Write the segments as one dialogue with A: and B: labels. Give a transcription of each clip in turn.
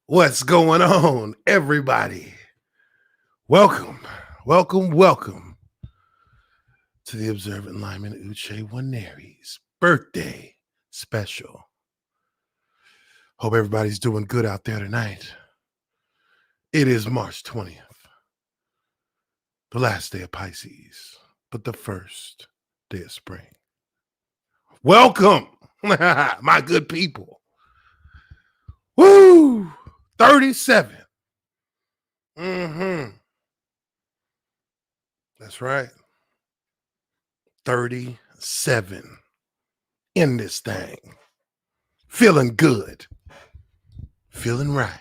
A: What's going on, everybody? Welcome to the observant lineman Uche Nwaneri's birthday special. Hope everybody's doing good out there tonight. It is March 20th, the last day of Pisces, but the first day of spring. Welcome, my good people. Woo! 37. That's right. 37 in this thing. Feeling good. Feeling right.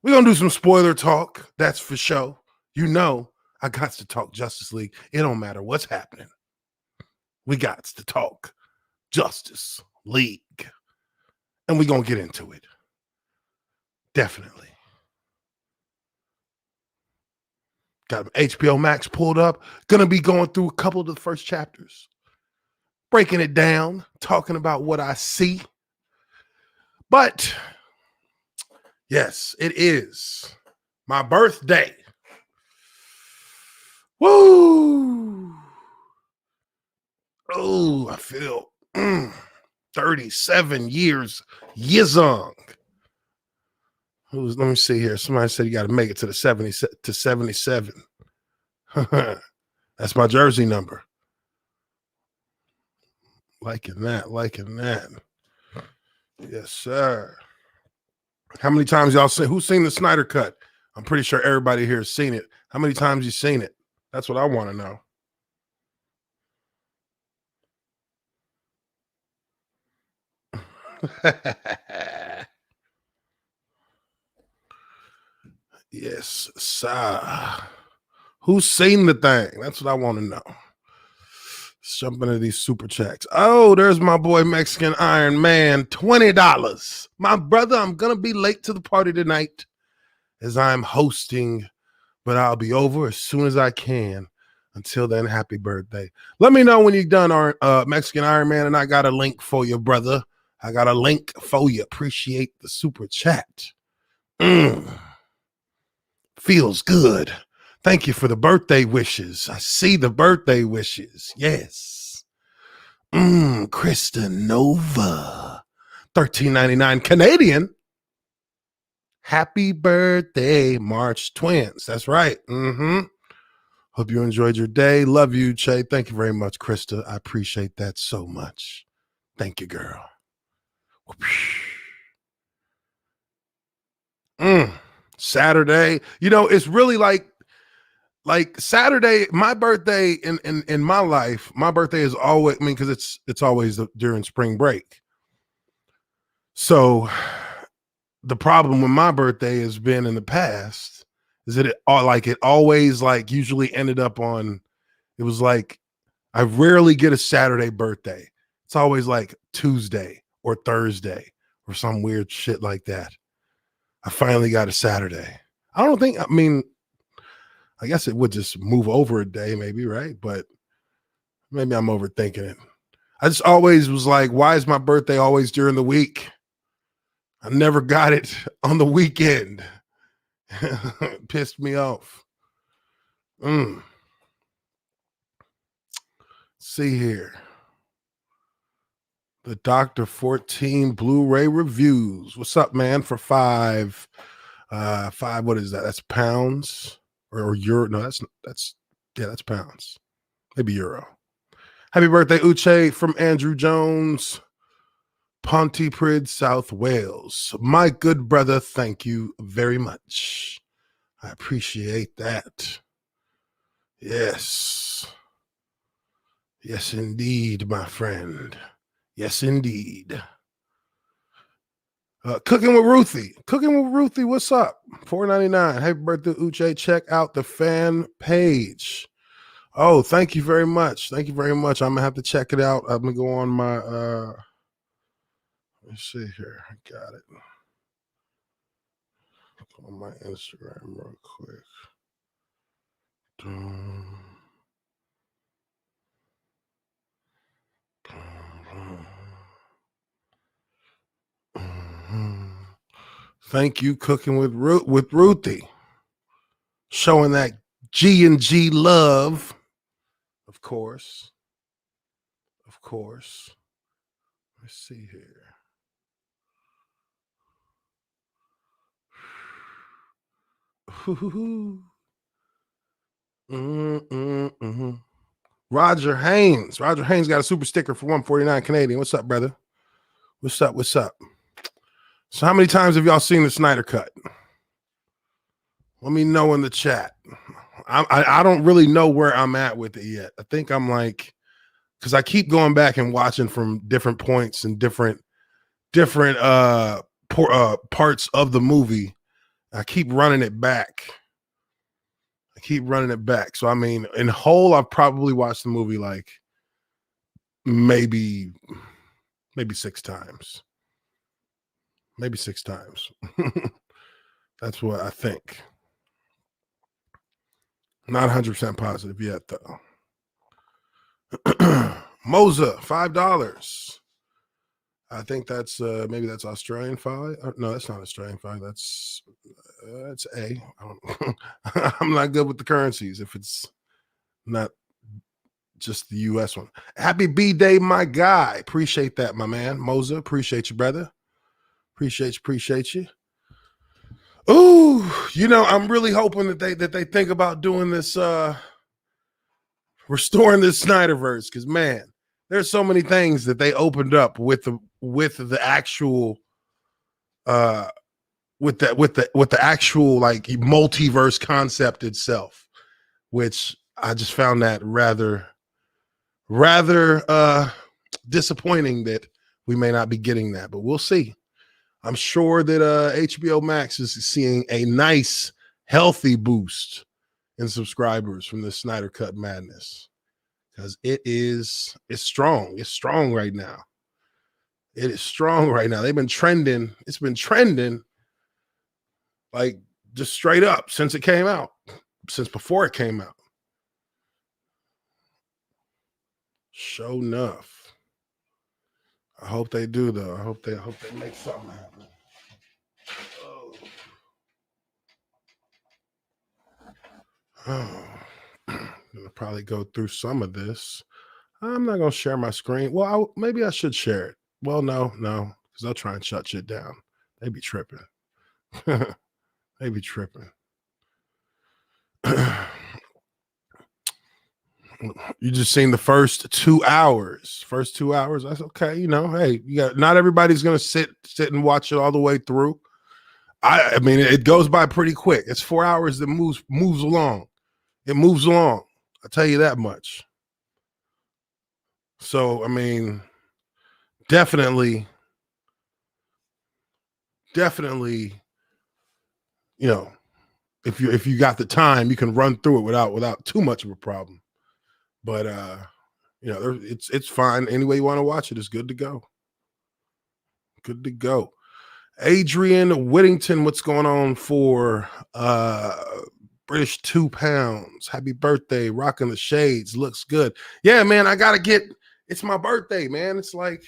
A: We're going to do some spoiler talk. That's for sure. You know, I got to talk Justice League. It don't matter what's happening. We got to talk Justice League. And we're going to get into it. Definitely. Got HBO Max pulled up. Going to be going through a couple of the first chapters. Breaking it down. Talking about what I see. But yes, it is my birthday. Woo! Oh, I feel 37 years young. Let me see here. Somebody said you got to make it to the 70 to 77. That's my jersey number. Liking that. Yes, sir. How many times y'all seen? Who's seen the Snyder Cut? I'm pretty sure everybody here has seen it. How many times you seen it? That's what I want to know. Yes, sir. Who's seen the thing? That's what I want to know. Let's jump into these super chats. Oh, there's my boy Mexican Iron Man, $20. My brother, I'm gonna be late to the party tonight as I'm hosting, but I'll be over as soon as I can. Until then, happy birthday. Let me know when you're done, Mexican Iron Man, and I got a link for you, brother. I got a link for you. Appreciate the super chat. Feels good. Thank you for the birthday wishes. I see the birthday wishes. Yes. Krista Nova. $13.99 Canadian. Happy birthday, March twins. That's right. Hope you enjoyed your day. Love you, Che. Thank you very much, Krista. I appreciate that so much. Thank you, girl. Saturday. You know, it's really like Saturday, my birthday in my life, my birthday is always, I mean, because it's always during spring break. So the problem with my birthday has been in the past is that it always usually ended up on, it was like, I rarely get a Saturday birthday. It's always like Tuesday or Thursday or some weird shit like that. I finally got a Saturday. I guess it would just move over a day maybe, right? But maybe I'm overthinking it. I just always was like, why is my birthday always during the week? I never got it on the weekend. Pissed me off. See here. The Dr. 14 Blu-ray reviews. What's up, man? For five, what is that? That's pounds or euro? No, that's pounds. Maybe euro. Happy birthday, Uche, from Andrew Jones, Pontypridd, South Wales. My good brother, thank you very much. I appreciate that. Yes. Yes, indeed, my friend. Yes, indeed. Cooking with Ruthie. What's up? $4.99. Happy birthday, Uche. Check out the fan page. Oh, thank you very much. I'm gonna have to check it out. I'm gonna go on my let's see here. I got it. Go on my Instagram real quick. Thank you, Cooking with Ruthie. Showing that G&G love. Of course. Of course. Let's see here. Roger Haynes. Roger Haynes got a super sticker for 149 Canadian. What's up, brother? What's up? What's up? So how many times have y'all seen the Snyder Cut? Let me know in the chat. I don't really know where I'm at with it yet. I think I'm like, because I keep going back and watching from different points and different parts of the movie. I keep running it back. So I mean, in whole, I've probably watched the movie like maybe 6 times. Maybe 6 times. That's what I think. Not 100% positive yet, though. Moza, $5. I think that's maybe that's Australian $5. No, that's not Australian $5. That's A. I'm not good with the currencies if it's not just the US one. Happy B-Day, my guy. Appreciate that, my man. Moza, appreciate you, brother. Appreciate you. Ooh, I'm really hoping that they think about doing this restoring this Snyderverse, because man, there's so many things that they opened up with the actual with the actual like multiverse concept itself, which I just found that rather disappointing that we may not be getting that, but we'll see. I'm sure that HBO Max is seeing a nice, healthy boost in subscribers from the Snyder Cut madness, because it's strong. It's strong right now. It is strong right now. They've been trending. It's been trending like just straight up since it came out, since before it came out. Sure enough. I hope they do, though. I hope they make something happen. Oh. I'm gonna probably go through some of this. I'm not gonna share my screen. Well, maybe I should share it. Well, no, because I'll try and shut shit down. They be tripping. They be tripping. You just seen the first 2 hours. First 2 hours. That's okay. Hey, not everybody's gonna sit and watch it all the way through. I mean, it goes by pretty quick. It's 4 hours that moves along. It moves along. I'll tell you that much. So, I mean, definitely, if you got the time, you can run through it without too much of a problem. But it's fine. Any way you want to watch it is good to go. Good to go. Adrian Whittington, what's going on for British £2? Happy birthday, rocking the shades, looks good. Yeah, man, I gotta it's my birthday, man. It's like,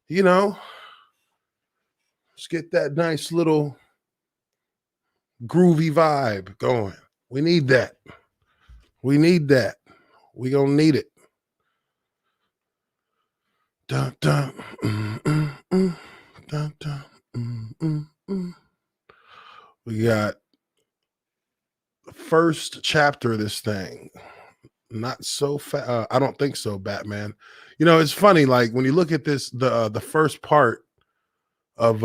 A: let's get that nice little groovy vibe going. We need that. We gonna need it. Dun, dun, dun, dun, We got the first chapter of this thing. Not so fast. I don't think so, Batman. It's funny. Like when you look at this, the first part of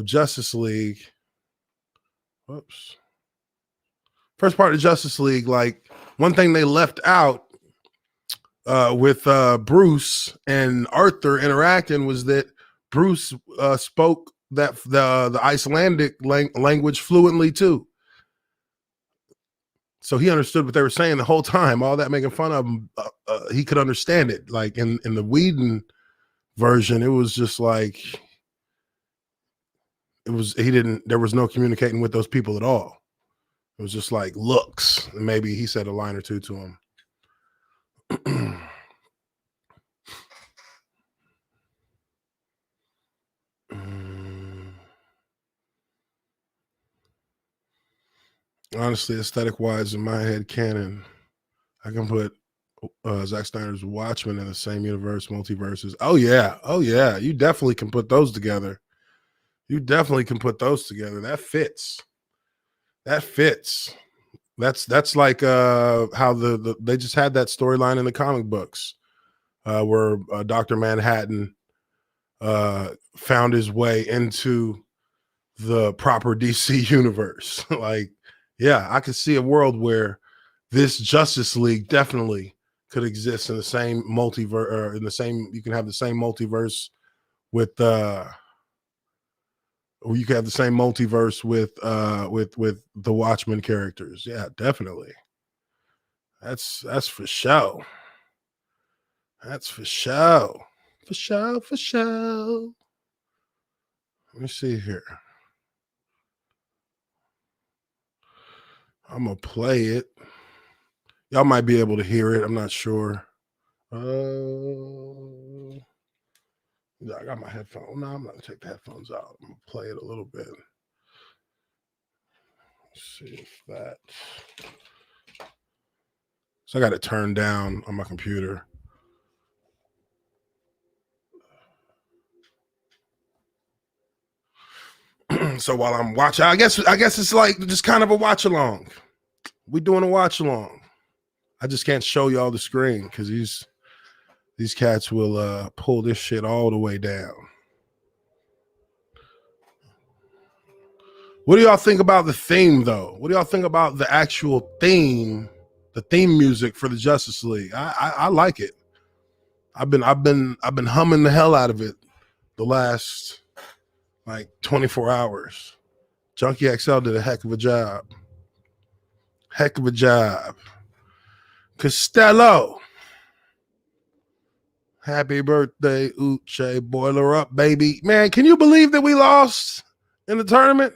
A: Justice League. Whoops. First part of Justice League. Like one thing they left out with Bruce and Arthur interacting was that Bruce spoke the Icelandic language fluently too. So he understood what they were saying the whole time. All that making fun of him, he could understand it. Like in the Whedon version, it was just like there was no communicating with those people at all. It was just like looks. And maybe he said a line or two to him. Honestly, aesthetic wise, in my head canon, I can put Zack Snyder's Watchmen in the same universe, multiverses. Oh yeah. You definitely can put those together. That fits. That's like how they just had that storyline in the comic books where Dr. Manhattan found his way into the proper DC universe. Like, yeah, I could see a world where this Justice League definitely could exist in the same multiverse, or in the same. You can have the same multiverse with, or you can have the same multiverse with the Watchmen characters. Yeah, definitely. That's for sure. That's for sure. For sure. For sure. Let me see here. I'm gonna play it. Y'all might be able to hear it. I'm not sure. I got my headphones. No, I'm not gonna take the headphones out. I'm gonna play it a little bit. Let's see if that. So I got it turned down on my computer. So while I'm watching, I guess it's like just kind of a watch along. We doing a watch along. I just can't show y'all the screen because these cats will pull this shit all the way down. What do y'all think about the theme, though? What do y'all think about the actual theme, the theme music for the Justice League? I like it. I've been humming the hell out of it the last like 24 hours. Junkie XL did a heck of a job. Heck of a job. Costello. Happy birthday, Uche. Boiler up, baby. Man, can you believe that we lost in the tournament?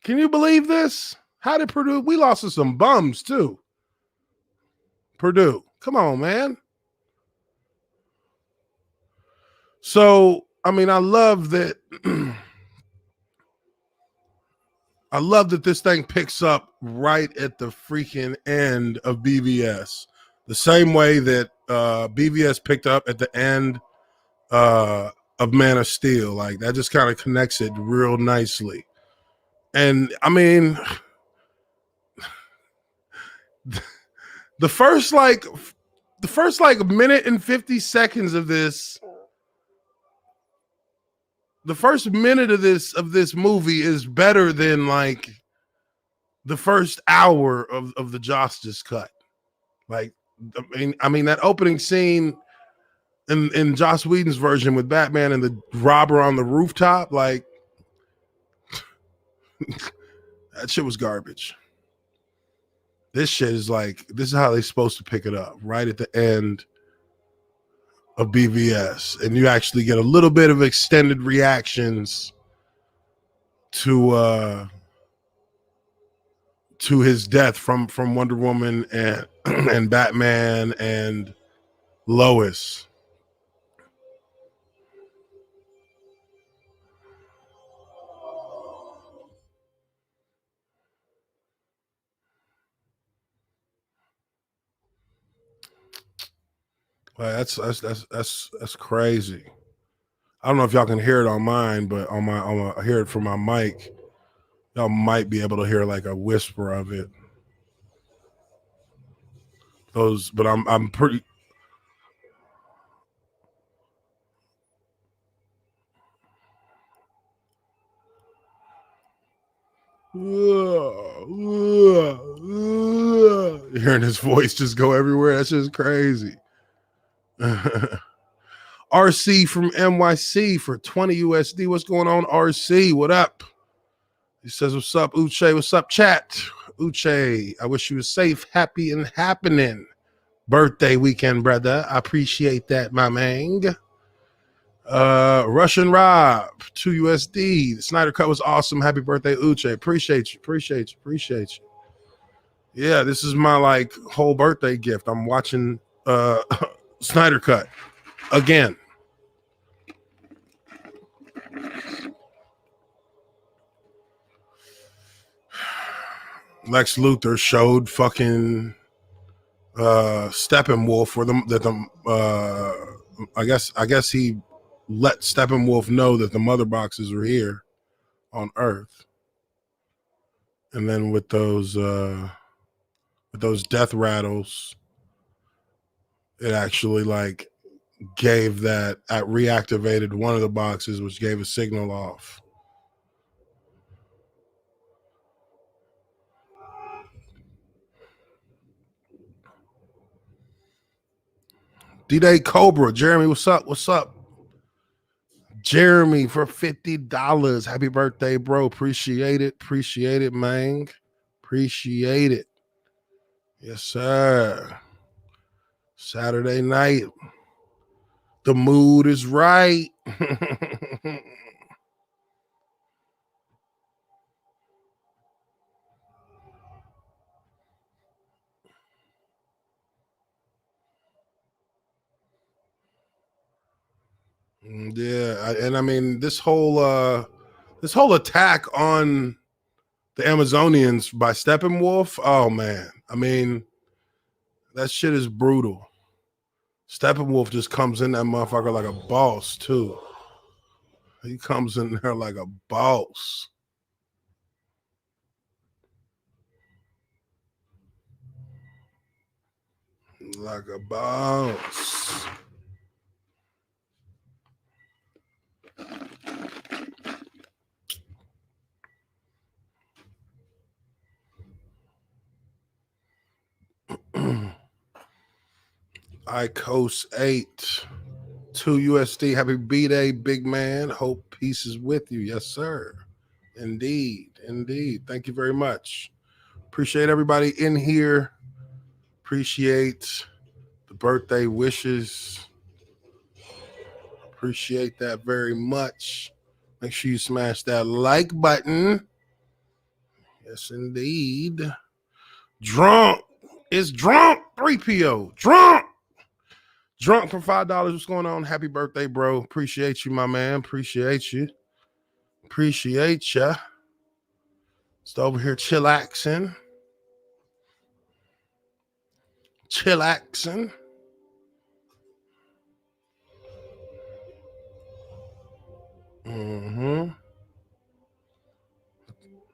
A: Can you believe this? How did Purdue? We lost to some bums, too. Purdue. Come on, man. So, I mean, I love that. I love that this thing picks up right at the freaking end of BVS. The same way that BVS picked up at the end of Man of Steel. Like, that just kind of connects it real nicely. And, I mean, the first minute and 50 seconds of this, the first minute of this movie is better than like the first hour of the Justice Cut. Like, I mean that opening scene in Joss Whedon's version with Batman and the robber on the rooftop, like that shit was garbage. This shit is like, this is how they're supposed to pick it up, right at the end of BVS, and you actually get a little bit of extended reactions to his death from Wonder Woman and and Batman and Lois. That's crazy. I don't know if y'all can hear it on mine, but I hear it from my mic. Y'all might be able to hear like a whisper of it. But I'm pretty. Hearing his voice just go everywhere. That's just crazy. RC from NYC for 20 USD. What's going on, RC? What up? He says, what's up, Uche? What's up, chat? Uche, I wish you a safe, happy, and happening birthday weekend, brother. I appreciate that, my man. Russian Rob, 2 USD. The Snyder Cut was awesome. Happy birthday, Uche. Appreciate you. Yeah, this is my like whole birthday gift. I'm watching Snyder Cut again. Lex Luthor showed fucking Steppenwolf or I guess he let Steppenwolf know that the mother boxes were here on Earth. And then with those death rattles, it actually like gave that reactivated one of the boxes, which gave a signal off. D-Day Cobra, Jeremy, what's up? What's up? Jeremy for $50. Happy birthday, bro. Appreciate it. Appreciate it, man. Appreciate it. Yes, sir. Saturday night. The mood is right. Yeah, and I mean this whole attack on the Amazonians by Steppenwolf. Oh man, I mean that shit is brutal. Steppenwolf just comes in that motherfucker like a boss too. He comes in there like a boss. Like a boss. ICOS 8. 2 USD. Happy B-Day, big man. Hope peace is with you. Yes, sir. Indeed. Indeed. Thank you very much. Appreciate everybody in here. Appreciate the birthday wishes. Appreciate that very much. Make sure you smash that like button. Yes, indeed. Drunk. It's drunk. 3PO. Drunk. Drunk for $5. What's going on? Happy birthday, bro. Appreciate you, my man. Appreciate you. Appreciate ya. Just over here chillaxing. Chillaxing. Mm-hmm.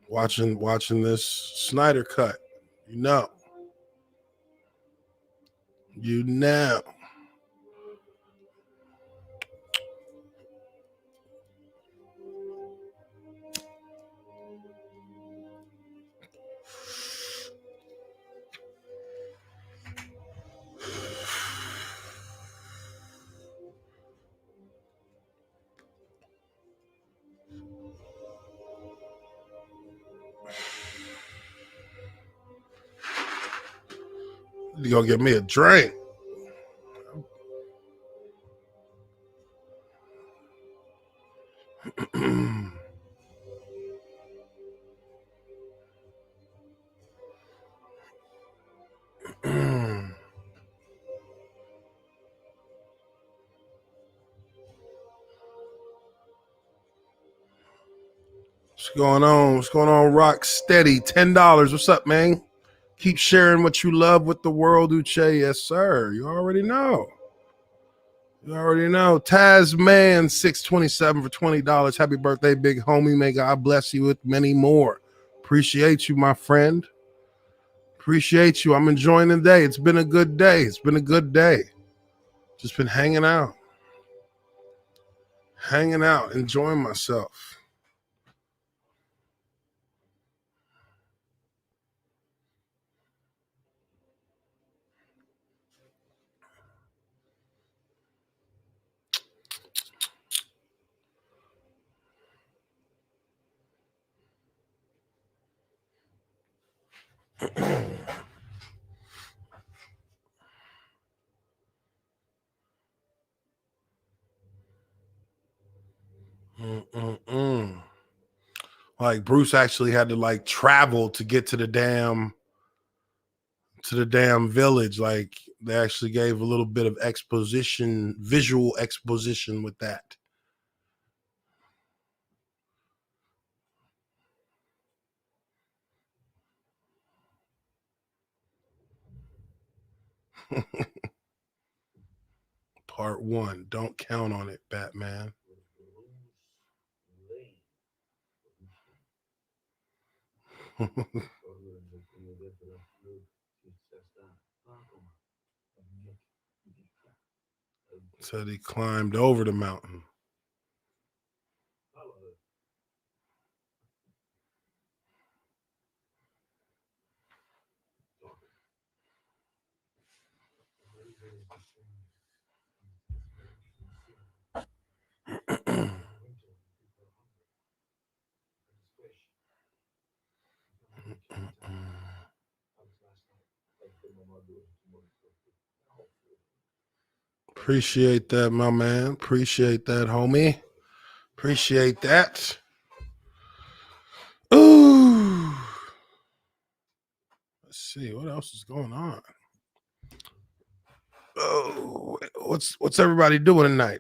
A: Watching this Snyder Cut. You know. You know. You gonna give me a drink? What's going on? What's going on? Rock Steady, $10. What's up, man? Keep sharing what you love with the world, Uche. Yes, sir. You already know. You already know. Tasman 627 for $20. Happy birthday, big homie. May God bless you with many more. Appreciate you, my friend. Appreciate you. I'm enjoying the day. It's been a good day. It's been a good day. Just been hanging out. Hanging out, enjoying myself. Like Bruce actually had to like travel to get to the damn village. Like they actually gave a little bit of exposition, visual exposition with that. Part 1. Don't count on it, Batman. Said he climbed over the mountain. Appreciate that, my man. Appreciate that, homie. Appreciate that. Ooh. Let's see what else is going on. Oh, what's everybody doing tonight?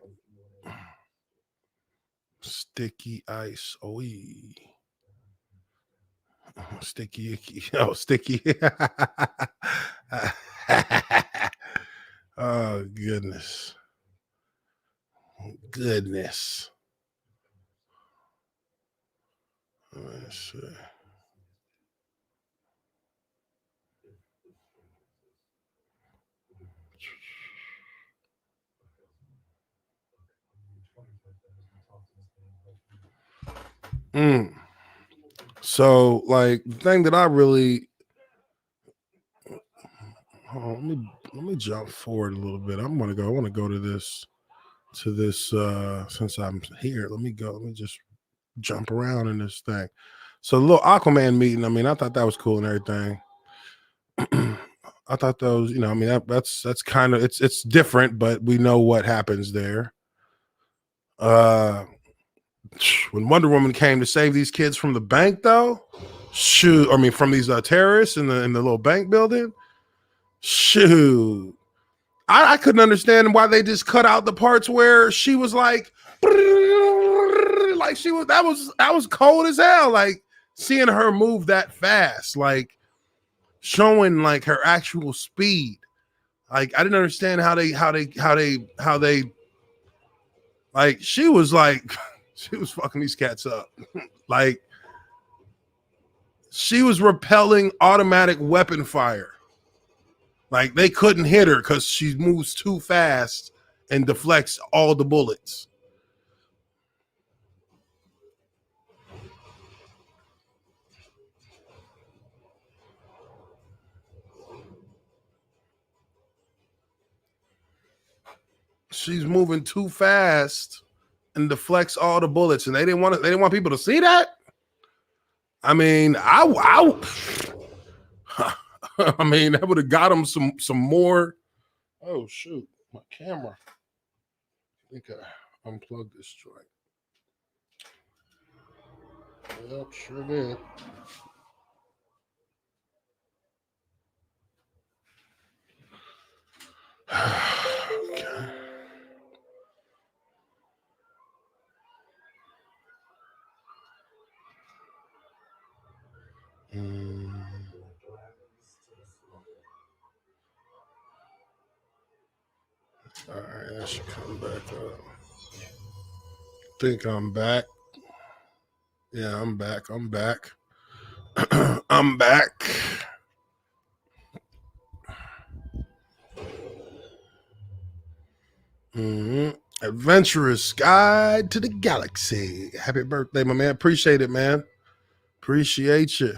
A: Sticky ice. Oh, sticky icky. Oh, sticky. Oh, goodness. Goodness. Let's see. So, like, the thing that I really let me jump forward a little bit. I want to go to this since I'm here. Let me just jump around in this thing. So the little Aquaman meeting, I mean, I thought that was cool and everything. I thought those, I mean, that's kind of it's different, but we know what happens there. When Wonder Woman came to save these kids from the bank, though, from these terrorists in the little bank building, shoot, I couldn't understand why they just cut out the parts where she was like she was that was cold as hell. Like seeing her move that fast, like showing like her actual speed. Like I didn't understand how they like she was fucking these cats up. Like she was repelling automatic weapon fire. Like they couldn't hit her because she moves too fast and deflects all the bullets. She's moving too fast and deflects all the bullets, and they didn't want people to see that. I mean, I mean, that would have got them some more. Oh shoot, my camera. I think I unplugged this joint. Yep, sure did. Okay. All right, I should come back up. Think I'm back. Yeah, I'm back. I'm back. I'm back. Adventurous Guide to the Galaxy. Happy birthday, my man. Appreciate it, man. Appreciate you.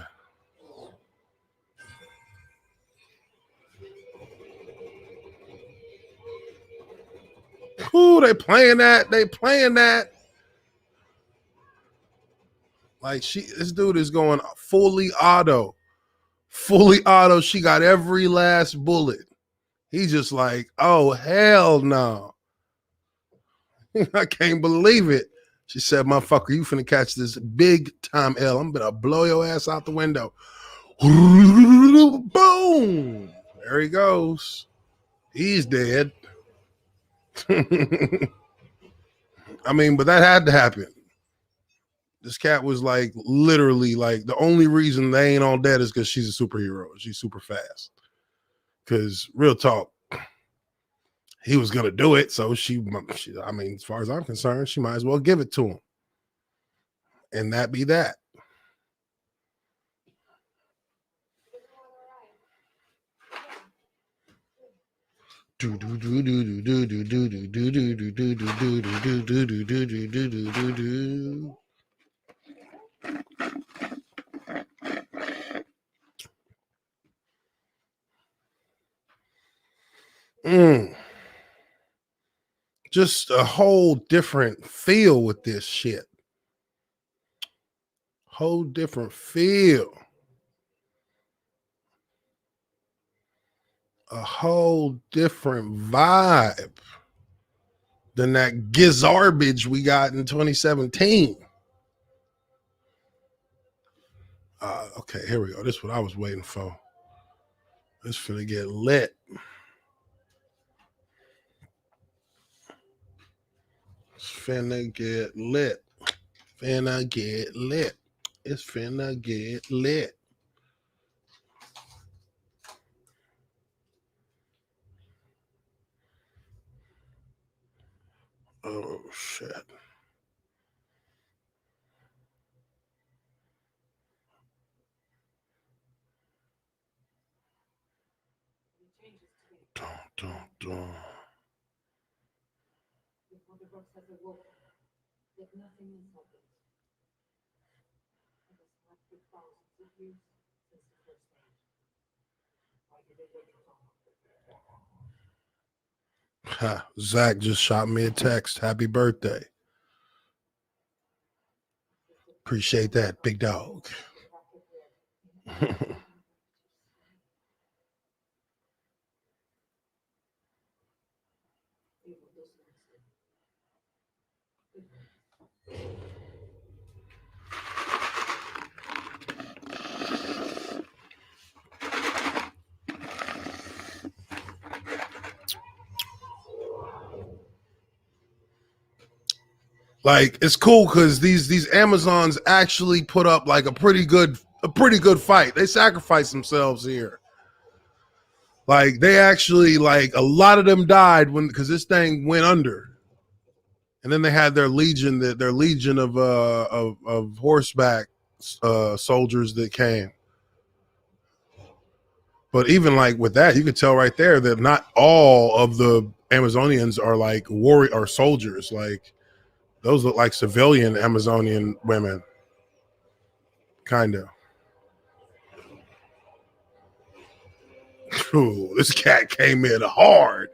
A: Ooh, they playing that. They playing that. Like this dude is going fully auto. Fully auto. She got every last bullet. He's just like, oh, hell no. I can't believe it. She said, motherfucker, you finna catch this big time L. I'm gonna blow your ass out the window. Boom. There he goes. He's dead. I mean, but that had to happen. This cat was like literally like the only reason they ain't all dead is because she's a superhero. She's super fast. Because real talk, he was gonna do it, so she, I mean, as far as I'm concerned, she might as well give it to him, and that be that. Just a whole different feel with this shit. Whole different feel. A whole different vibe than that garbage we got in 2017. Okay, here we go. This is what I was waiting for. It's finna get lit. It's finna get lit. Finna get lit. It's finna get lit. Oh, shit. Dun. Ha, Zach just shot me a text. Happy birthday. Appreciate that, big dog. Like, it's cool because these Amazons actually put up like a pretty good fight. They sacrificed themselves here. Like, they actually, like, a lot of them died because this thing went under. And then they had their legion of horseback soldiers that came. But even like with that, you could tell right there that not all of the Amazonians are like warrior or soldiers. Like, those look like civilian Amazonian women, kind of. This cat came in hard.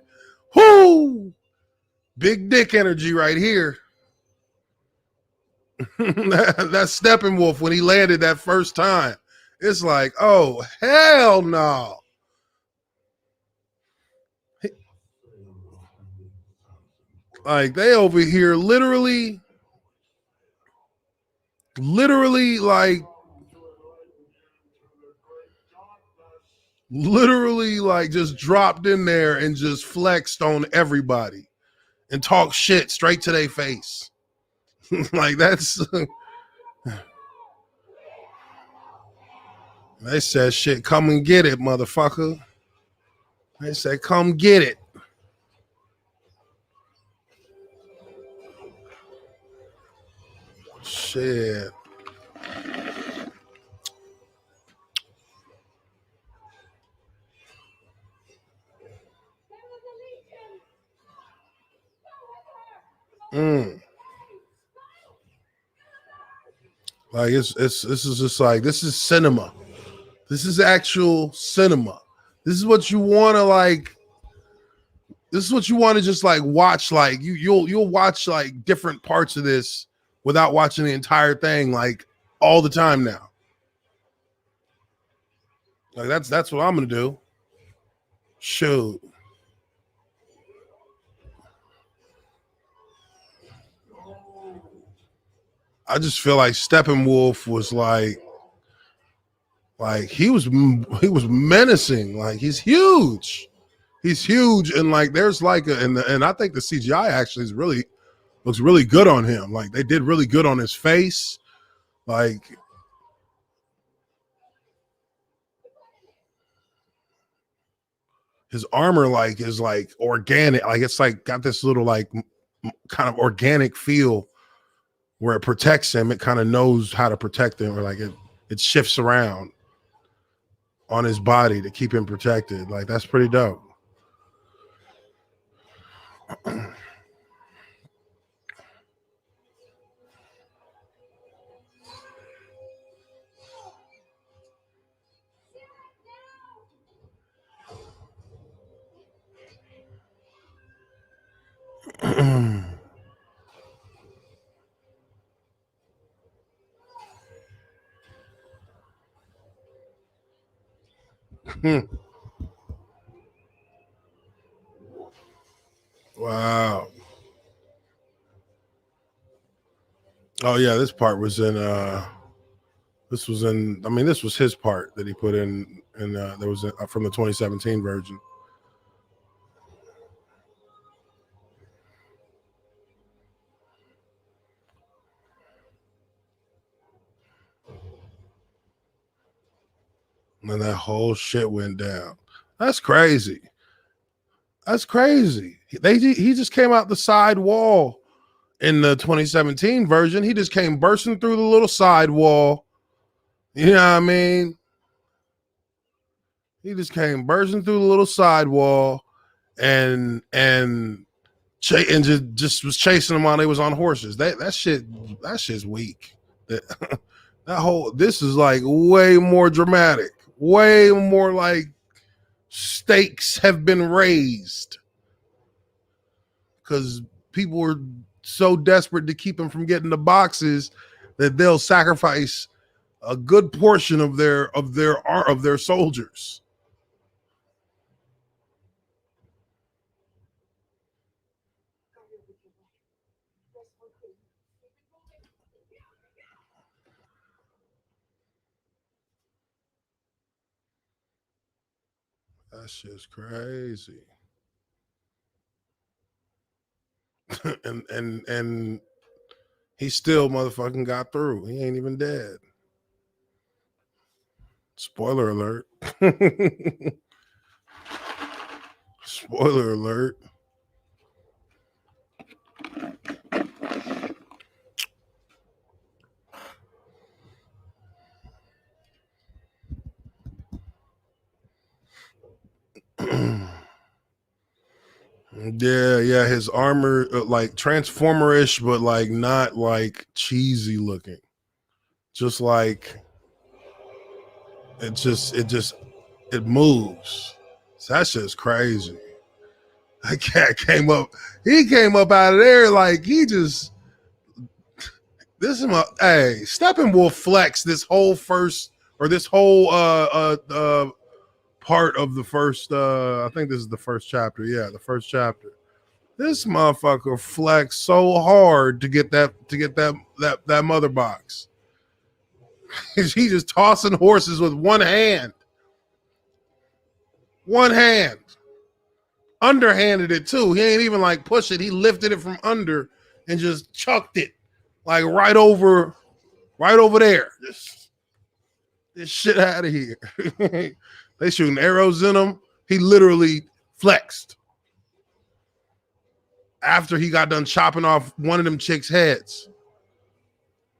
A: Whoo! Big dick energy right here. that Steppenwolf when he landed that first time. It's like, oh, hell no. Like, they over here literally like just dropped in there and just flexed on everybody and talked shit straight to their face. Like, that's they said, shit, come and get it, motherfucker. They said, come get it. Shit. Like, this is just like, this is cinema. This is actual cinema. This is what you want to like. This is what you want to just like watch. Like, you'll watch like different parts of this without watching the entire thing like all the time now. Like, that's what I'm gonna do. Shoot. I just feel like Steppenwolf was like he was menacing. Like, he's huge. He's huge, and like there's like and I think the CGI actually looks really good on him. Like, they did really good on his face. Like, his armor like is like organic, like it's like got this little like kind of organic feel where it protects him. It kind of knows how to protect him, or like it shifts around on his body to keep him protected. Like that's pretty dope. Wow. Oh yeah, this part was in this was in, I mean, this was his part that he put in there was from the 2017 version. And then that whole shit went down. That's crazy. That's crazy. He just came out the side wall in the 2017 version. He just came bursting through the little side wall. You know what I mean? He just came bursting through the little side wall and just was chasing them while they was on horses. That shit's weak. That whole, this is like way more dramatic, way more like stakes have been raised because people were so desperate to keep him from getting the boxes that they'll sacrifice a good portion of their soldiers. That shit's crazy. and he still motherfucking got through. He ain't even dead. Spoiler alert. Spoiler alert. Yeah, his armor like Transformer-ish, but like not like cheesy looking. Just like it moves. So that shit's crazy. That cat came up. He came up out of there like he just. This is my Steppenwolf flex this whole first or this whole part of the first. I think this is the first chapter. Yeah, the first chapter. This motherfucker flexed so hard to get that mother box. He just tossing horses with one hand. One hand. Underhanded it too. He ain't even like push it. He lifted it from under and just chucked it like right over there. Just this shit out of here. They shooting arrows in him. He literally flexed after he got done chopping off one of them chicks' heads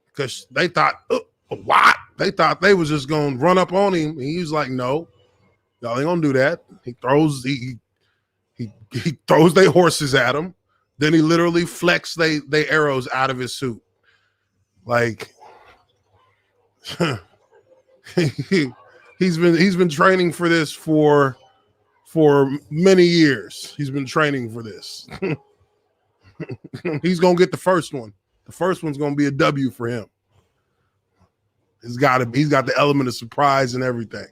A: because they thought, what? They thought they was just gonna run up on him. And he was like, no, y'all ain't gonna do that. He throws their horses at him. Then he literally flexed they arrows out of his suit. Like he's been training for this for many years. He's been training for this. He's gonna get the first one. The first one's gonna be a W for him. He's got the element of surprise and everything.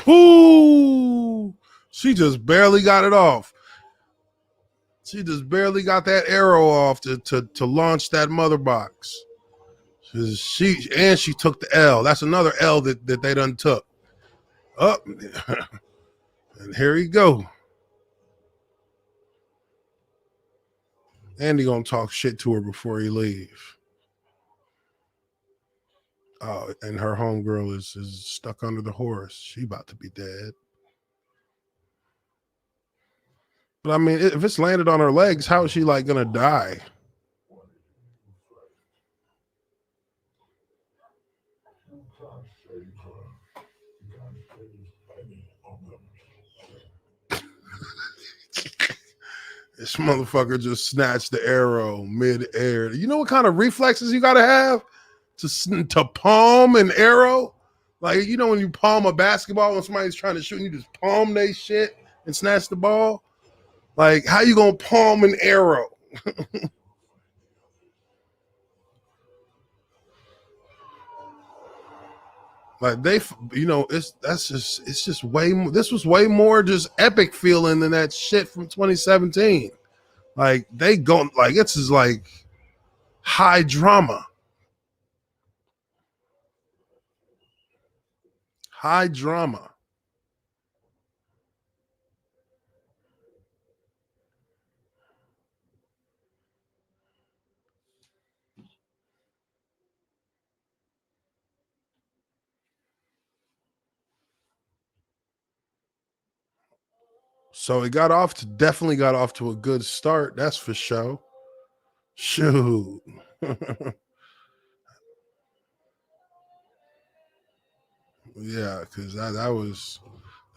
A: Ooh, she just barely got it off. She just barely got that arrow off to launch that mother box. She took the L. That's another L that they done took. Up. And here he go. And he gonna talk shit to her before he leave. Oh, and her homegirl is stuck under the horse. She about to be dead. But I mean, if it's landed on her legs, how is she like gonna die? This motherfucker just snatched the arrow mid-air. You know what kind of reflexes you gotta have to palm an arrow? Like, you know, when you palm a basketball when somebody's trying to shoot and you just palm they shit and snatch the ball? Like, how you gonna palm an arrow? Like they, you know, it's just way more. This was way more just epic feeling than that shit from 2017. Like they go, like it's just like high drama, high drama. So it definitely got off to a good start. That's for sure. Shoot. Yeah, because that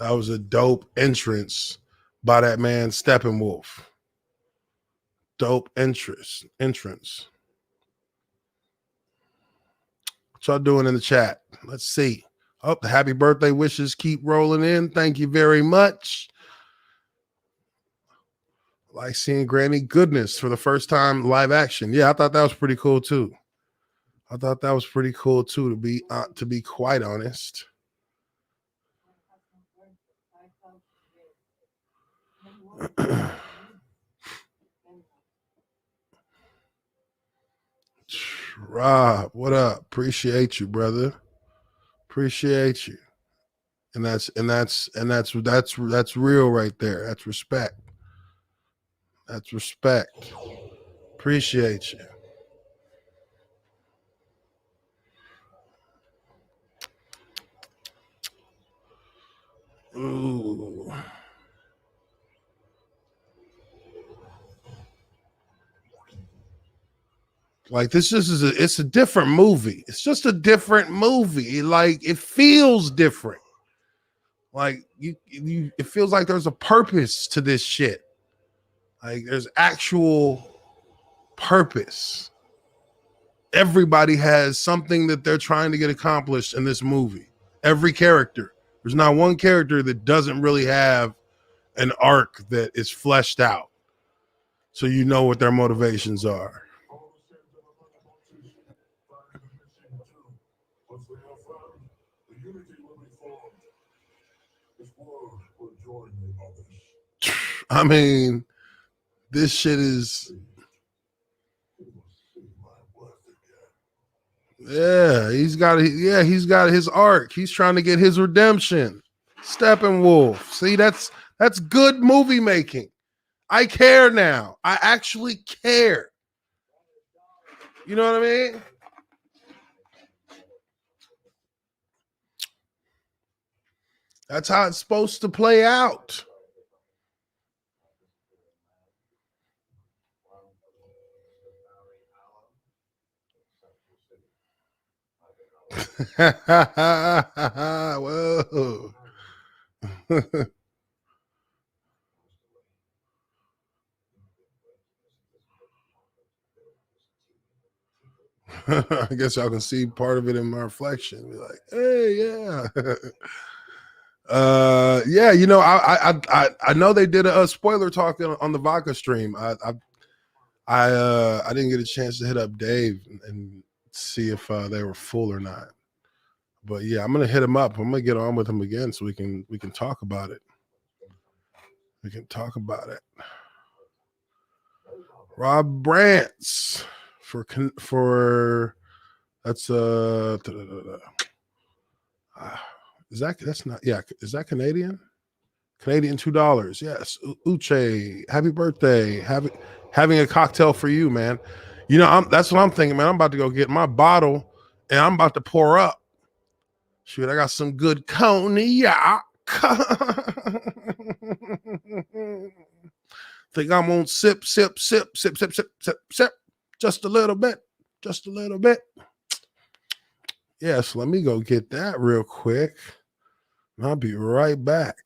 A: was a dope entrance by that man Steppenwolf. Dope entrance. What y'all doing in the chat? Let's see. Oh, the happy birthday wishes keep rolling in. Thank you very much. Like seeing Granny Goodness for the first time live action. Yeah, I thought that was pretty cool too. To be quite honest. Rob, what up? Appreciate you, brother. Appreciate you. And that's real right there. That's respect. That's respect. Appreciate you. Ooh. Like this just is it's a different movie. It's just a different movie. Like it feels different. Like it feels like there's a purpose to this shit. Like there's actual purpose. Everybody has something that they're trying to get accomplished in this movie. Every character. There's not one character that doesn't really have an arc that is fleshed out. So you know what their motivations are. I mean, this shit is. Yeah, he's got his arc. He's trying to get his redemption. Steppenwolf. See, that's good movie making. I care now. I actually care. You know what I mean? That's how it's supposed to play out. Whoa. I guess y'all can see part of it in my reflection. Be like, hey, yeah. Yeah, you know, I know they did a spoiler talk on the Vodka stream. I didn't get a chance to hit up Dave and see if they were full or not. But yeah, I'm gonna hit him up. I'm gonna get on with him again so we can talk about it. We can talk about it. Rob Brantz for that's is that's not, yeah, is that Canadian? Canadian $2. Yes. Uche, happy birthday. Having a cocktail for you, man. You know, that's what I'm thinking, man. I'm about to go get my bottle and I'm about to pour up. Shoot, I got some good cognac. Think I'm on sip, sip, sip, sip, sip, sip, sip, sip. Just a little bit. Just a little bit. Yes, let me go get that real quick. I'll be right back.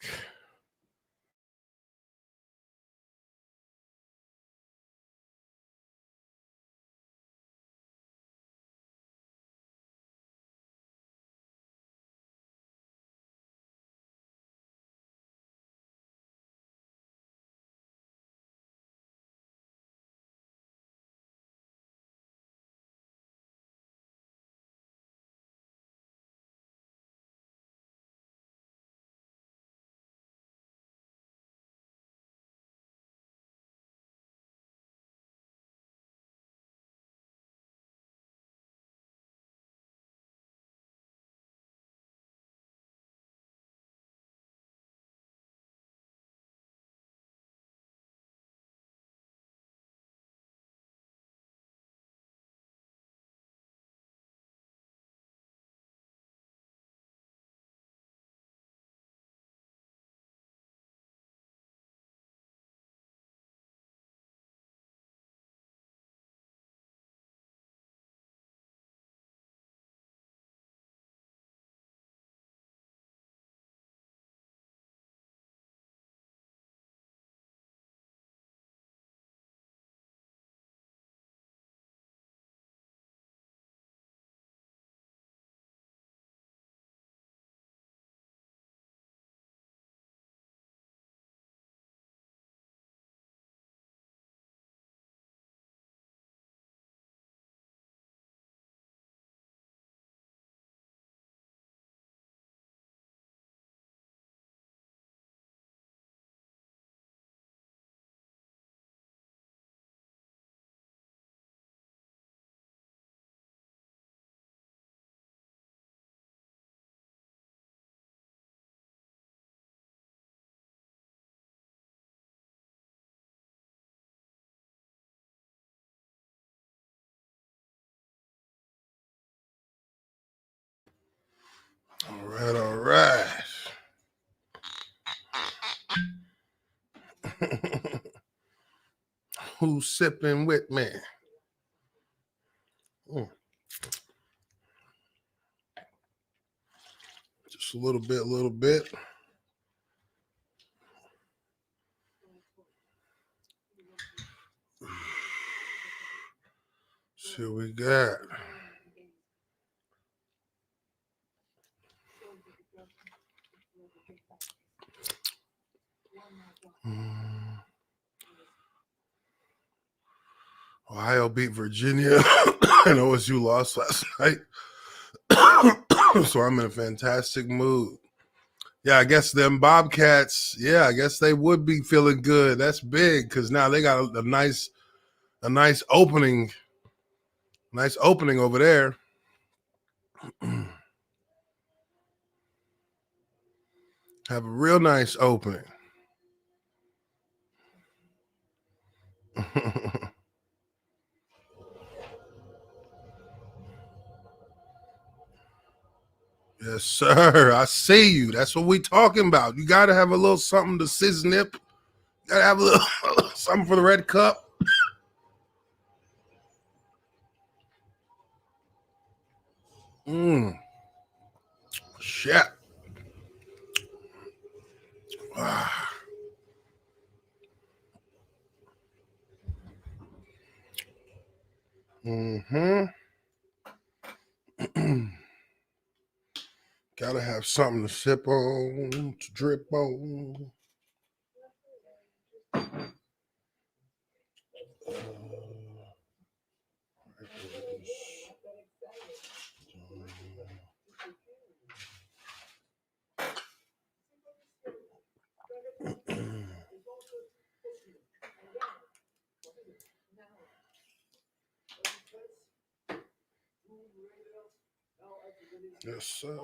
A: All right, all right. Who's sipping with me? Just a little bit, a little bit. See what we got. Ohio beat Virginia and OSU lost last night. So I'm in a fantastic mood. Yeah, I guess them Bobcats, yeah, I guess they would be feeling good. That's big because now they got a nice opening. Nice opening over there. Have a real nice opening. Yes, sir. I see you. That's what we talking about. You got to have a little something to siznip. You got to have a little something for the red cup. Shit. Mm-hmm. Gotta have something to sip on, to drip on. Yes, sir.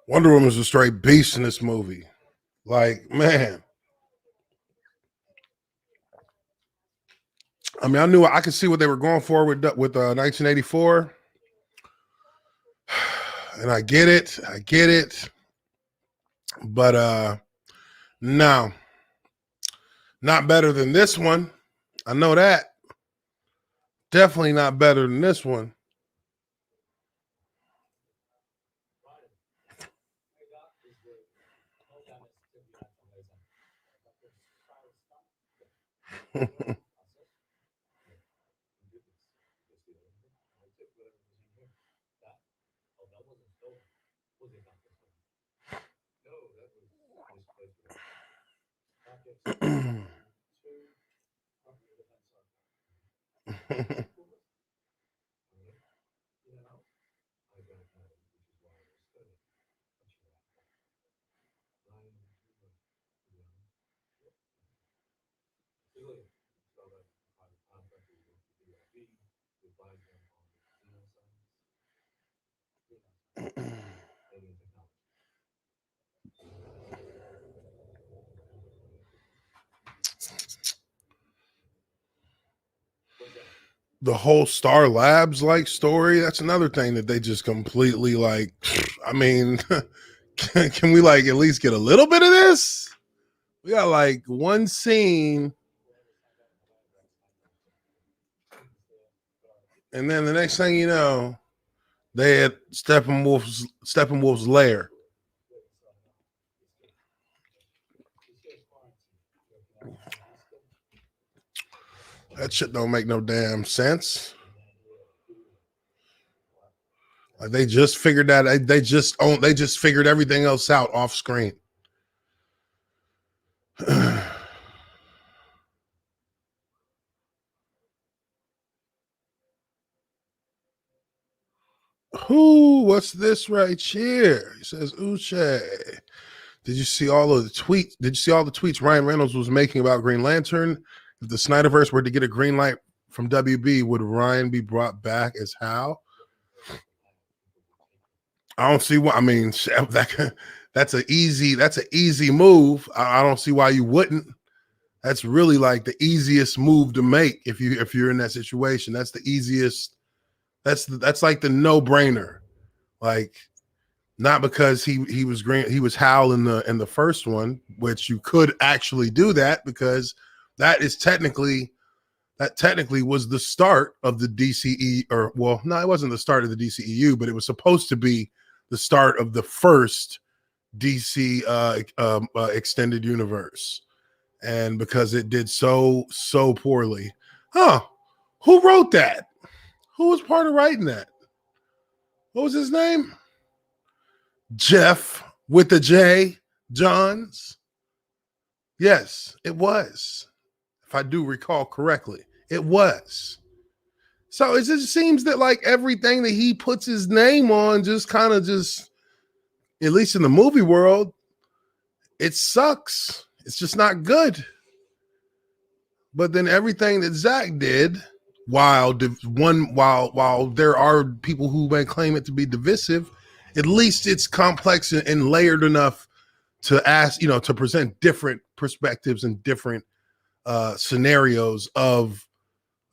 A: Wonder Woman is a straight beast in this movie. Like, man. I mean, I knew I could see what they were going for with 1984. And I get it. But no. Not better than this one. I know that. Definitely not better than this one. The whole Star Labs like story, that's another thing that they just completely like. I mean, can we like at least get a little bit of this? We got like one scene, and then the next thing you know, they had Steppenwolf's lair. That shit don't make no damn sense. Like they just figured that they just figured everything else out off screen. Who? What's this right here? He says Uche. Did you see all of the tweets? Did you see all the tweets Ryan Reynolds was making about Green Lantern? If the Snyderverse were to get a green light from WB, would Ryan be brought back as Hal? I don't see why. I mean, that's an easy move. I don't see why you wouldn't. That's really like the easiest move to make if you're in that situation. That's the easiest. That's like the no brainer. Like not because he was green, he was Hal in the first one, which you could actually do that because that technically was the start of the DCE, or well, no, it wasn't the start of the DCEU, but it was supposed to be the start of the first DC extended universe. And because it did so poorly, who wrote that? Who was part of writing that? What was his name? Jeff with the J Johns. Yes, it was. If I do recall correctly, it was. So it just seems that like everything that he puts his name on just kind of just, at least in the movie world, it sucks. It's just not good. But then everything that Zach did, while there are people who may claim it to be divisive, at least it's complex and layered enough to ask, to present different perspectives and different scenarios of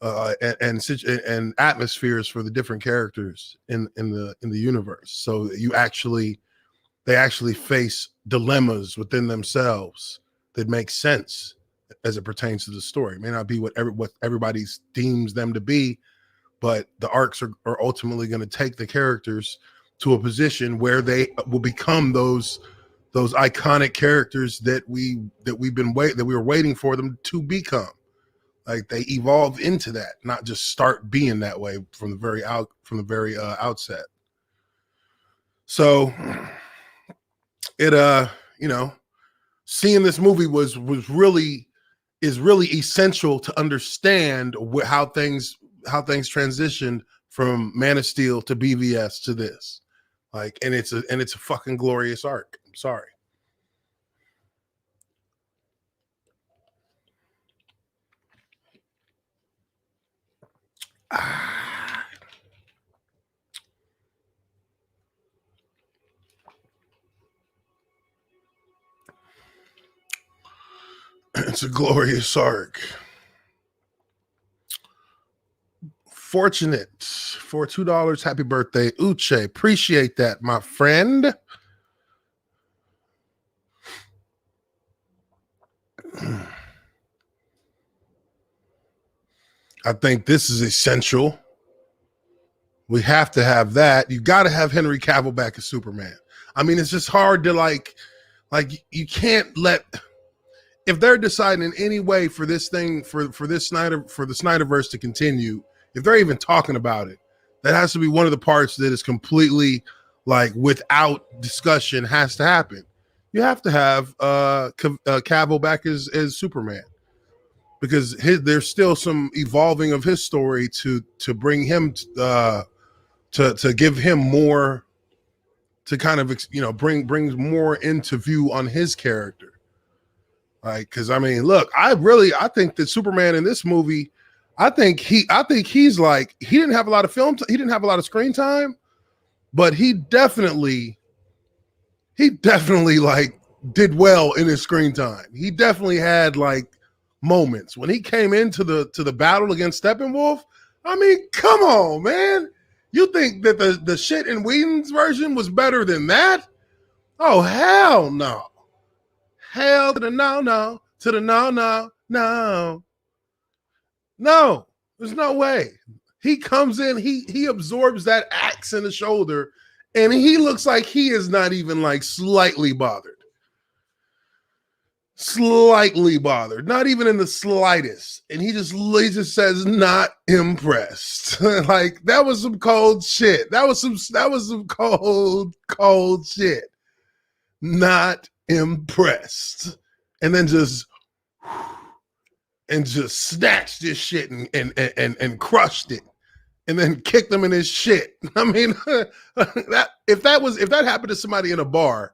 A: and atmospheres for the different characters in the universe. So they actually face dilemmas within themselves that make sense as it pertains to the story. It may not be what everybody deems them to be, but the arcs are ultimately going to take the characters to a position where they will become those iconic characters that we were waiting for them to become. Like they evolve into that, not just start being that way from the very outset. So it seeing this movie was really essential to understand how things transitioned from Man of Steel to BVS to this. Like, and it's a fucking glorious arc. I'm sorry. It's a glorious arc. Fortunate for $2. Happy birthday, Uche. Appreciate that, my friend. I think this is essential. We have to have that. You got to have Henry Cavill back as Superman. I mean, it's just hard to like you can't let, if they're deciding in any way for this thing, for the Snyderverse to continue, if they're even talking about it, that has to be one of the parts that is completely like without discussion has to happen. You have to have Cavill back as Superman, because there's still some evolving of his story to bring him to give him more, to kind of brings more into view on his character. Like, because I mean, look, I think that Superman in this movie, I think he's like, he didn't have a lot of he didn't have a lot of screen time, but he definitely like did well in his screen time. He definitely had like moments when he came into the battle against Steppenwolf. I mean, come on, man. You think that the shit in Whedon's version was better than that? Oh, hell no. Hell to the no, to the no. No, there's no way. He comes in, he absorbs that axe in the shoulder, and he looks like he is not even like slightly bothered. Slightly bothered, not even in the slightest. And he just says, not impressed. Like, that was some cold shit. That was some cold shit. Not impressed. And then just snatched this shit and crushed it, and then kicked him in his shit. I mean, if that happened to somebody in a bar,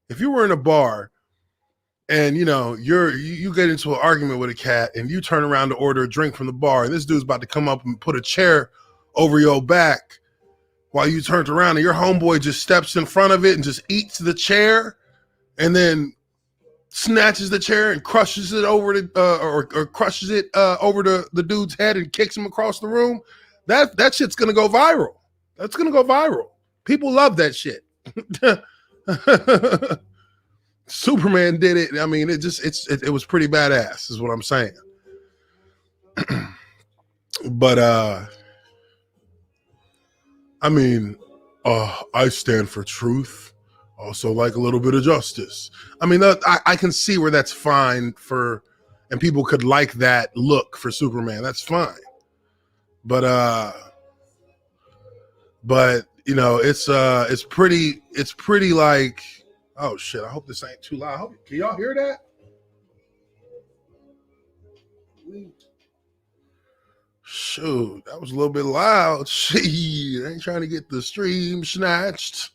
A: if you were in a bar and you get into an argument with a cat and you turn around to order a drink from the bar, and this dude's about to come up and put a chair over your back while you turned around, and your homeboy just steps in front of it and just eats the chair, and then snatches the chair and crushes it over or crushes it over the dude's head and kicks him across the room. That shit's gonna go viral. That's gonna go viral. People love that shit. Superman did it. I mean, it was pretty badass, is what I'm saying. But I mean, I stand for truth. Also like a little bit of justice. I mean, I can see where that's fine and people could like that look for Superman. That's fine. But it's pretty like, oh shit, I hope this ain't too loud. Can y'all hear that? Shoot, that was a little bit loud. Shit, I ain't trying to get the stream snatched.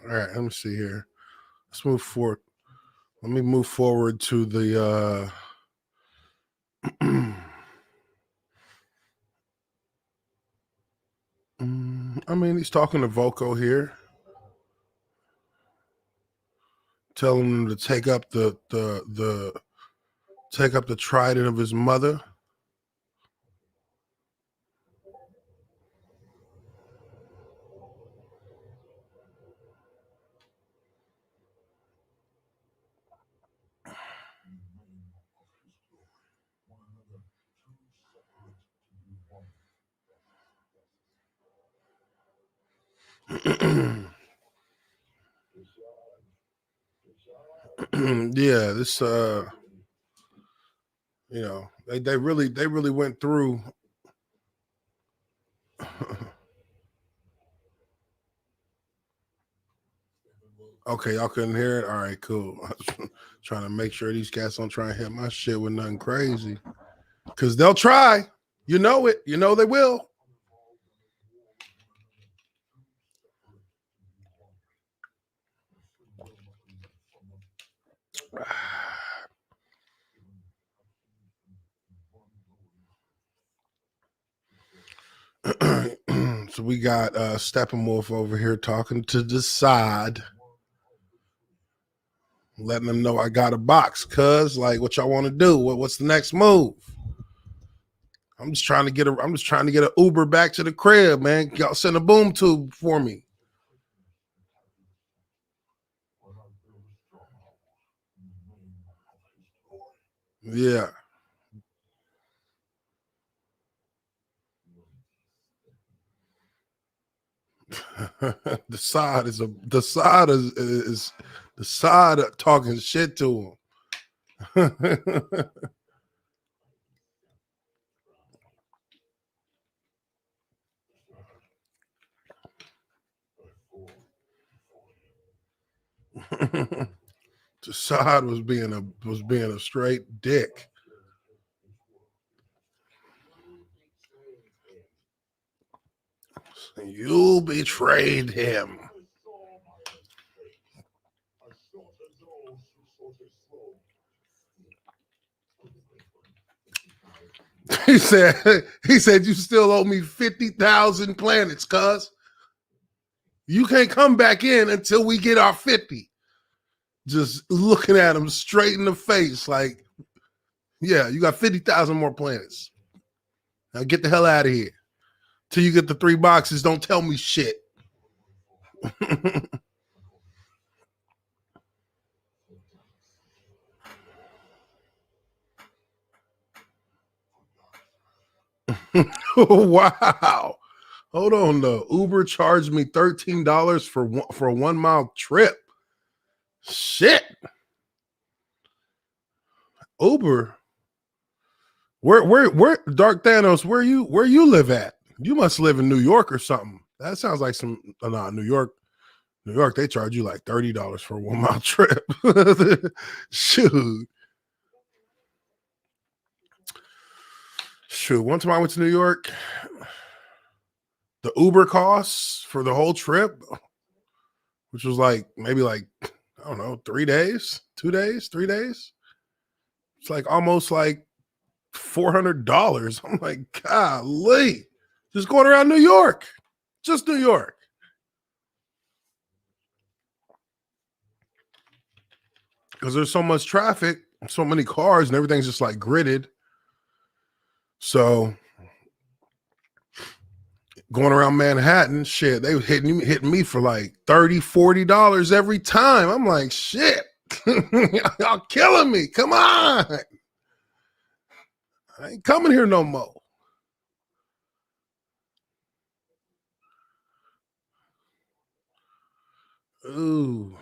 A: All right, let me see here. Let's move forward. Let me move forward to the I mean, he's talking to Volko here, telling him to take up the trident of his mother. Yeah, this they really went through. Okay, y'all couldn't hear it. All right, cool. I was trying to make sure these cats don't try and hit my shit with nothing crazy, because they'll try. You know it. You know they will. So we got Steppenwolf over here talking to the side. letting them know I got a box. Cuz, like, what y'all want to do? What's the next move? I'm just trying to get an Uber back to the crib, man. Y'all send a boom tube for me. Yeah. the side talking shit to him. Assad was being a straight dick. You betrayed him. He said you still owe me 50,000 planets, cuz. You can't come back in until we get our 50. Just looking at him straight in the face like, yeah, you got 50,000 more planets. Now get the hell out of here. Till you get the 3 boxes, don't tell me shit. Wow. Hold on though. Uber charged me $13 for a 1 mile trip. Shit. Uber. Where Dark Thanos, where you live at? You must live in New York or something. That sounds like some New York. New York, they charge you like $30 for a 1 mile trip. Shoot. One time I went to New York, the Uber costs for the whole trip, which was like maybe like, I don't know, 3 days, 2 days, 3 days. It's like almost like $400. I'm like, golly, just going around New York, just New York. Because there's so much traffic, so many cars, and everything's just like gridded. So going around Manhattan, shit, they were hitting me for like $30, $40 every time. I'm like, shit, y'all killing me. Come on. I ain't coming here no more. Ooh.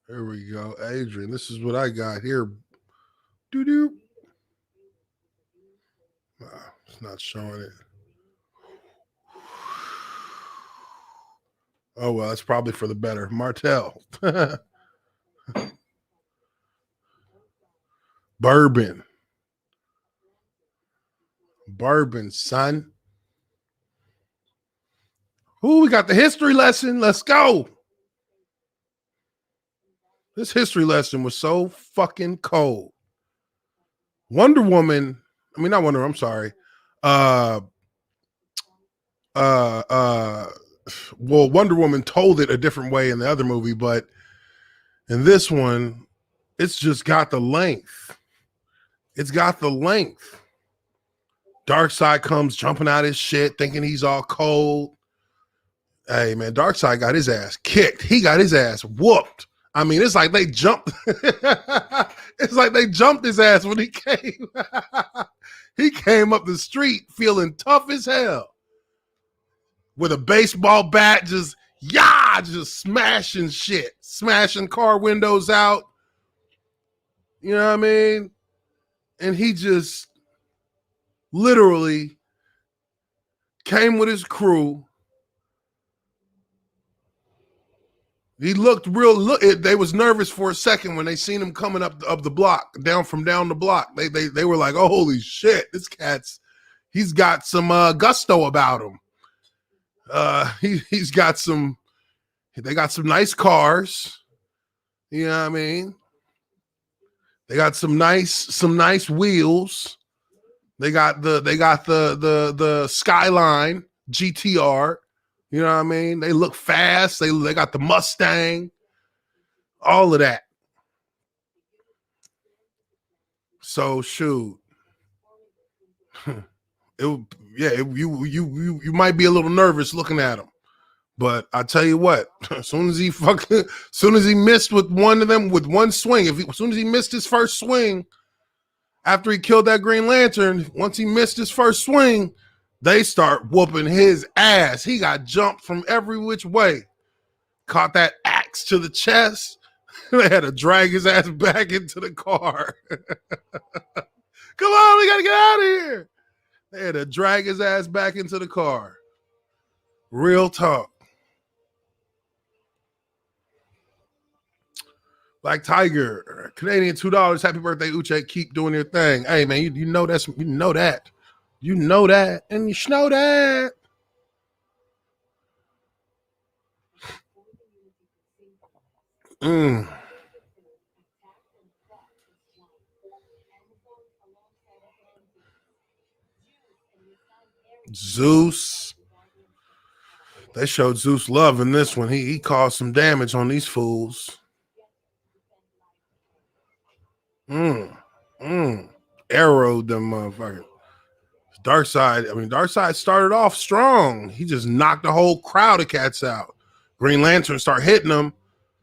A: There we go. Adrian, this is what I got here. Doo-doo. It's not showing it. Oh, well, that's probably for the better. Martell. Bourbon, son. Ooh, we got the history lesson. Let's go. This history lesson was so fucking cold. Wonder Woman, I mean, not Wonder Woman, I'm sorry. Well, Wonder Woman told it a different way in the other movie, but in this one, it's just got the length. It's got the length. Darkseid comes jumping out his shit, thinking he's all cold. Hey, man, Darkseid got his ass kicked. He got his ass whooped. I mean, it's like they jumped. It's like they jumped his ass when he came. He came up the street feeling tough as hell with a baseball bat, just smashing shit, smashing car windows out. You know what I mean? And he just literally came with his crew. He looked real. They was nervous for a second when they seen him coming up the block, down the block. They were like, "Oh, holy shit! He's got some gusto about him. He's got some. They got some nice cars. You know what I mean? They got some nice wheels. They got the Skyline GTR. You know what I mean? They look fast. They got the Mustang, all of that. So shoot, you might be a little nervous looking at him, but I tell you what, as soon as he missed with one of them with one swing, as soon as he missed his first swing after he killed that Green Lantern, once he missed his first swing, they start whooping his ass. He got jumped from every which way. Caught that axe to the chest. They had to drag his ass back into the car. Come on, we got to get out of here. They had to drag his ass back into the car. Real talk. Black Tiger, Canadian $2. Happy birthday, Uche. Keep doing your thing. Hey, man, you know that. You know that. You know that. And you know that. Zeus. They showed Zeus love in this one. He caused some damage on these fools. Arrowed them motherfuckers. Darkseid started off strong. He just knocked the whole crowd of cats out. Green Lantern start hitting him.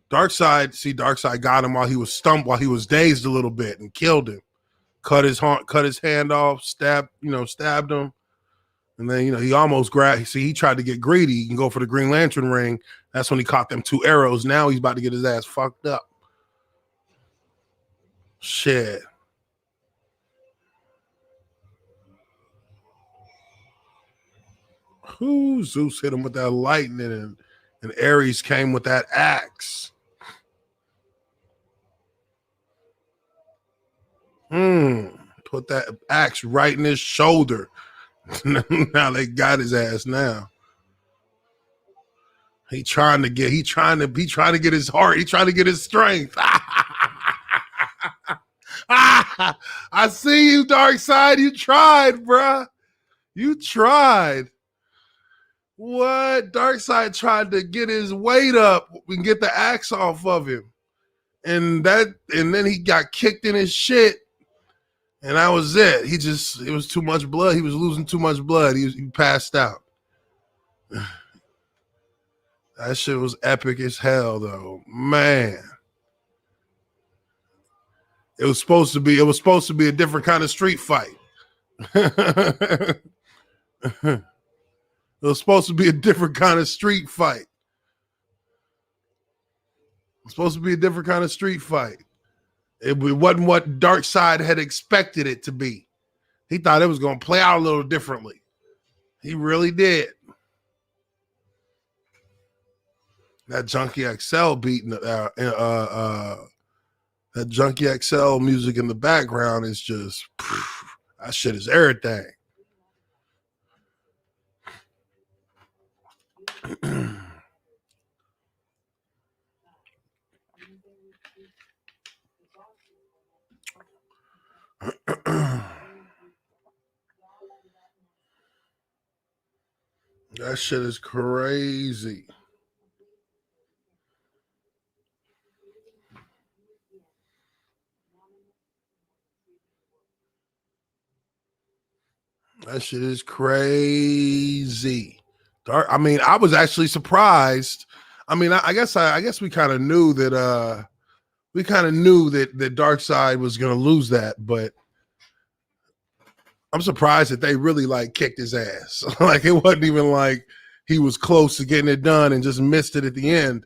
A: Darkseid got him while he was stumped, while he was dazed a little bit, and killed him. Cut his hand off, stabbed him. And then, he almost grabbed. See, he tried to get greedy and go for the Green Lantern ring. That's when he caught them 2 arrows. Now he's about to get his ass fucked up. Shit. Zeus hit him with that lightning, and Ares came with that axe. Put that axe right in his shoulder. Now they got his ass now. He trying to get his heart. He trying to get his strength. I see you, Darkseid. You tried, bruh. You tried. What? Darkseid tried to get his weight up and get the axe off of him. And then he got kicked in his shit. And that was it. It was too much blood. He was losing too much blood. He passed out. That shit was epic as hell, though. Man. It was supposed to be a different kind of street fight. It was supposed to be a different kind of street fight. It wasn't what Darkseid had expected it to be. He thought it was going to play out a little differently. He really did. That Junkie XL beating that Junkie XL music in the background is just that shit is everything. That shit is crazy. That shit is crazy. I was actually surprised. I guess we kind of knew that that Darkseid was gonna lose that, but I'm surprised that they really kicked his ass. It wasn't even like he was close to getting it done and just missed it at the end.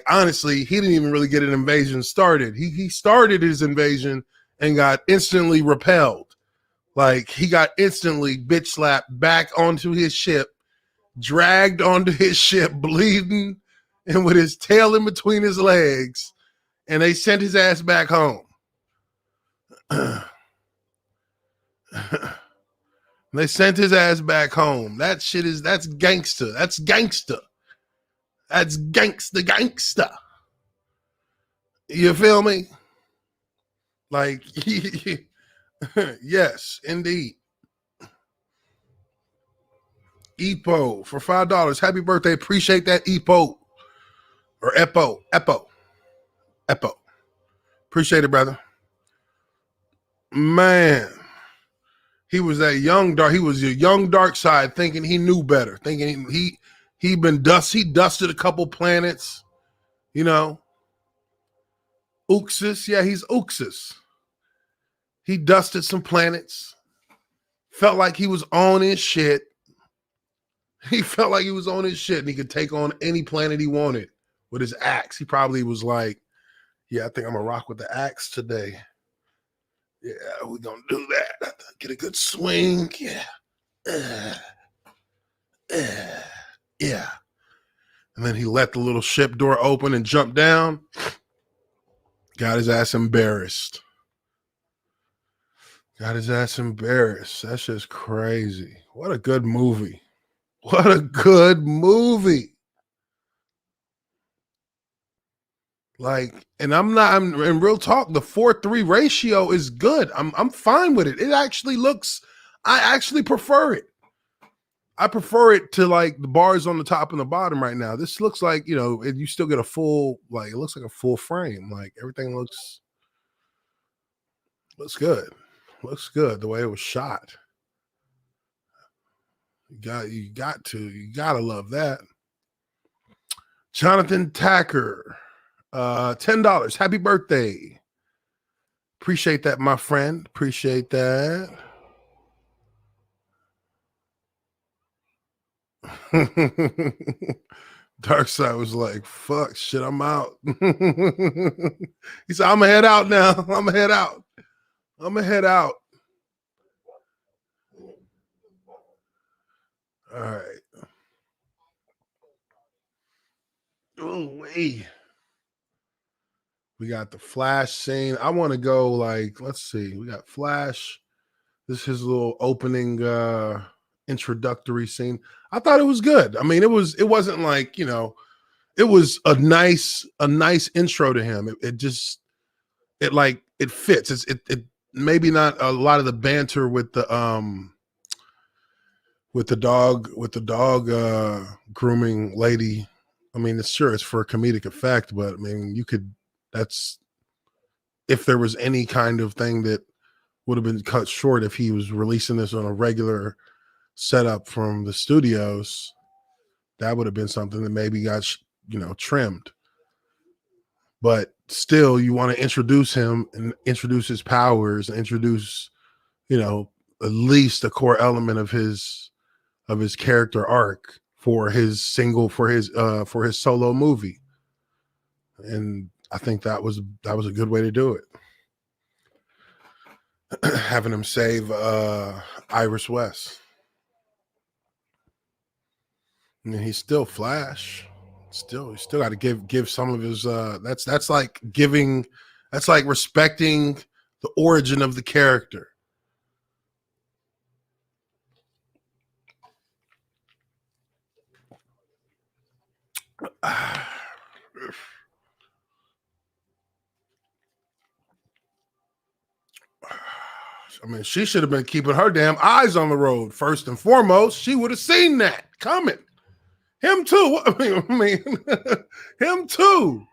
A: Honestly, he didn't even really get an invasion started. He started his invasion and got instantly repelled. He got instantly bitch slapped back onto his ship, dragged onto his ship, bleeding and with his tail in between his legs, and they sent his ass back home. They sent his ass back home. That's gangster. That's gangster. That's gangster. You feel me? Yes, indeed. Epo for $5. Happy birthday. Appreciate that, Epo. Or Epo. Appreciate it, brother. Man. He was that young dark. He was your young dark side, thinking he knew better, thinking he dusted a couple planets, you know. Uxus, yeah, he's Uxus. He dusted some planets. Felt like he was on his shit. He felt like he was on his shit, and he could take on any planet he wanted with his axe. He probably was like, "Yeah, I think I'm gonna rock with the axe today. Yeah, we're gonna do that. Get a good swing. Yeah. Yeah." And then he let the little ship door open and jumped down. Got his ass embarrassed. That's just crazy. What a good movie. What a good movie. Like, and I'm in real talk, the 4:3 ratio is good. I'm fine with it. It actually looks, I actually prefer it. I prefer it to like the bars on the top and the bottom right now. This looks like, you know, you still get a full, like, it looks like a full frame. Like everything looks good. Looks good the way it was shot. You gotta love that. Jonathan Tacker, $10. Happy birthday. Appreciate that, my friend. Appreciate that. Darkseid was like, fuck shit, I'm out. He said, I'm gonna head out now. I'm gonna head out. All right. Oh, wait. We got the Flash scene. I want to go like, let's see. We got Flash. This is his little opening introductory scene. I thought it was good. I mean, it wasn't like, you know, it was a nice intro to him. It fits. It maybe not a lot of the banter with the dog grooming lady. I mean, it's for comedic effect, but I mean, that's if there was any kind of thing that would have been cut short if he was releasing this on a regular setup from the studios, that would have been something that maybe got, you know, trimmed. But still, you want to introduce him and introduce his powers, introduce, you know, at least a core element of his character arc for his solo movie. And I think that was a good way to do it. Having him save Iris West. And he's still Flash. You still got to give some of his that's like respecting the origin of the character. I mean, she should have been keeping her damn eyes on the road first and foremost. She would have seen that coming. Him too. I mean, him too.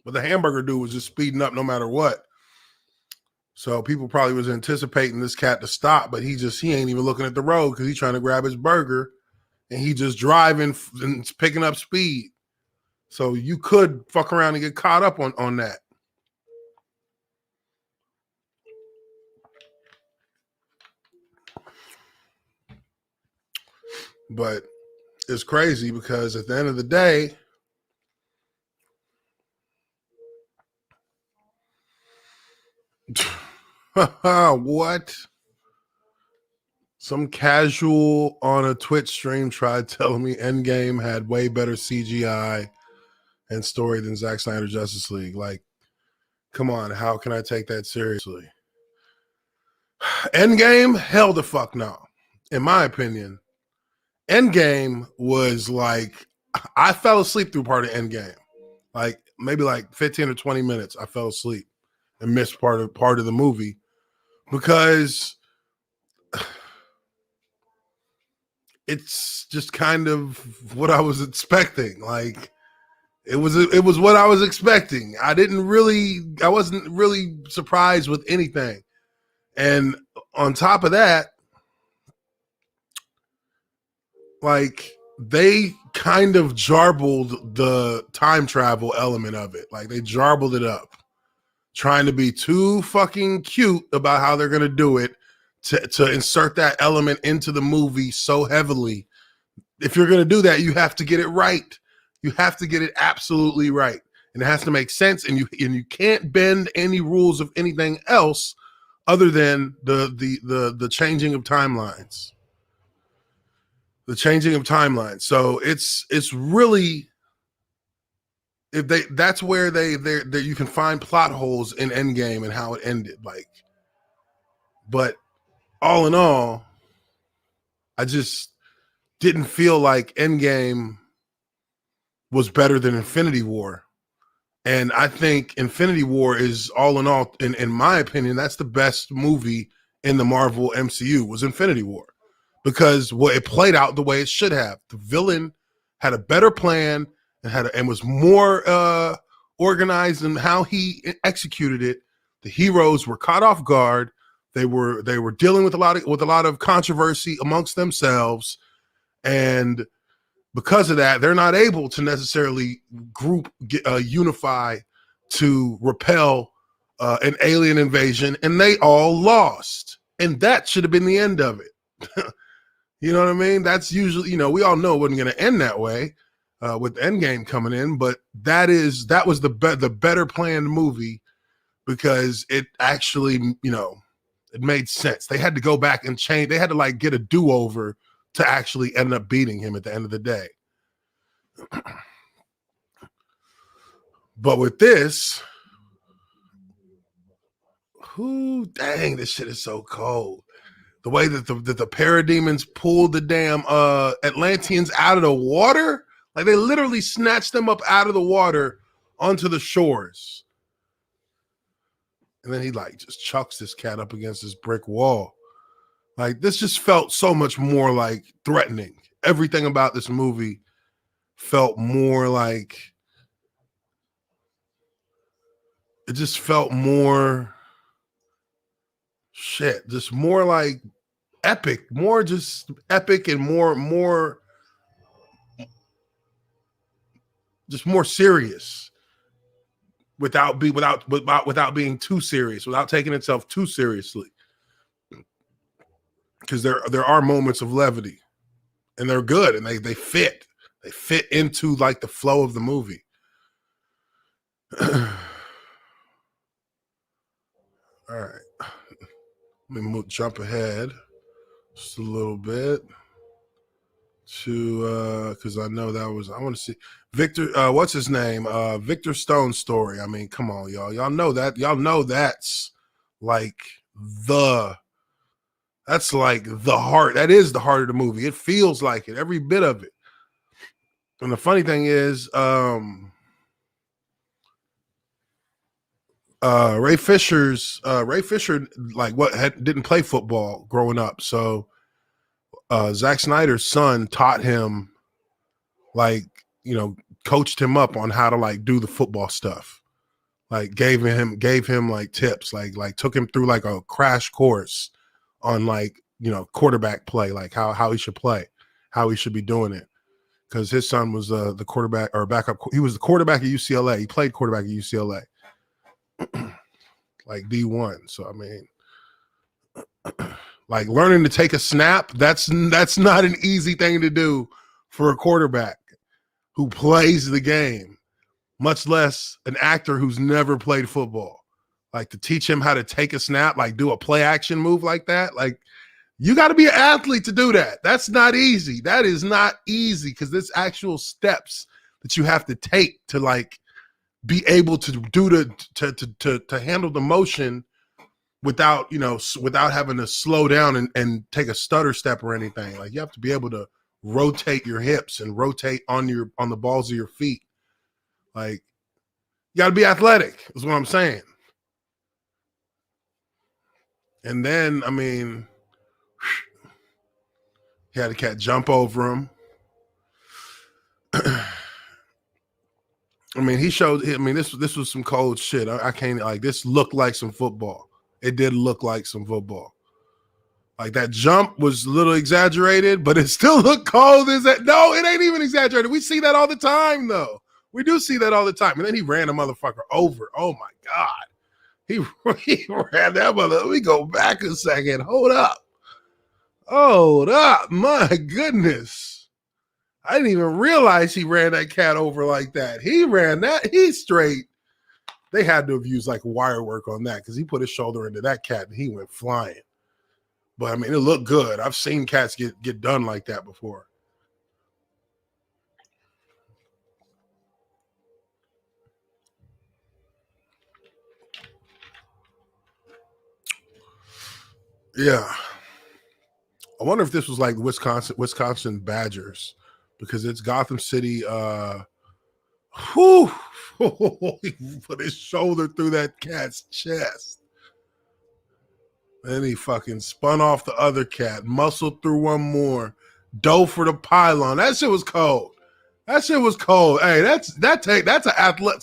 A: But the hamburger dude was just speeding up no matter what. So people probably was anticipating this cat to stop, but he ain't even looking at the road because he's trying to grab his burger, and he just driving and picking up speed. So you could fuck around and get caught up on that. But it's crazy because at the end of the day, what? Some casual on a Twitch stream tried telling me Endgame had way better CGI and story than Zack Snyder Justice League. Like, come on, how can I take that seriously? Endgame? Hell the fuck no. In my opinion, Endgame was like, I fell asleep through part of Endgame. Like maybe like 15 or 20 minutes, I fell asleep and missed part of the movie because it's just kind of what I was expecting. Like it was what I was expecting. I wasn't really surprised with anything. And on top of that, like they kind of jarbled the time travel element of it. Like they jarbled it up, trying to be too fucking cute about how they're gonna do it to insert that element into the movie so heavily. If you're gonna do that, you have to get it right. You have to get it absolutely right. And it has to make sense, and you can't bend any rules of anything else other than the changing of timelines. The changing of timelines. So it's really, if they, that's where they you can find plot holes in Endgame and how it ended. Like, but all in all, I just didn't feel like Endgame was better than Infinity War. And I think Infinity War is, all in all, in my opinion, that's the best movie in the Marvel MCU, was Infinity War. Because it played out the way it should have. The villain had a better plan and was more organized in how he executed it. The heroes were caught off guard. They were dealing with a lot of controversy amongst themselves, and because of that, they're not able to necessarily unify to repel an alien invasion, and they all lost. And that should have been the end of it. You know what I mean? That's usually, we all know it wasn't going to end that way with Endgame coming in, but that was the better planned movie, because it actually, it made sense. They had to go back and change. They had to like get a do-over to actually end up beating him at the end of the day. But with this, dang, this shit is so cold. The way that the parademons pulled the damn Atlanteans out of the water, like they literally snatched them up out of the water onto the shores. And then he like just chucks this cat up against this brick wall. Like, this just felt so much more like threatening. Everything about this movie felt more like, it just felt more shit, just more like epic, more just epic, and more just more serious, without being too serious, without taking itself too seriously. Because there are moments of levity, and they're good, and they fit into like the flow of the movie. All right, let me jump ahead just a little bit to because I know I want to see Victor, what's his name, Victor Stone's story. I mean, come on, y'all know that's like that's like the heart. That is the heart of the movie. It feels like it, every bit of it. And the funny thing is, Ray Fisher like didn't play football growing up, so Zack Snyder's son taught him, like, coached him up on how to like do the football stuff, like gave him like tips, like took him through like a crash course on like, quarterback play, like how he should play, how he should be doing it. Because his son was the quarterback or backup. He was the quarterback at UCLA. He played quarterback at UCLA, like D1. So I mean, like learning to take a snap, that's not an easy thing to do for a quarterback who plays the game, much less an actor who's never played football. Like, to teach him how to take a snap, like do a play action move like that, like, you got to be an athlete to do that. That's not easy. That is not easy, because there's actual steps that you have to take to like be able to do to handle the motion without having to slow down and take a stutter step or anything. Like, you have to be able to rotate your hips and rotate on the balls of your feet. Like, you got to be athletic, is what I'm saying. And then, I mean, He had the cat jump over him. I mean, he showed. I mean, this was some cold shit. I can't like this. Looked like some football. It did look like some football. Like that jump was a little exaggerated, but it still looked cold. Is that no? It ain't even exaggerated. We see that all the time, though. We do see that all the time. And then he ran a motherfucker over. Oh my god, he ran that mother. Let me go back a second. Hold up. My goodness. I didn't even realize he ran that cat over like that. He ran that. He's straight. They had to have used like wire work on that because he put his shoulder into that cat and he went flying. But I mean, it looked good. I've seen cats get done like that before. Yeah. I wonder if this was like the Wisconsin Badgers because it's Gotham City. He put his shoulder through that cat's chest. Then he fucking spun off the other cat, muscled through one more, dove for the pylon. That shit was cold. That shit was cold. Hey, that's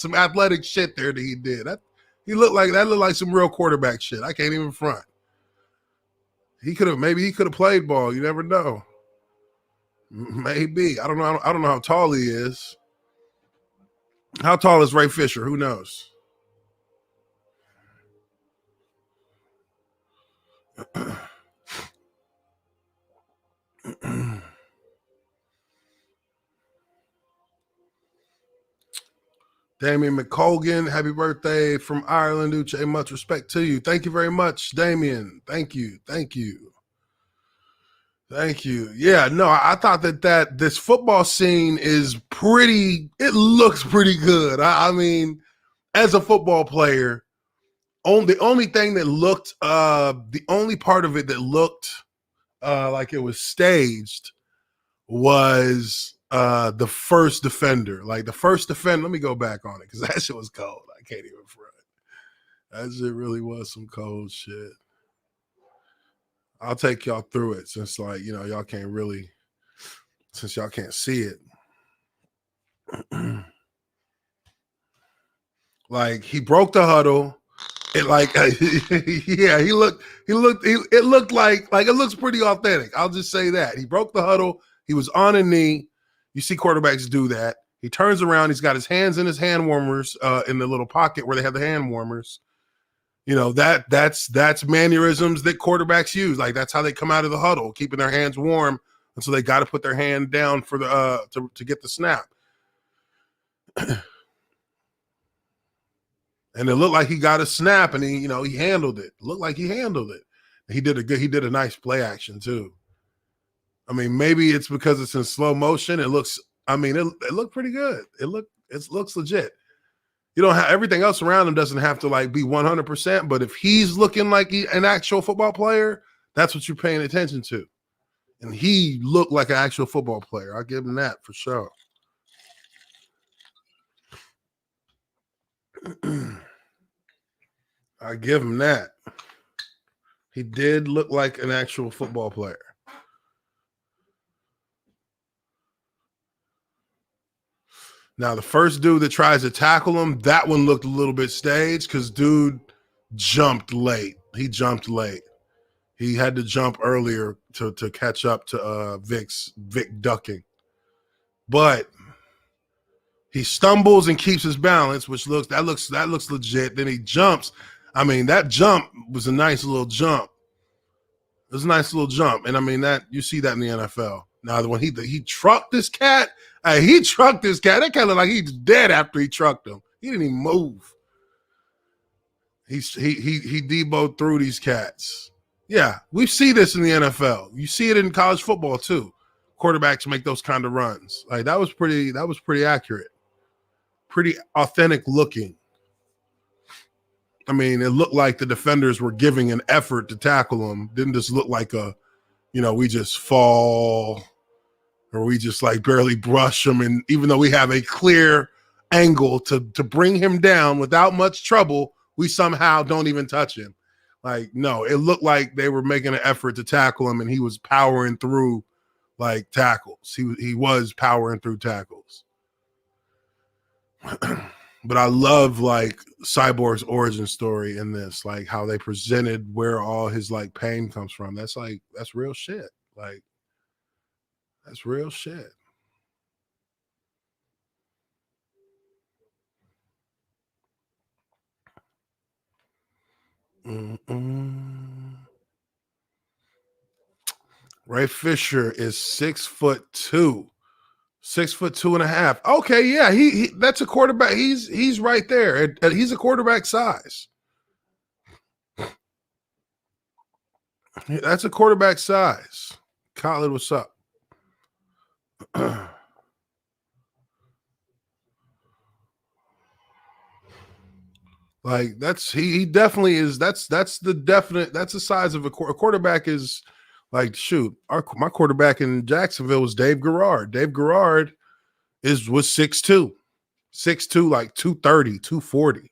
A: some athletic shit there that he did. That looked like some real quarterback shit. I can't even front. He could have played ball. You never know. Maybe. I don't know. I don't know how tall he is. How tall is Ray Fisher? Who knows? Damien McColgan, happy birthday from Ireland. Uche, much respect to you. Thank you very much, Damien. Thank you. Yeah, no, I thought that this football scene is it looks pretty good. I mean, as a football player, the only part of it that looked like it was staged was the first defender. Like the first defender, let me go back on it because that shit was cold. I can't even front. That shit really was some cold shit. I'll take y'all through it since y'all can't see it. Like he broke the huddle. It like yeah, it looked like it looks pretty authentic. I'll just say that. He broke the huddle. He was on a knee. You see quarterbacks do that. He turns around. He's got his hands in his hand warmers in the little pocket where they have the hand warmers. You know, that's mannerisms that quarterbacks use. Like that's how they come out of the huddle, keeping their hands warm. And so they got to put their hand down for the to get the snap. And it looked like he got a snap and he handled it. Looked like he handled it. He did a nice play action too. I mean, maybe it's because it's in slow motion. It looks pretty good. It looks legit. You don't have everything else around him doesn't have to like be 100%, but if he's looking like an actual football player, that's what you're paying attention to. And he looked like an actual football player. I'll give him that for sure. I give him that. He did look like an actual football player. Now, the first dude that tries to tackle him, that one looked a little bit staged because dude jumped late. He jumped late. He had to jump earlier to catch up to Vic ducking. But he stumbles and keeps his balance, which looks legit. Then he jumps. I mean, that jump was a nice little jump. It was a nice little jump. And I mean, that you see that in the NFL. Now, when he trucked this cat, that cat looked like he's dead after he trucked him. He didn't even move. He deboed through these cats. Yeah, we see this in the NFL. You see it in college football too. Quarterbacks make those kind of runs. Like that was pretty accurate. Pretty authentic looking. I mean, it looked like the defenders were giving an effort to tackle him. Didn't just look like we just fall or we just like barely brush him. And even though we have a clear angle to bring him down without much trouble, we somehow don't even touch him. Like, no, it looked like they were making an effort to tackle him and he was powering through like tackles. He was powering through tackles. But I love like Cyborg's origin story in this, like how they presented where all his like pain comes from. That's real shit. Like that's real shit. Mm-mm. Ray Fisher is 6'2". 6'2.5". Okay, yeah, he that's a quarterback. He's right there. He's a quarterback size. That's a quarterback size. Khaled, what's up? Like that's he definitely is. That's the size of a quarterback is. Like shoot, my quarterback in Jacksonville was Dave Garrard. Dave Garrard was 6'2", 6'2", like 230, 240.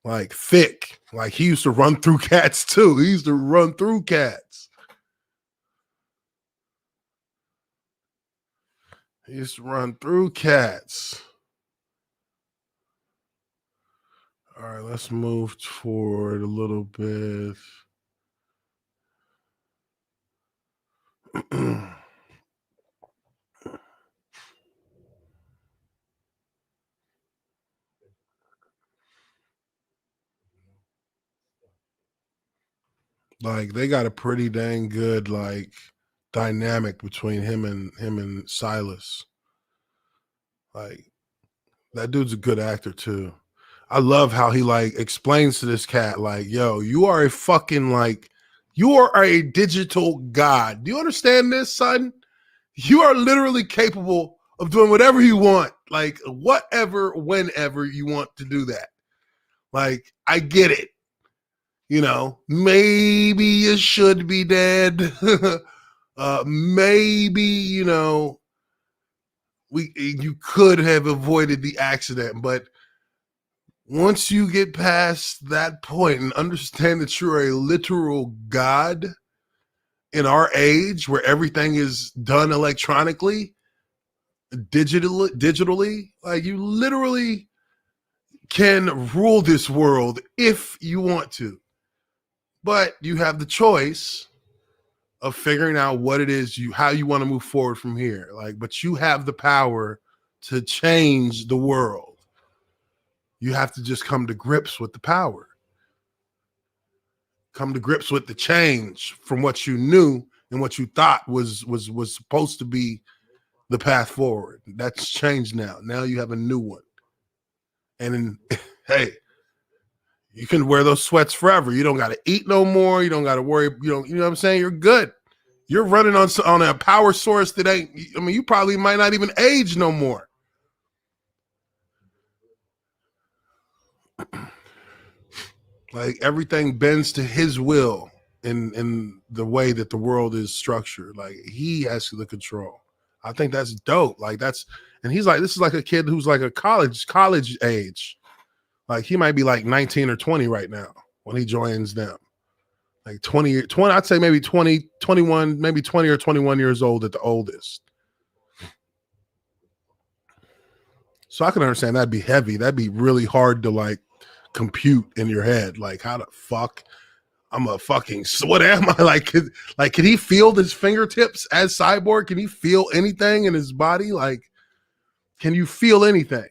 A: Like thick. Like he used to run through cats too. He used to run through cats. He used to run through cats. All right, let's move forward a little bit. Like they got a pretty dang good like dynamic between him and Silas. Like that dude's a good actor too. I love how he like explains to this cat like, "Yo, you are a fucking like you are a digital god. Do you understand this, son? You are literally capable of doing whatever you want, like whatever, whenever you want to do that. Like, I get it. You know, maybe you should be dead. Maybe, you know, you could have avoided the accident, but once you get past that point and understand that you're a literal god in our age where everything is done electronically, digitally, like you literally can rule this world if you want to, but you have the choice of figuring out what it is how you want to move forward from here. Like, but you have the power to change the world. You have to just come to grips with the power. Come to grips with the change from what you knew and what you thought was supposed to be the path forward. That's changed now. Now you have a new one. And then, hey, you can wear those sweats forever. You don't got to eat no more. You don't got to worry. You know what I'm saying? You're good. You're running on a power source that ain't, I mean, you probably might not even age no more. Like everything bends to his will in the way that the world is structured. Like he has the control. I think that's dope. Like and he's like, this is like a kid who's like a college age. Like he might be like 19 or 20 right now when he joins them. Like 20, I'd say maybe 20, 21, maybe 20 or 21 years old at the oldest. So I can understand that'd be heavy. That'd be really hard to like compute in your head. Like, how the fuck I'm a fucking, what am I? Like, can he feel his fingertips as Cyborg? Can he feel anything in his body? Like, can you feel anything?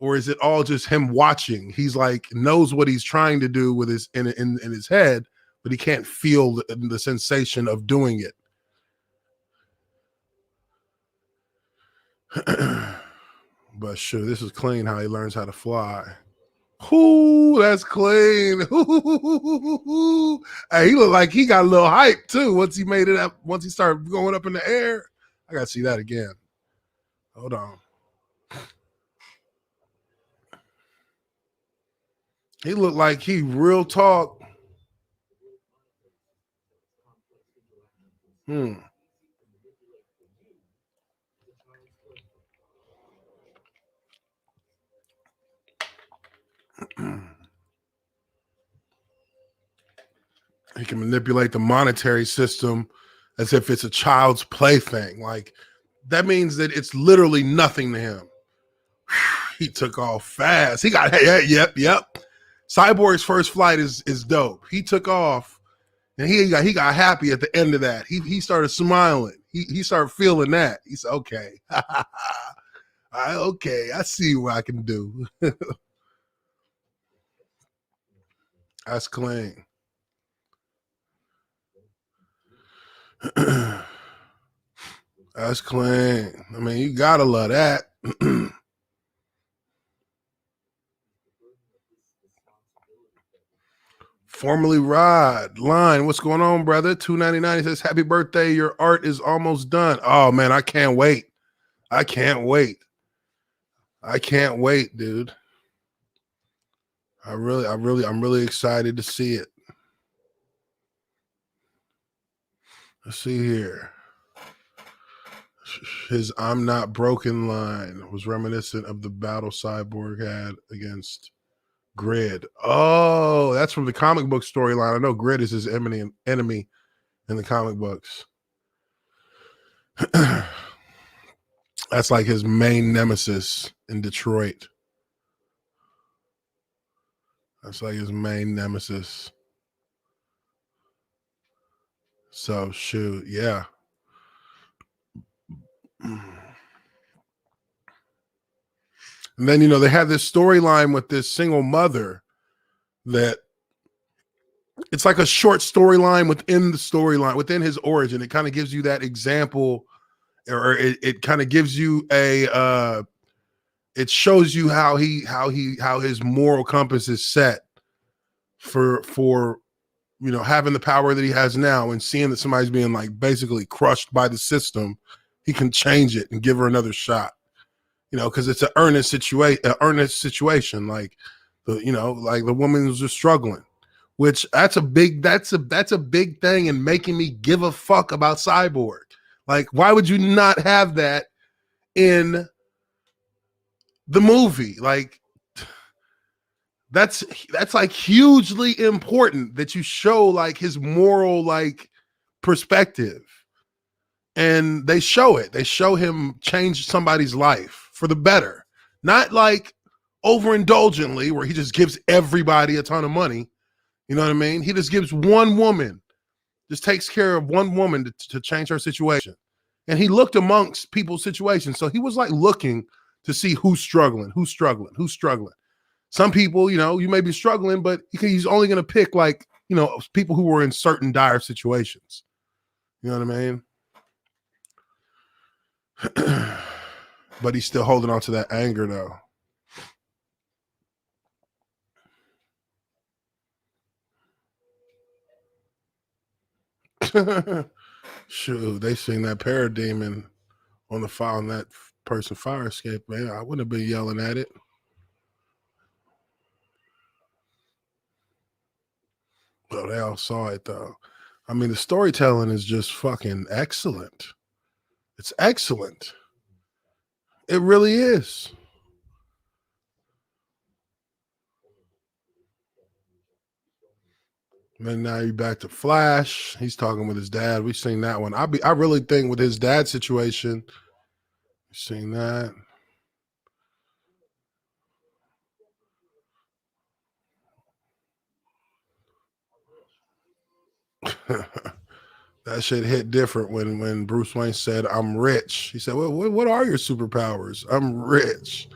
A: Or is it all just him watching? He's like, knows what he's trying to do with his in his head, but he can't feel the sensation of doing it. But sure, this is clean how he learns how to fly. Ooh, that's clean. Ooh. Hey, he looked like he got a little hype too once he made it up. Once he started going up in the air, I gotta see that again. Hold on. He looked like he real talk. Hmm. He can manipulate the monetary system as if it's a child's plaything. Like, that means that it's literally nothing to him. He took off fast. He got, yep. Cyborg's first flight is dope. He took off, and he got happy at the end of that. He started smiling. He started feeling that. He said, okay. Okay, I see what I can do. That's clean. That's clean. I mean, you gotta love that. Formerly Rod Line, what's going on, brother? $2.99. He says, "Happy birthday! Your art is almost done." Oh man, I can't wait. I can't wait. I can't wait, dude. I'm really excited to see it. Let's see here. His "I'm not broken" line was reminiscent of the battle Cyborg had against Grid. Oh, that's from the comic book storyline. I know Grid is his enemy in the comic books. That's like his main nemesis in Detroit. That's like his main nemesis. So shoot, yeah. And then, they had this storyline with this single mother that it's like a short storyline within the storyline, within his origin. It kind of gives you that example, or it kind of gives you it shows you how his moral compass is set for having the power that he has now, and seeing that somebody's being like basically crushed by the system. He can change it and give her another shot. Because it's an earnest situation. Like like the woman was just struggling, which that's a big thing in making me give a fuck about Cyborg. Like, why would you not have that in the movie? Like, that's like hugely important that you show like his moral like perspective. And they show it. They show him change somebody's life for the better. Not like overindulgently where he just gives everybody a ton of money. You know what I mean? He just gives one woman, just takes care of one woman to change her situation. And he looked amongst people's situations. So he was like looking to see who's struggling. Some people, you may be struggling, but he's only going to pick like, people who were in certain dire situations. You know what I mean? But he's still holding on to that anger though. Shoot, they seen that parademon on the fire on that person fire escape, man. I wouldn't have been yelling at it. Well, they all saw it though. I mean, the storytelling is just fucking excellent. It's excellent. It really is. And then now you're back to Flash. He's talking with his dad. We've seen that one. I really think with his dad situation, you've seen that. That shit hit different when Bruce Wayne said, "I'm rich." He said, "Well, what are your superpowers?" "I'm rich."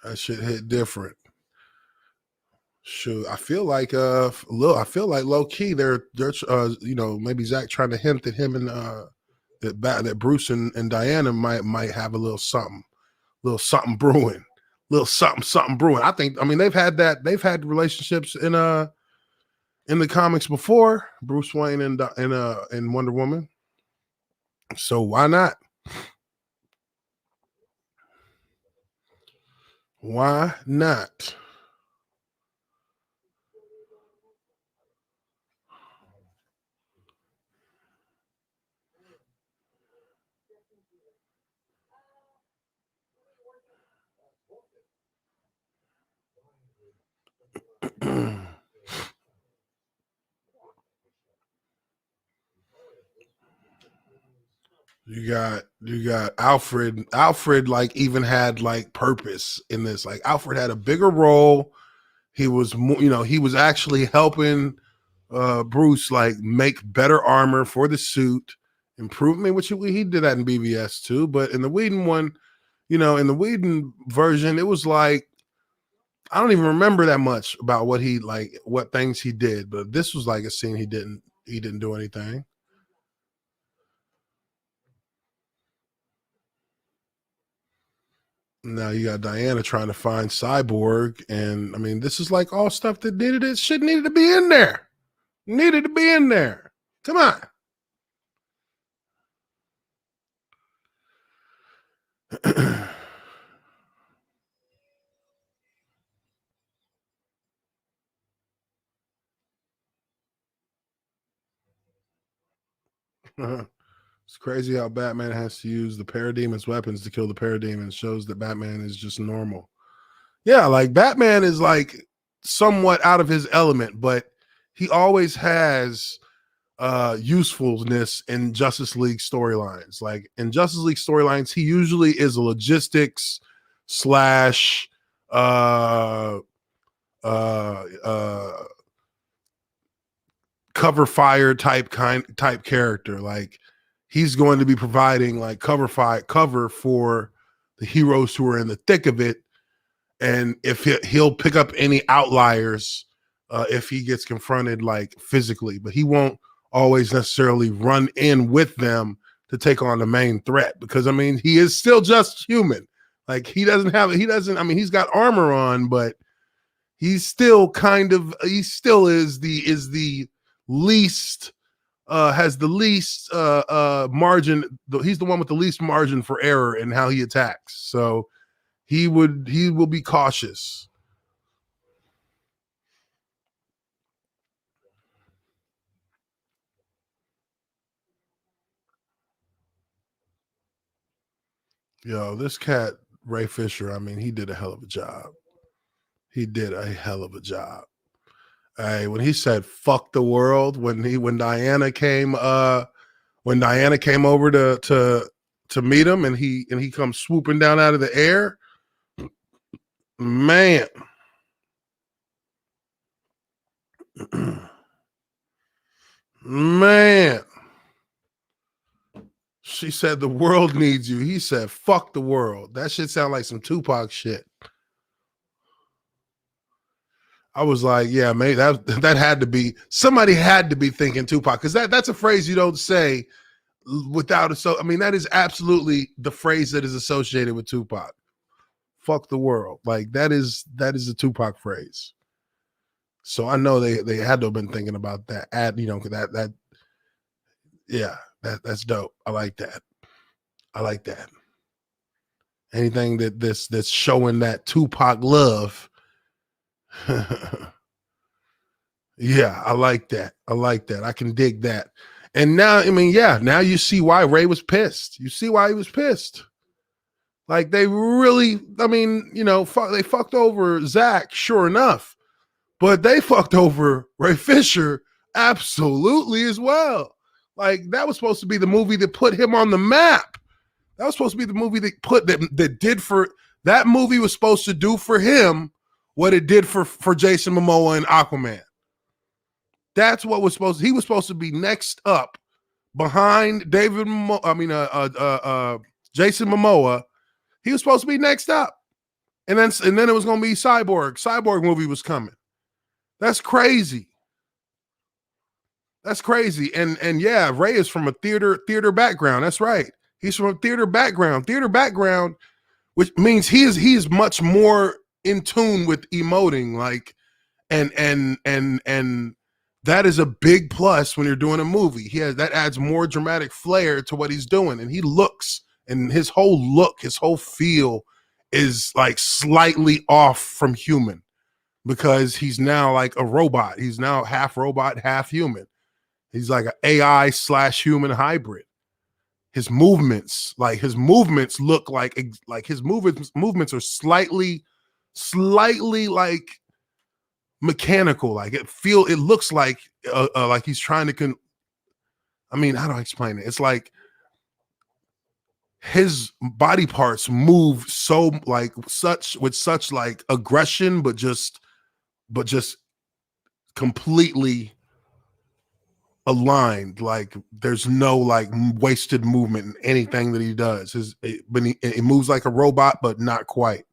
A: That shit hit different. Shoot, I feel like low key they're maybe Zach trying to hint that him and that Bruce and Diana might have a little something brewing, little something brewing. I mean they've had relationships in the comics before, Bruce Wayne and Wonder Woman. So why not? Why not? You got Alfred. Alfred like even had like purpose in this. Like Alfred had a bigger role. He was he was actually helping Bruce like make better armor for the suit, improvement, which he did that in BVS too. But in the Whedon one, in the Whedon version, it was like I don't even remember that much about what things he did. But this was like a scene he didn't do anything. Now you got Diana trying to find Cyborg, and I mean, this is like all stuff that needed it. Shit needed to be in there. Needed to be in there. Come on. It's crazy how Batman has to use the parademons' weapons to kill the parademons. Shows that Batman is just normal. Yeah, like Batman is like somewhat out of his element, but he always has usefulness in Justice League storylines. Like in Justice League storylines, he usually is a logistics slash uh uh cover fire type character. Like he's going to be providing like cover for the heroes who are in the thick of it, and if he'll pick up any outliers if he gets confronted like physically, but he won't always necessarily run in with them to take on the main threat, because I mean he is still just human. Like he doesn't I mean he's got armor on, but he's still is the least has the least margin. He's the one with the least margin for error in how he attacks. So he will be cautious. Yo, this cat Ray Fisher, I mean, he did a hell of a job. He did a hell of a job. Hey, when he said "fuck the world," when Diana came over to meet him, and he comes swooping down out of the air, man. Man. She said the world needs you. He said, fuck the world. That shit sound like some Tupac shit. I was like, yeah, man, that had to be, somebody had to be thinking Tupac, because that's a phrase you don't say without a, so I mean, that is absolutely the phrase that is associated with Tupac. Fuck the world. Like that is a Tupac phrase. So I know they had to have been thinking about that. Yeah, that's dope. I like that. I like that. Anything that's showing that Tupac love. Yeah, I like that. I like that. I can dig that. And now, I mean, yeah, now you see why Ray was pissed. You see why he was pissed. Like they really, I mean, they fucked over Zach, sure enough, but they fucked over Ray Fisher absolutely as well. Like that was supposed to be the movie that put him on the map. That was supposed to be the movie that did for that movie was supposed to do for him what it did for Jason Momoa and Aquaman. That's what was supposed to, he was supposed to be next up behind Jason Momoa. He was supposed to be next up. And then it was going to be Cyborg. Cyborg movie was coming. That's crazy. That's crazy. And yeah, Ray is from a theater background. That's right. He's from a theater background. Theater background, which means he is much more in tune with emoting, like and that is a big plus when you're doing a movie. That adds more dramatic flair to what he's doing, and he looks, and his whole look, his whole feel is like slightly off from human, because he's now like a robot. He's now half robot, half human. He's like an AI / human hybrid. His movements look like his movements are slightly like mechanical. Like it looks like he's trying to I mean, how do I explain it? It's like his body parts move so like such with such like aggression, but just completely aligned. Like there's no like wasted movement in anything that he does. But he moves like a robot, but not quite.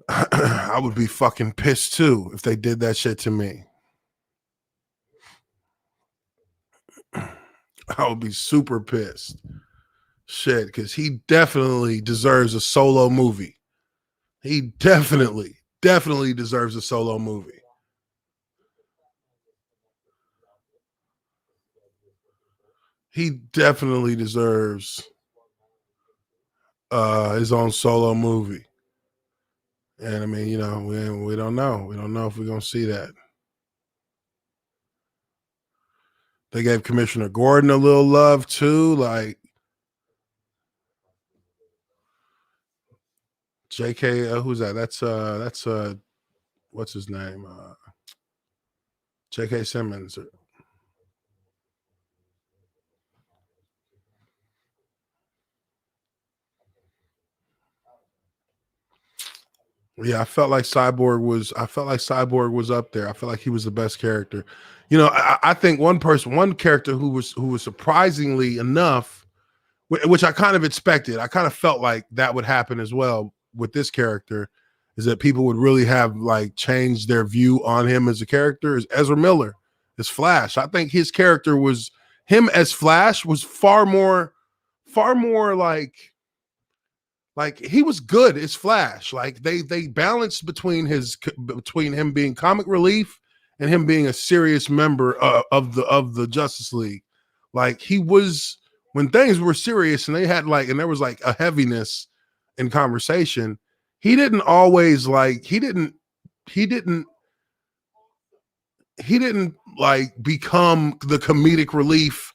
A: I would be fucking pissed too if they did that shit to me. I would be super pissed. Shit, because he definitely deserves a solo movie. He definitely deserves a solo movie. He definitely deserves his own solo movie. And I mean, you know, we don't know. We don't know if we're gonna see that. They gave Commissioner Gordon a little love too, like J.K. Who's that? That's what's his name? J.K. Simmons. Yeah, I felt like Cyborg was up there. I felt like he was the best character. You know, I think one character who was surprisingly enough, which I kind of expected. I kind of felt like that would happen as well with this character, is that people would really have like changed their view on him as a character. Is Ezra Miller as Flash? I think his character was him as Flash was far more like he was good as Flash. Like they balanced between him being comic relief and him being a serious member of the Justice League. Like he was, when things were serious and there was like a heaviness in conversation, he didn't always like he didn't like become the comedic relief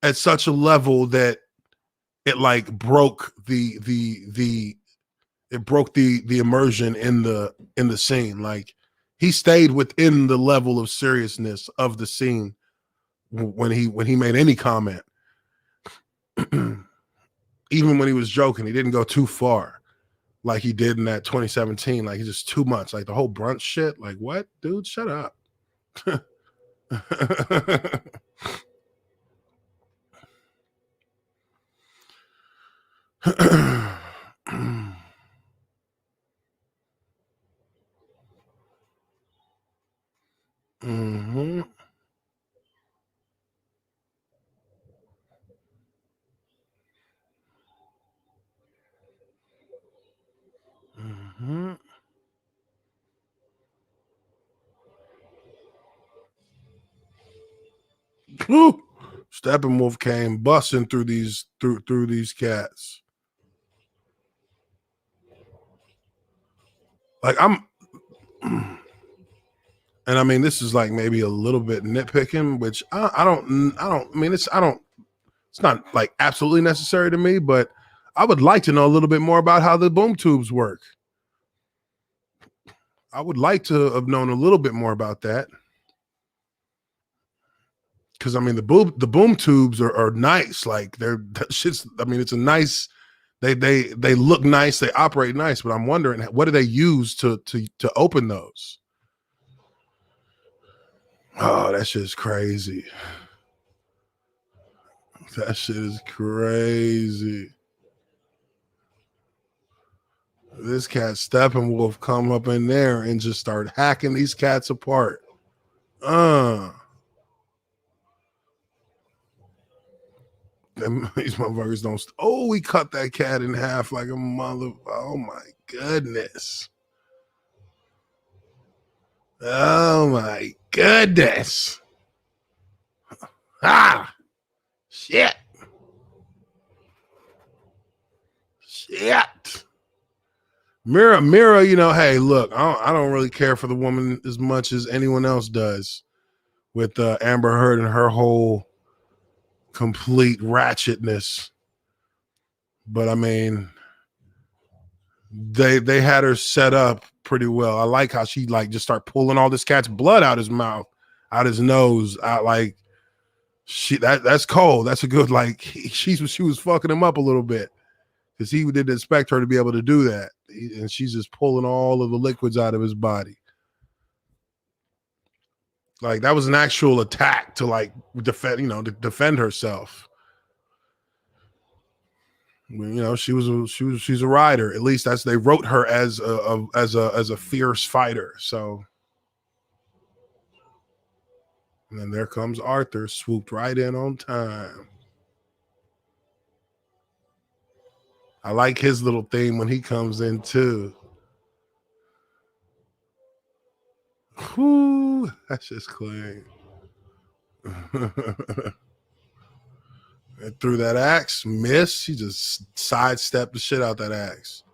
A: at such a level that it like broke the immersion in the scene. Like he stayed within the level of seriousness of the scene when he made any comment. Even when he was joking, he didn't go too far like he did in that 2017. Like he's just too much. Like the whole brunch shit. Like what, dude? Shut up. Mm-hmm. Mm-hmm. Woo! Steppenwolf came busting through these cats. Like I'm, and I mean this is like maybe a little bit nitpicking, which I don't. I mean it's not like absolutely necessary to me, but I would like to know a little bit more about how the boom tubes work. I would like to have known a little bit more about that. Because I mean the boom tubes are nice. Like they're shit's. I mean it's a nice. They look nice. They operate nice. But I'm wondering what do they use to open those? Oh, that shit is crazy. That shit is crazy. This cat Steppenwolf come up in there and just start hacking these cats apart. These motherfuckers don't. Oh, we cut that cat in half like a mother. Oh my goodness. Oh my goodness. Ah, shit. Shit. Mira, you know, hey, look, I don't really care for the woman as much as anyone else does with Amber Heard and her whole complete ratchetness. But I mean, they had her set up pretty well. I like how she like just start pulling all this cat's blood out his mouth, out his nose, out like That's cold. That's a good, like, she was fucking him up a little bit because he didn't expect her to be able to do that, and she's just pulling all of the liquids out of his body. Like, that was an actual attack to, like, to defend herself. She's a rider. At least they wrote her as a fierce fighter. So, and then there comes Arthur, swooped right in on time. I like his little theme when he comes in too. Whoo, that's just clean. And threw that axe, missed. She just sidestepped the shit out that axe.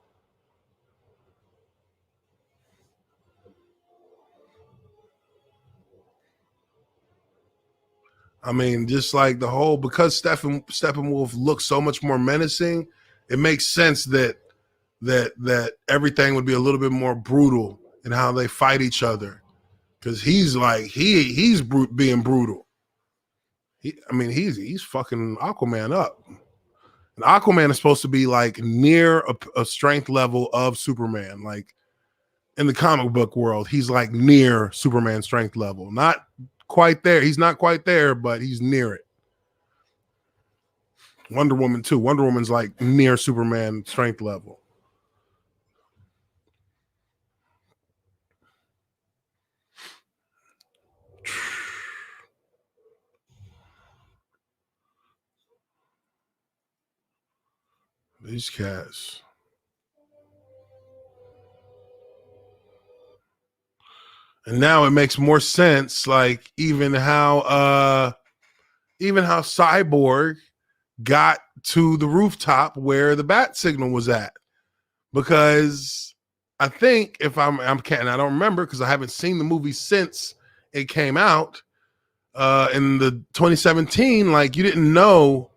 A: I mean, just like the whole, because Steppenwolf looks so much more menacing, it makes sense that everything would be a little bit more brutal in how they fight each other. Because he's like he's being brutal. He's fucking Aquaman up. And Aquaman is supposed to be like near a strength level of Superman. Like, in the comic book world, he's like near Superman strength level. Not quite there. He's not quite there, but he's near it. Wonder Woman too. Wonder Woman's like near Superman strength level. These cats. And now it makes more sense, like even how Cyborg got to the rooftop where the bat signal was at. Because I think, if I don't remember because I haven't seen the movie since it came out in the 2017, like, you didn't know,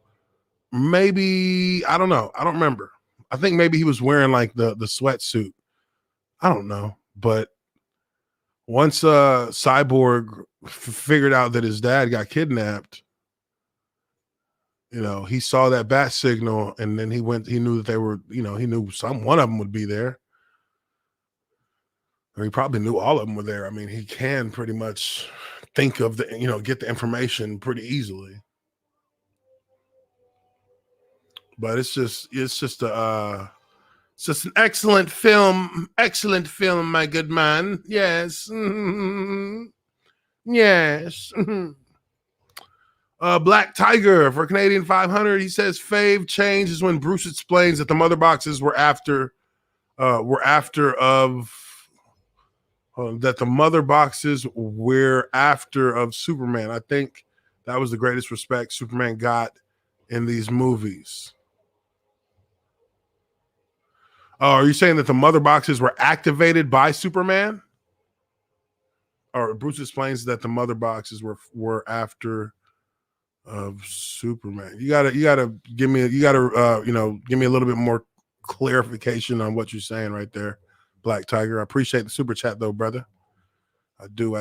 A: maybe, I don't know. I don't remember. I think maybe he was wearing like the sweatsuit. I don't know. But once Cyborg figured out that his dad got kidnapped, he saw that bat signal, and then he knew that they were, he knew one of them would be there. Or he probably knew all of them were there. I mean, he can pretty much think of get the information pretty easily. But it's just an excellent film. Excellent film, my good man. Yes. Mm-hmm. Yes. Black Tiger for Canadian 500. He says fave change is when Bruce explains that the mother boxes were after of Superman. I think that was the greatest respect Superman got in these movies. Are you saying that the mother boxes were activated by Superman? Or Bruce explains that the mother boxes were after of Superman. You gotta give me a little bit more clarification on what you're saying right there, Black Tiger. I appreciate the super chat though, brother. I do.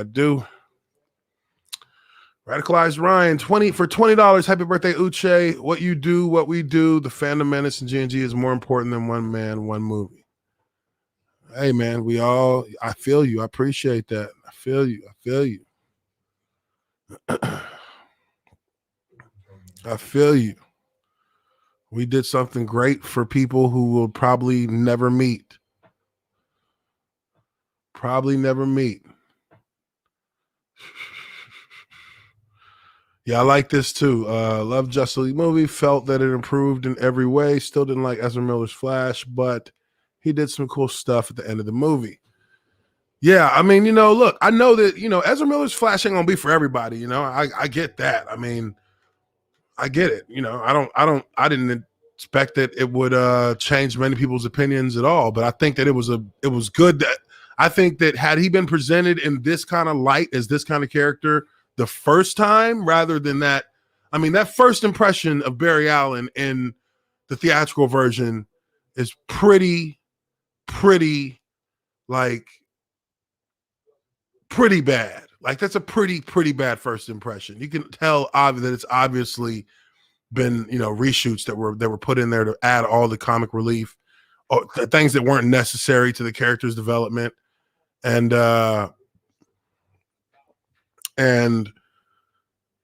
A: Radicalized Ryan, $20. Happy birthday, Uche. What you do, what we do. The Phantom Menace and GNG is more important than one man, one movie. Hey man, I feel you. I appreciate that. I feel you. I feel you. We did something great for people who will probably never meet. Yeah, I like this too. Love Justice League movie. Felt that it improved in every way. Still didn't like Ezra Miller's Flash, but he did some cool stuff at the end of the movie. Yeah, I mean, look, I know that, Ezra Miller's Flash ain't gonna be for everybody. I get that. I mean, I get it. I didn't expect that it would change many people's opinions at all. But I think that it was good. That I think that had he been presented in this kind of light as this kind of character the first time, rather than that, I mean, that first impression of Barry Allen in the theatrical version is pretty bad. Like that's a pretty bad first impression. You can tell that it's obviously been, you know, reshoots that were put in there to add all the comic relief, or things that weren't necessary to the character's development, and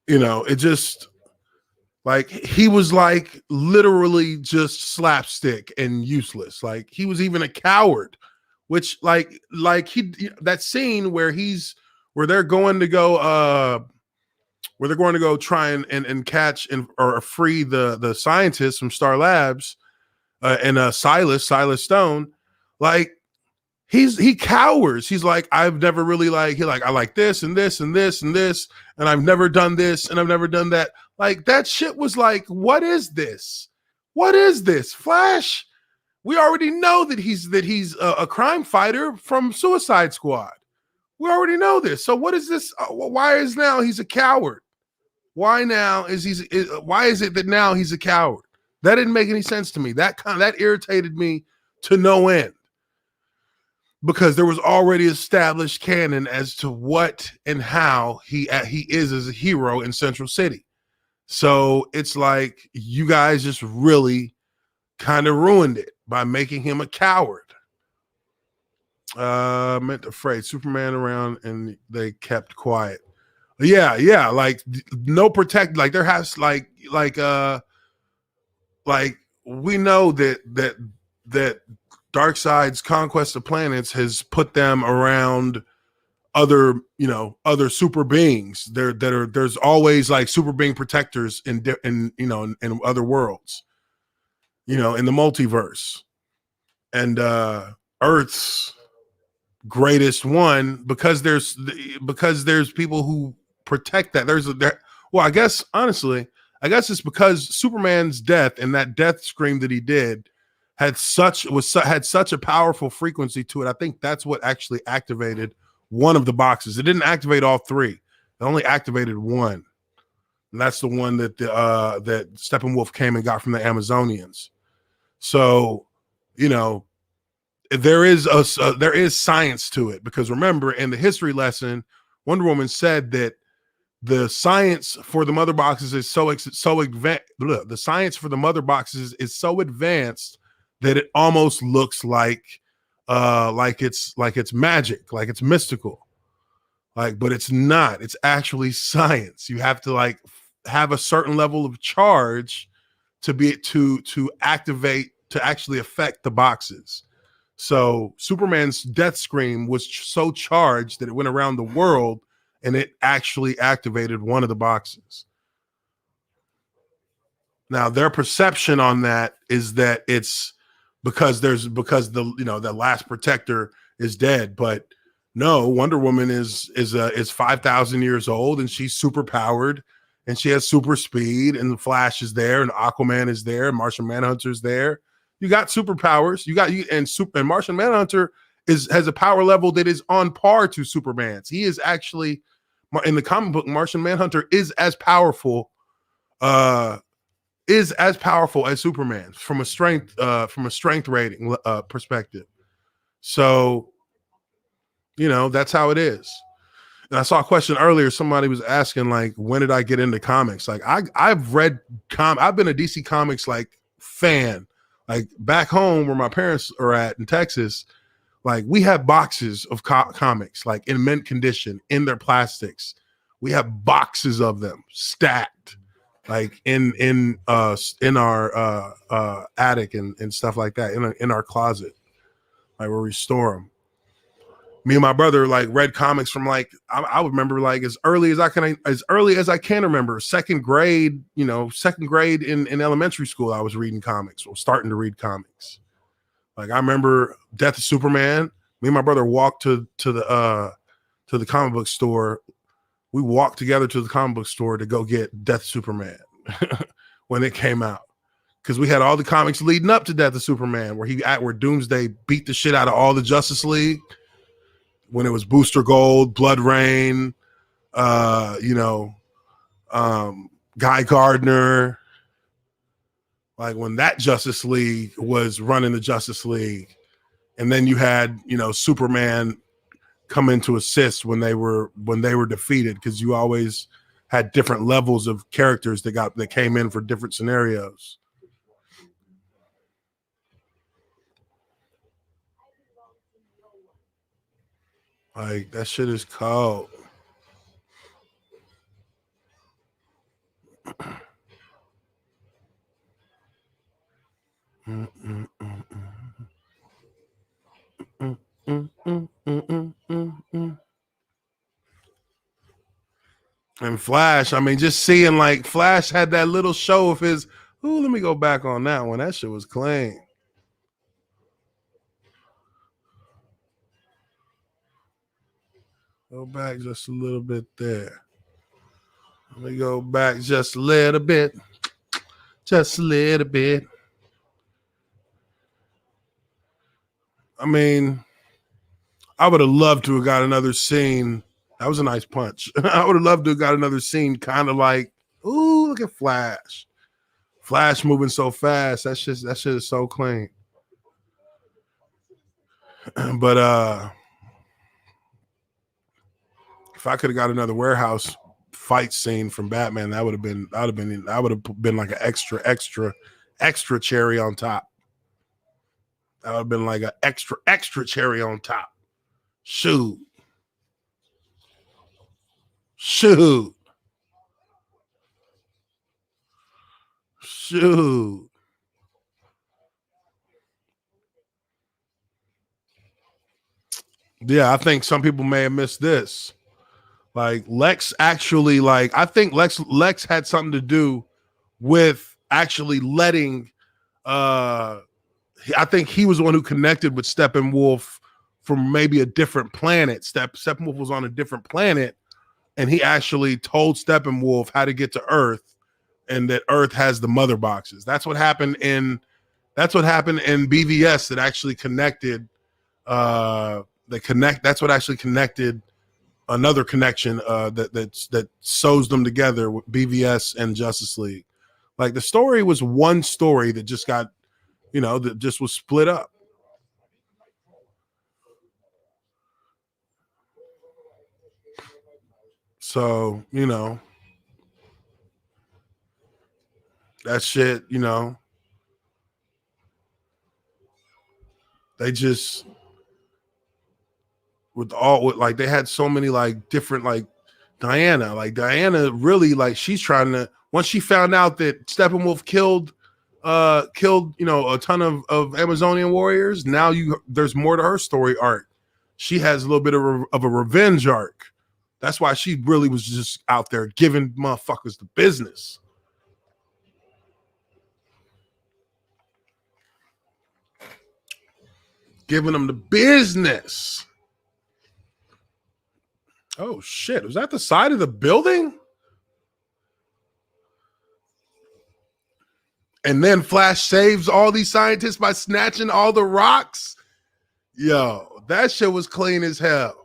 A: you know, it just like he was like literally just slapstick and useless. Like he was even a coward, which like he that scene where they're going to go try and catch or free the scientists from Star Labs, and Silas Stone, like he cowers. He's like, I've never really I like this and this and this and this, and I've never done this and I've never done that. Like that shit was like, what is this? What is this? Flash? We already know that he's a crime fighter from Suicide Squad. We already know this. So what is this? Why is now he's a coward? Why is it that now he's a coward? That didn't make any sense to me. That irritated me to no end, because there was already established canon as to what and how he is as a hero in Central City. So it's like you guys just really kind of ruined it by making him a coward. Meant afraid Superman around and they kept quiet. Yeah, like no protect. Like there has like we know that Darkseid's conquest of planets has put them around other super beings. There's always like super being protectors in other worlds, in the multiverse, and Earth's greatest one, because there's people who protect that. Well, I guess it's because Superman's death and that death scream that he did had such a powerful frequency to it. I think that's what actually activated one of the boxes. It didn't activate all three. It only activated one. And that's the one that that Steppenwolf came and got from the Amazonians. So, there is science to it, because remember in the history lesson, Wonder Woman said that the science for the mother boxes is so advanced. The science for the mother boxes is so advanced that it almost looks like it's magic, like it's mystical, but it's not. It's actually science. You have to have a certain level of charge to activate, to actually affect the boxes. So Superman's death scream was so charged that it went around the world and it actually activated one of the boxes. Now their perception on that is that it's because the last protector is dead, but no, Wonder Woman is 5,000 years old and she's super powered and she has super speed, and the Flash is there and Aquaman is there and Martian Manhunter's there. You got superpowers. And Martian Manhunter has a power level that is on par to Superman's. He is actually, in the comic book, Martian Manhunter is as powerful as Superman from a strength rating perspective. So, that's how it is. And I saw a question earlier. Somebody was asking, when did I get into comics? I've been a DC Comics fan. Back home where my parents are at in Texas, we have boxes of comics in mint condition in their plastics. We have boxes of them stacked in our attic and stuff like that, in our closet, where we store them. Me and my brother read comics from I would remember as early as I can remember, second grade in elementary school. I was reading comics, or starting to read comics. I remember Death of Superman. Me and my brother walked to the comic book store. We walked together to the comic book store to go get Death of Superman when it came out, because we had all the comics leading up to Death of Superman, where Doomsday beat the shit out of all the Justice League. When it was Booster Gold, Blood Rain, Guy Gardner, when that Justice League was running the Justice League, and then you had Superman come in to assist when they were defeated, because you always had different levels of characters that came in for different scenarios. Like, that shit is cold. And Flash, I mean, just seeing like Flash had that little show of his. Ooh, let me go back on that one. That shit was clean. Go back just a little bit there. Let me go back just a little bit. Just a little bit. I mean, I would have loved to have got another scene. That was a nice punch. I would have loved to have got another scene kind of like, ooh, look at Flash. Flash moving so fast. That shit is so clean. But if I could have got another warehouse fight scene from Batman, that would have been like an extra cherry on top. That would have been like an extra cherry on top. Shoot. Yeah, I think some people may have missed this. Like Lex actually, like, I think Lex had something to do with actually letting I think he was the one who connected with Steppenwolf from maybe a different planet. Steppenwolf was on a different planet, and he actually told Steppenwolf how to get to Earth, and that Earth has the mother boxes. That's what happened in BVS that actually connected that's what actually connected another connection that sews them together with BVS and Justice League. Like, the story was one story that just got, that just was split up. So, that shit, they just like they had so many like different, like Diana really, like, she's trying to, once she found out that Steppenwolf killed a ton of Amazonian warriors, now there's more to her story arc. She has a little bit of a revenge arc. That's why she really was just out there giving motherfuckers the business. Giving them the business. Oh shit, was that the side of the building? And then Flash saves all these scientists by snatching all the rocks. Yo, that shit was clean as hell.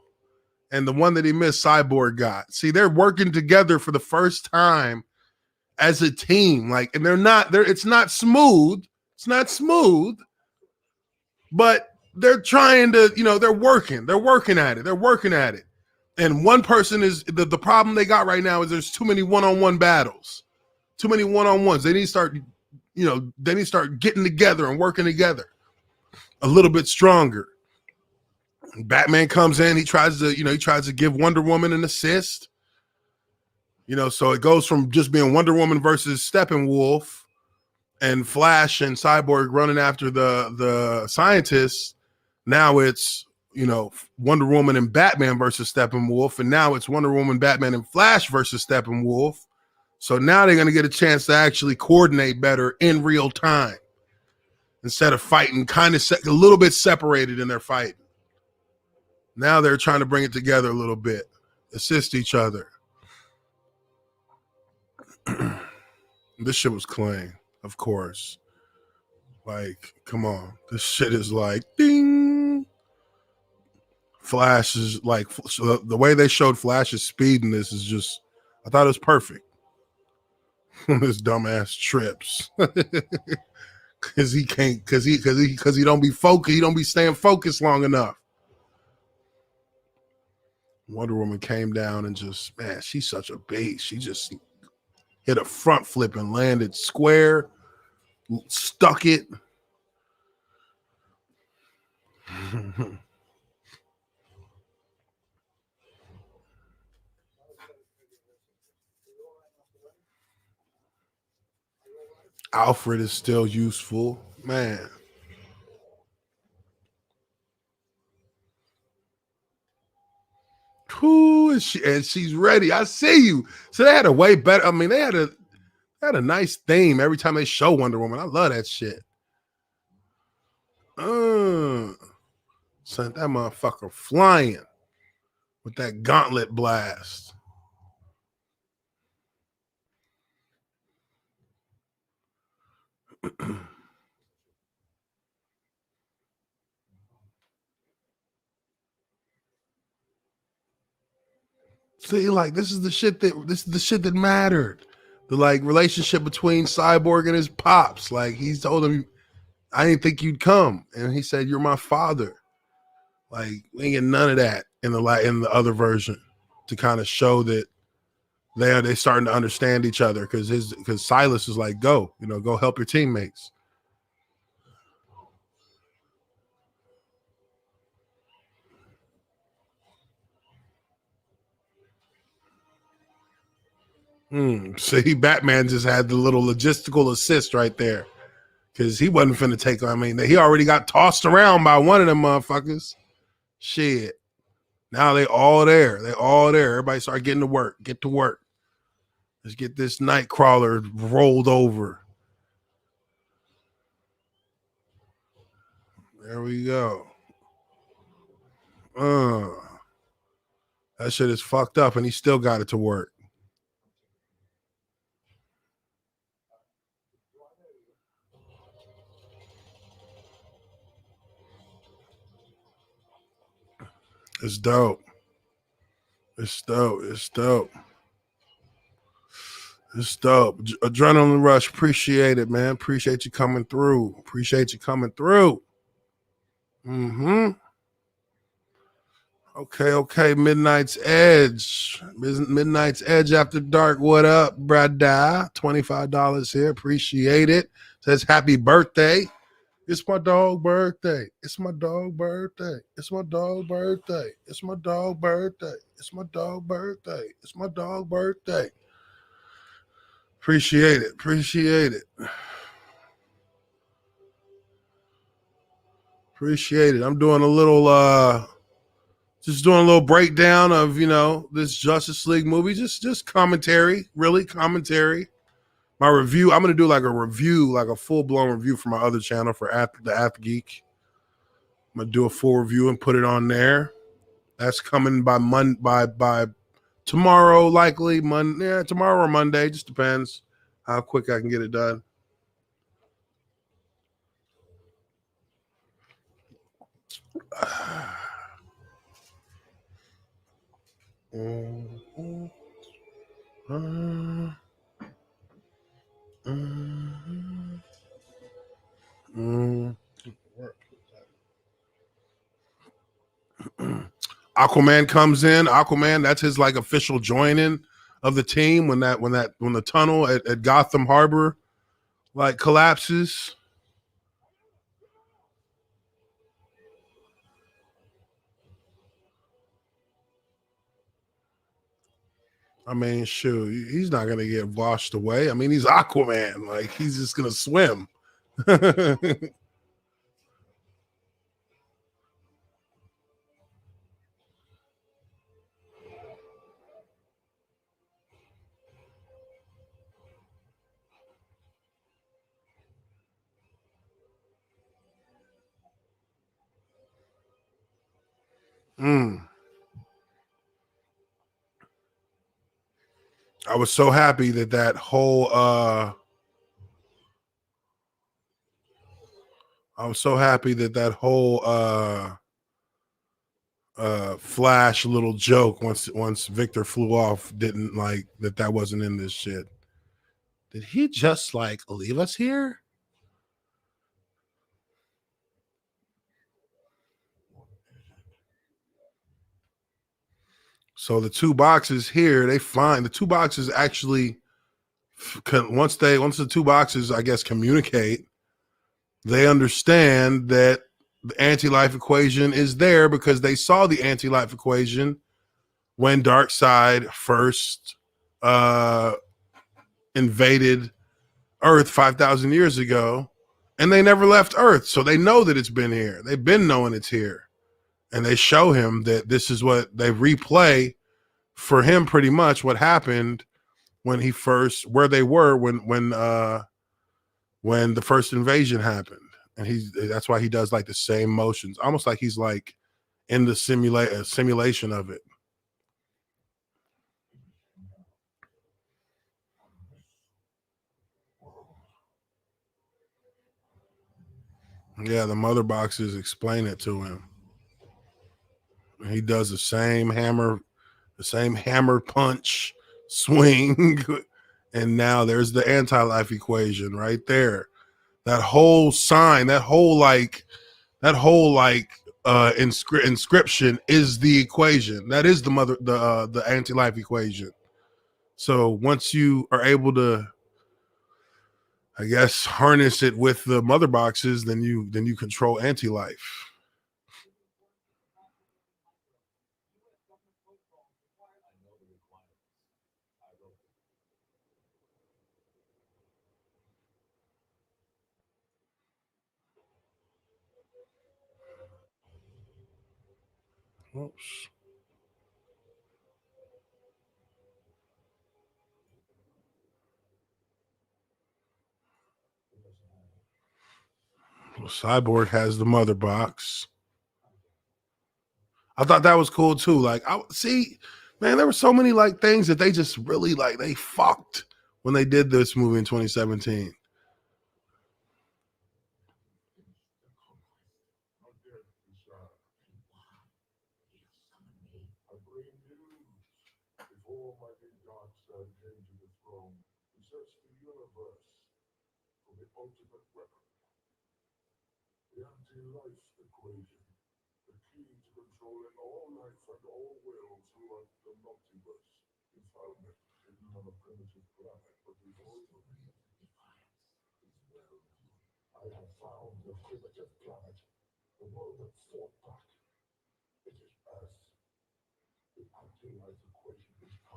A: And the one that he missed, Cyborg got. See, they're working together for the first time as a team. Like, and it's not smooth. It's not smooth. But they're trying to, they're working at it. And one person is the problem they got right now is there's too many one-on-one battles, too many one-on-ones. They need to start, getting together and working together a little bit stronger. Batman comes in, he tries to give Wonder Woman an assist. So it goes from just being Wonder Woman versus Steppenwolf and Flash and Cyborg running after the scientists. Now it's, Wonder Woman and Batman versus Steppenwolf, and now it's Wonder Woman, Batman, and Flash versus Steppenwolf. So now they're going to get a chance to actually coordinate better in real time instead of fighting kind of a little bit separated in their fight. Now they're trying to bring it together a little bit, assist each other. This shit was clean, of course. Like, come on. This shit is like, ding. Flash is like, the way they showed Flash's speed in this is just, I thought it was perfect. This dumbass trips. Cause he can't, cause he don't be focused, he don't be staying focused long enough. Wonder Woman came down and just, man, she's such a beast. She just hit a front flip and landed square, stuck it. Alfred is still useful, man. Who is she? And she's ready. I see you. So they had a way better. I mean, they had a nice theme every time they show Wonder Woman. I love that shit. Sent that motherfucker flying with that gauntlet blast. See, like this is the shit that mattered. The like relationship between Cyborg and his pops. Like he told him, I didn't think you'd come, and he said, "You're my father." Like we ain't get none of that in the other version to kind of show that they starting to understand each other because Silas is like, go help your teammates. See, Batman just had the little logistical assist right there because he wasn't finna take. I mean, he already got tossed around by one of them motherfuckers. Shit. Now they all there. They all there. Everybody start getting to work. Get to work. Let's get this Nightcrawler rolled over. There we go. That shit is fucked up, and he still got it to work. It's dope. It's dope. It's dope. It's dope. Adrenaline Rush. Appreciate it, man. Appreciate you coming through. Appreciate you coming through. Mm-hmm. Okay. Midnight's Edge. Midnight's Edge after dark. What up, brada? $25 here. Appreciate it. Says happy birthday. It's my dog birthday. It's my dog birthday. It's my dog birthday. It's my dog birthday. It's my dog birthday. It's my dog birthday. Appreciate it. Appreciate it. Appreciate it. I'm doing a little just doing a little breakdown of, this Justice League movie. Just commentary, really commentary. My review, I'm gonna do like a review, like a full-blown review for my other channel for the Ath Geek. I'm gonna do a full review and put it on there. That's coming by by tomorrow, likely Monday. Yeah, tomorrow or Monday, just depends how quick I can get it done. Aquaman comes in. Aquaman, that's his like official joining of the team when the tunnel at Gotham Harbor like collapses. I mean, shoot, he's not gonna get washed away. I mean, he's Aquaman. Like he's just gonna swim. I was so happy that whole I was so happy that whole Flash little joke once Victor flew off didn't like that wasn't in this shit. Did he just like leave us here? So the two boxes here, they find the two boxes actually once the two boxes, I guess, communicate, they understand that the anti-life equation is there because they saw the anti-life equation when Darkseid first invaded Earth 5,000 years ago, and they never left Earth, so they know that it's been here. They've been knowing it's here, and they show him that this is what they replay for him. Pretty much what happened when he first, where they were when the first invasion happened, and that's why he does like the same motions, almost like he's like in the simulation of it. Yeah, the mother boxes explain it to him. He does the same hammer punch swing, and now there's the anti-life equation right there. That whole sign, that whole inscription is the equation. That is the anti-life equation. So once you are able to, I guess, harness it with the mother boxes, then you control anti-life. Oops. Well, Cyborg has the mother box. I thought that was cool too. Like, I see, man, there were so many like things that they just really like they fucked when they did this movie in 2017.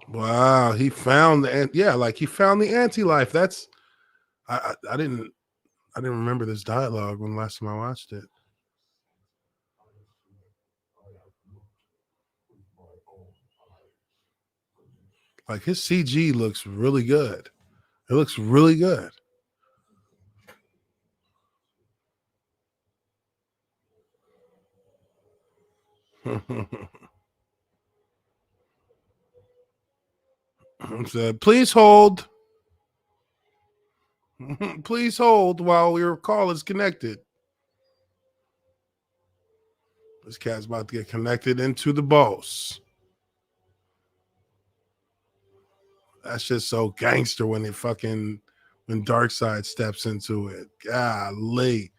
A: Wow, he found he found the anti-life. That's I didn't remember this dialogue when last time I watched it. Like his CG looks really good. It looks really good. Said, please hold. Please hold while your call is connected. This cat's about to get connected into the boss. That's just so gangster when Darkseid steps into it. Golly.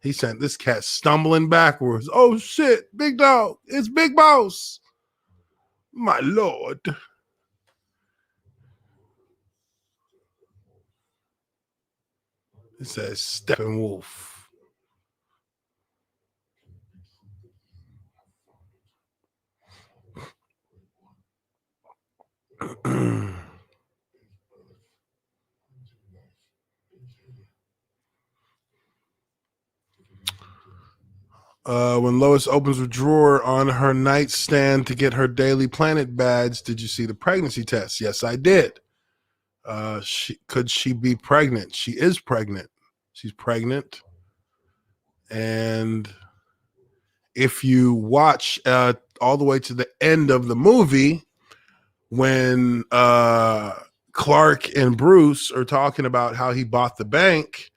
A: He sent this cat stumbling backwards. Oh shit, big dog. It's Big Boss. My lord. It says Steppenwolf. When Lois opens a drawer on her nightstand to get her Daily Planet badge, did you see the pregnancy test? Yes, I did. Could she be pregnant? She is pregnant. She's pregnant. And if you watch all the way to the end of the movie, when Clark and Bruce are talking about how he bought the bank,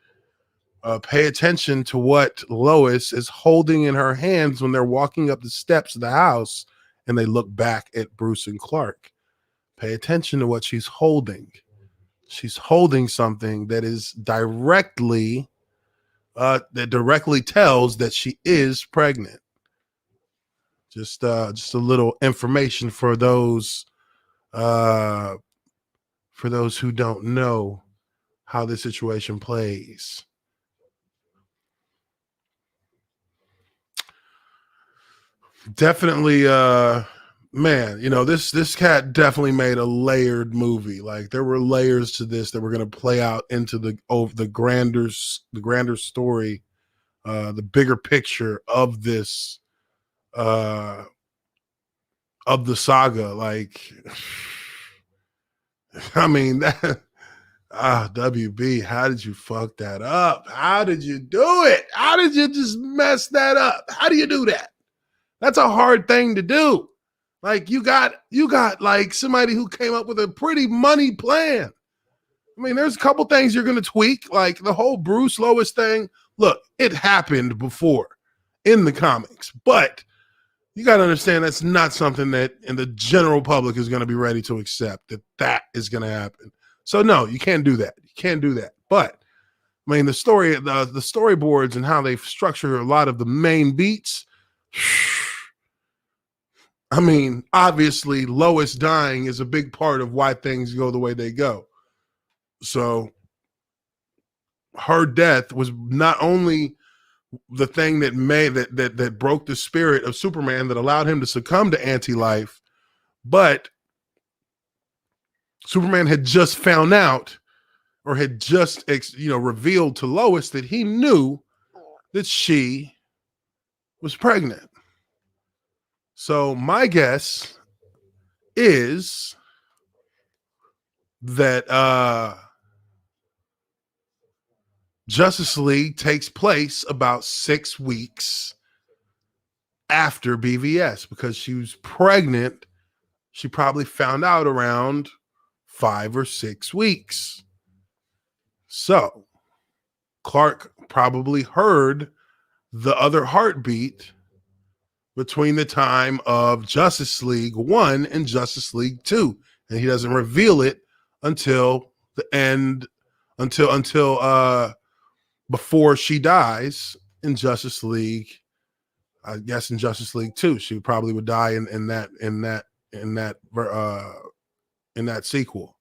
A: pay attention to what Lois is holding in her hands when they're walking up the steps of the house and they look back at Bruce and Clark. Pay attention to what she's holding. She's holding something that is that directly tells that she is pregnant. Just a little information for those who don't know how this situation plays. Definitely, man, you know, this cat definitely made a layered movie. Like there were layers to this that were going to play out into the grander story, the bigger picture of this, of the saga. Like, I mean, that, WB, how did you fuck that up? How did you do it? How did you just mess that up? How do you do that? That's a hard thing to do. Like you got like somebody who came up with a pretty money plan. I mean, there's a couple things you're going to tweak, like the whole Bruce Lois thing. Look, it happened before in the comics, but you got to understand that's not something that in the general public is going to be ready to accept that is going to happen. So no, you can't do that. You can't do that. But I mean, the storyboards and how they structure a lot of the main beats. I mean, obviously, Lois dying is a big part of why things go the way they go. So her death was not only the thing that made that broke the spirit of Superman, that allowed him to succumb to anti-life, but Superman had just found out, or had just revealed to Lois that he knew that she was pregnant. So my guess is that Justice League takes place about 6 weeks after BVS, because she was pregnant. She probably found out around 5 or 6 weeks. So Clark probably heard the other heartbeat between the time of Justice League 1 and Justice League 2. And he doesn't reveal it until the end, until before she dies in Justice League. I guess in Justice League 2, she probably would die in that sequel.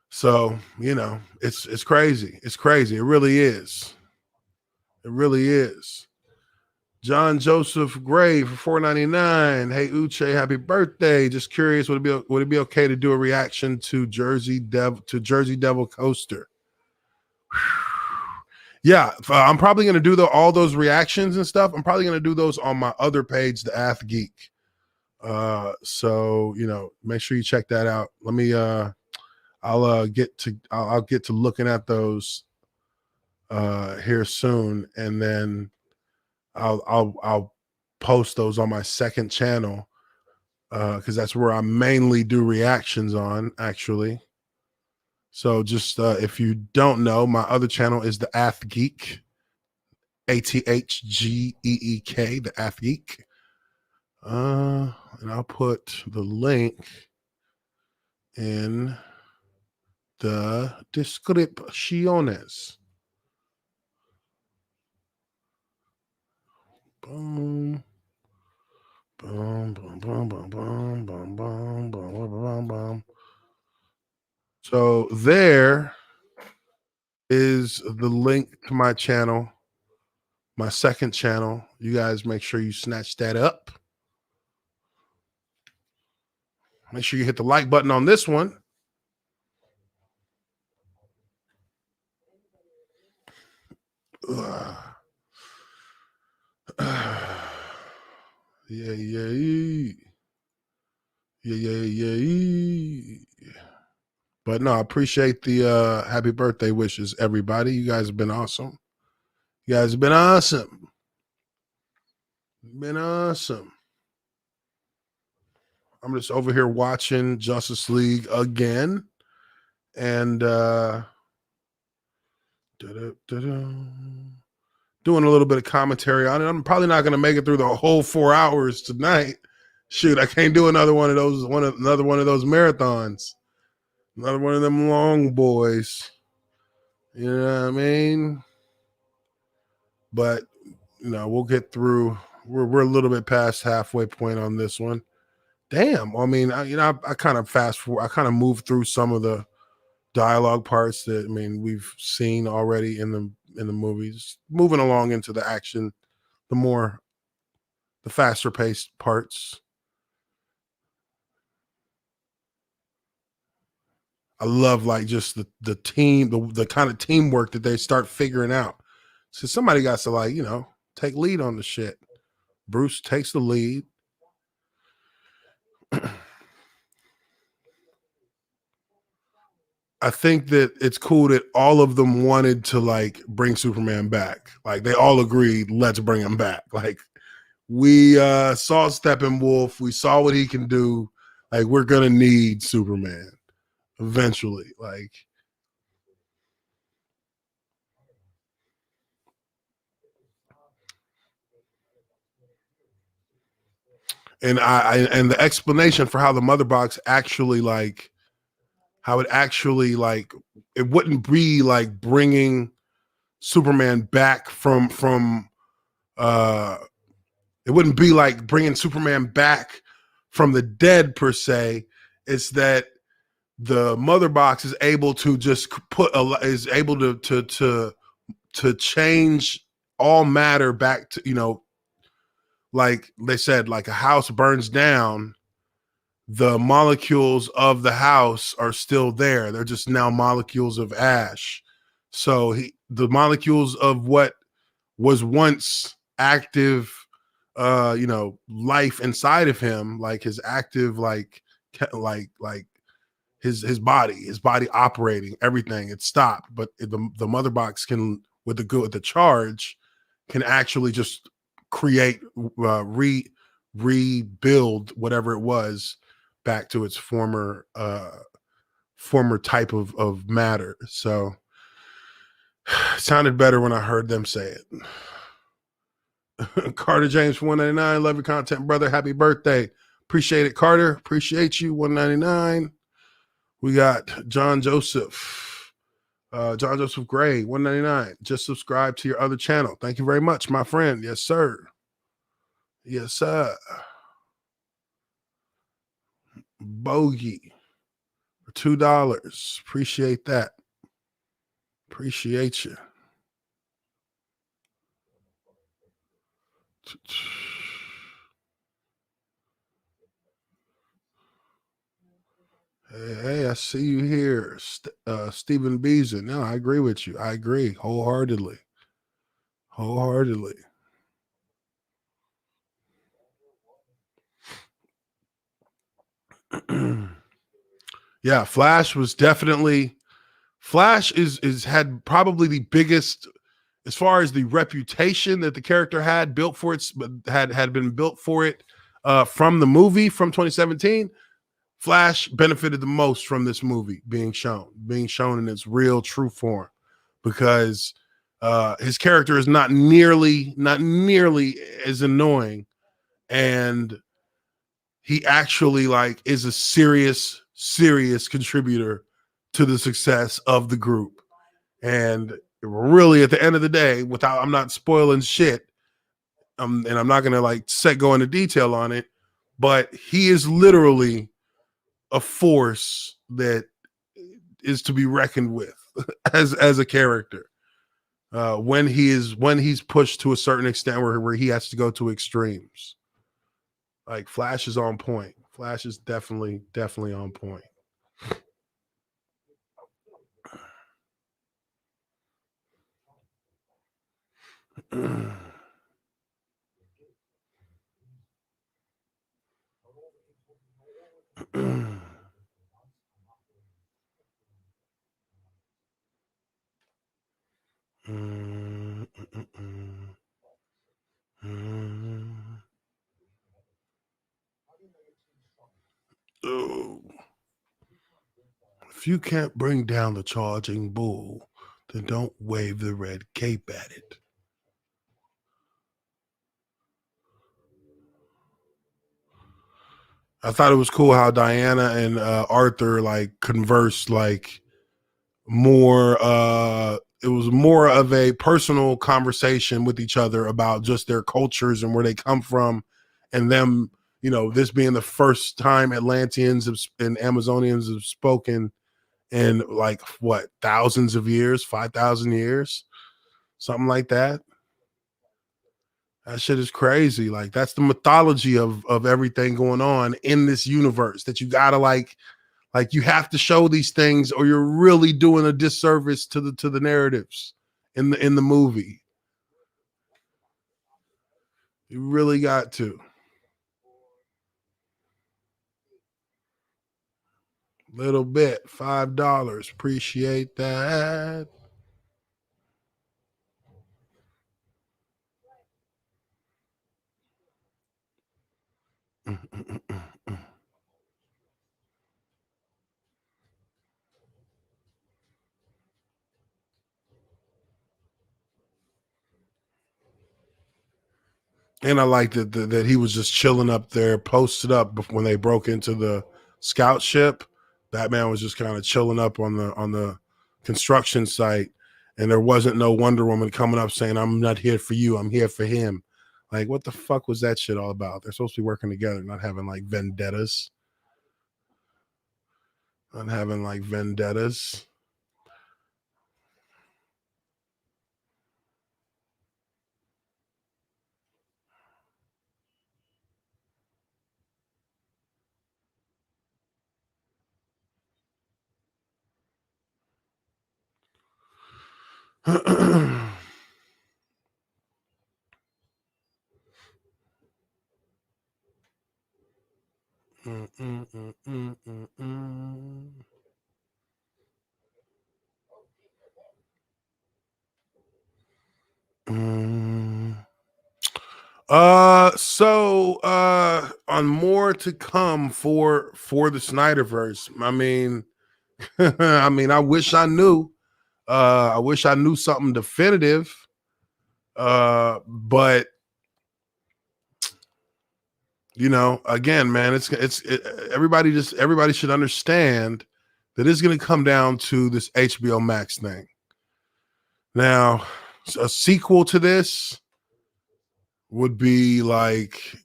A: So, it's crazy. It's crazy. It really is. It really is. John Joseph Gray for $4.99. Hey Uche, happy birthday! Just curious, would it be okay to do a reaction to Jersey Devil coaster? Yeah, I'm probably going to do all those reactions and stuff. I'm probably going to do those on my other page, the Ath Geek. So make sure you check that out. Let me. I'll get to looking at those here soon, and then I'll post those on my second channel, because that's where I mainly do reactions on, actually. So just if you don't know, my other channel is the Ath Geek, ATHGEEK, the Ath Geek. And I'll put the link in the descripciones. Boom. Boom, boom, boom, boom, boom, boom, boom, boom, boom, boom. So there is the link to my channel, my second channel. You guys make sure you snatch that up. Make sure you hit the like button on this one. Yeah. But no, I appreciate the happy birthday wishes, everybody. You guys have been awesome. You guys have been awesome. Been awesome. I'm just over here watching Justice League again, and doing a little bit of commentary on it. I'm probably not going to make it through the whole 4 hours tonight. Shoot, I can't do another one of those marathons. Another one of them long boys. You know what I mean? But we'll get through. We're a little bit past halfway point on this one. Damn. I mean, I kind of fast forward. I kind of moved through some of the dialogue parts that we've seen already in the movies. Moving along into the action, the faster paced parts. I love like just the team, the kind of teamwork that they start figuring out. So somebody got to like, take lead on the shit. Bruce takes the lead. I think that it's cool that all of them wanted to like bring Superman back. Like they all agreed, let's bring him back. Like we saw Steppenwolf, we saw what he can do. Like we're gonna need Superman eventually. Like, and and the explanation for how the mother box actually like, how it actually like, it wouldn't be like bringing Superman back from it wouldn't be like bringing Superman back from the dead per se. It's that the mother box is able to just is able to change all matter back to, like they said, like a house burns down, the molecules of the house are still there. They're just now molecules of ash. So the molecules of what was once active, life inside of him, like his active, like his body operating, everything, it stopped. But the mother box can, with the charge, can actually just create, rebuild whatever it was back to its former type of matter. So it sounded better when I heard them say it. Carter James 199, love your content, brother. Happy birthday. Appreciate it, Carter. Appreciate you. 199. We got John Joseph. John Joseph Gray, 199. Just subscribe to your other channel. Thank you very much, my friend. Yes, sir. Yes, sir. Bogey, $2. Appreciate that. Appreciate you. Hey, I see you here, Stephen Beeson. No, I agree with you. I agree wholeheartedly. Wholeheartedly. Yeah, Flash was definitely. Flash is had probably the biggest, as far as the reputation that the character had built for it, had been built for it from the movie from 2017. Flash benefited the most from this movie being shown in its real true form, because his character is not nearly as annoying, and he actually like is a serious contributor to the success of the group. And really, at the end of the day, I'm not spoiling shit, and I'm not gonna like go into detail on it, but he is literally a force that is to be reckoned with as a character. When he's pushed to a certain extent where he has to go to extremes. Like Flash is on point. Flash is definitely on point. Oh. If you can't bring down the charging bull, then don't wave the red cape at it. I thought it was cool how Diana and Arthur like conversed like more more of a personal conversation with each other about just their cultures and where they come from, and them, this being the first time Atlanteans and Amazonians have spoken in like what, thousands of years, 5,000 years, something like that. That shit is crazy. Like, that's the mythology of everything going on in this universe that you gotta like you have to show these things, or you're really doing a disservice to the narratives in the movie. You really got to. Little bit, $5. Appreciate that. And I liked that he was just chilling up there, posted up when they broke into the scout ship. Batman was just kind of chilling up on the construction site, and there wasn't no Wonder Woman coming up saying, "I'm not here for you, I'm here for him." Like, what the fuck was that shit all about? They're supposed to be working together, not having like vendettas. Not having like vendettas. On more to come for the Snyderverse. I mean, I wish I knew. I wish I knew something definitive. But again, man, everybody should understand that it's going to come down to this HBO Max thing. Now, a sequel to this would be like,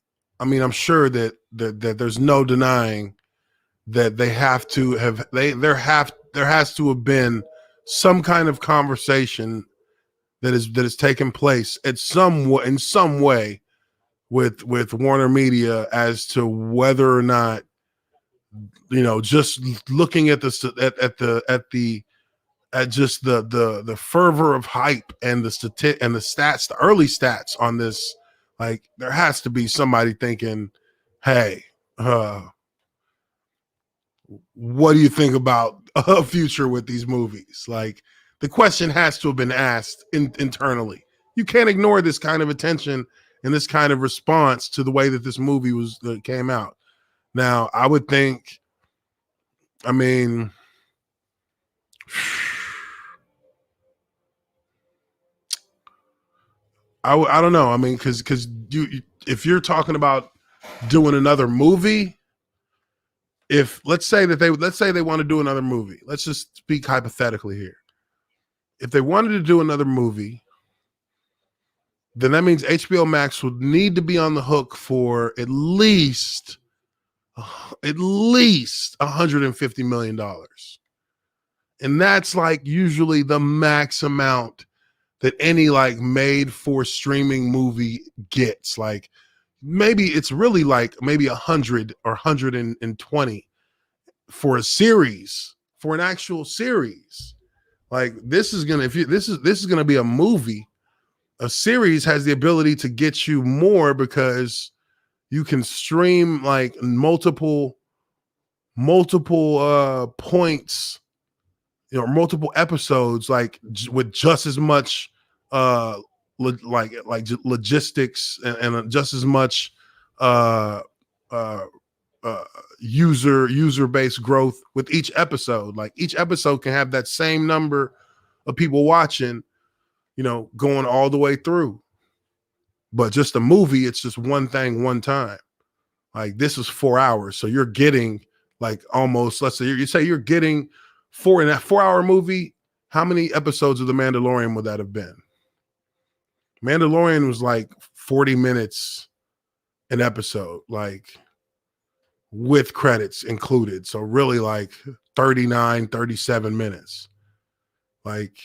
A: I'm sure that there's no denying that they have to have there has to have been some kind of conversation that is taking place in some way with Warner Media as to whether or not, just looking at just the fervor of hype and the stats, the early stats on this. Like, there has to be somebody thinking, hey, what do you think about a future with these movies? Like, the question has to have been asked internally. You can't ignore this kind of attention and this kind of response to the way that this movie came out. Now, I would think, I don't know. Because if you're talking about doing another movie, let's say they want to do another movie. Let's just speak hypothetically here. If they wanted to do another movie, then that means HBO Max would need to be on the hook for at least $150 million. And that's like usually the max amount that any like made for streaming movie gets. Like, maybe it's really like maybe 100 or 120 for a series, for an actual series. Like, this is gonna this is gonna be a movie. A series has the ability to get you more because you can stream like multiple points, multiple episodes, like with just as much logistics and just as much user based growth with each episode. Like, each episode can have that same number of people watching, going all the way through. But just a movie, it's just one thing, one time. Like, this is 4 hours, so you're getting like almost, let's say you say you're getting in that 4 hour movie, How many episodes of The Mandalorian would that have been? Mandalorian was like 40 minutes an episode, like with credits included. So really like 39, 37 minutes. Like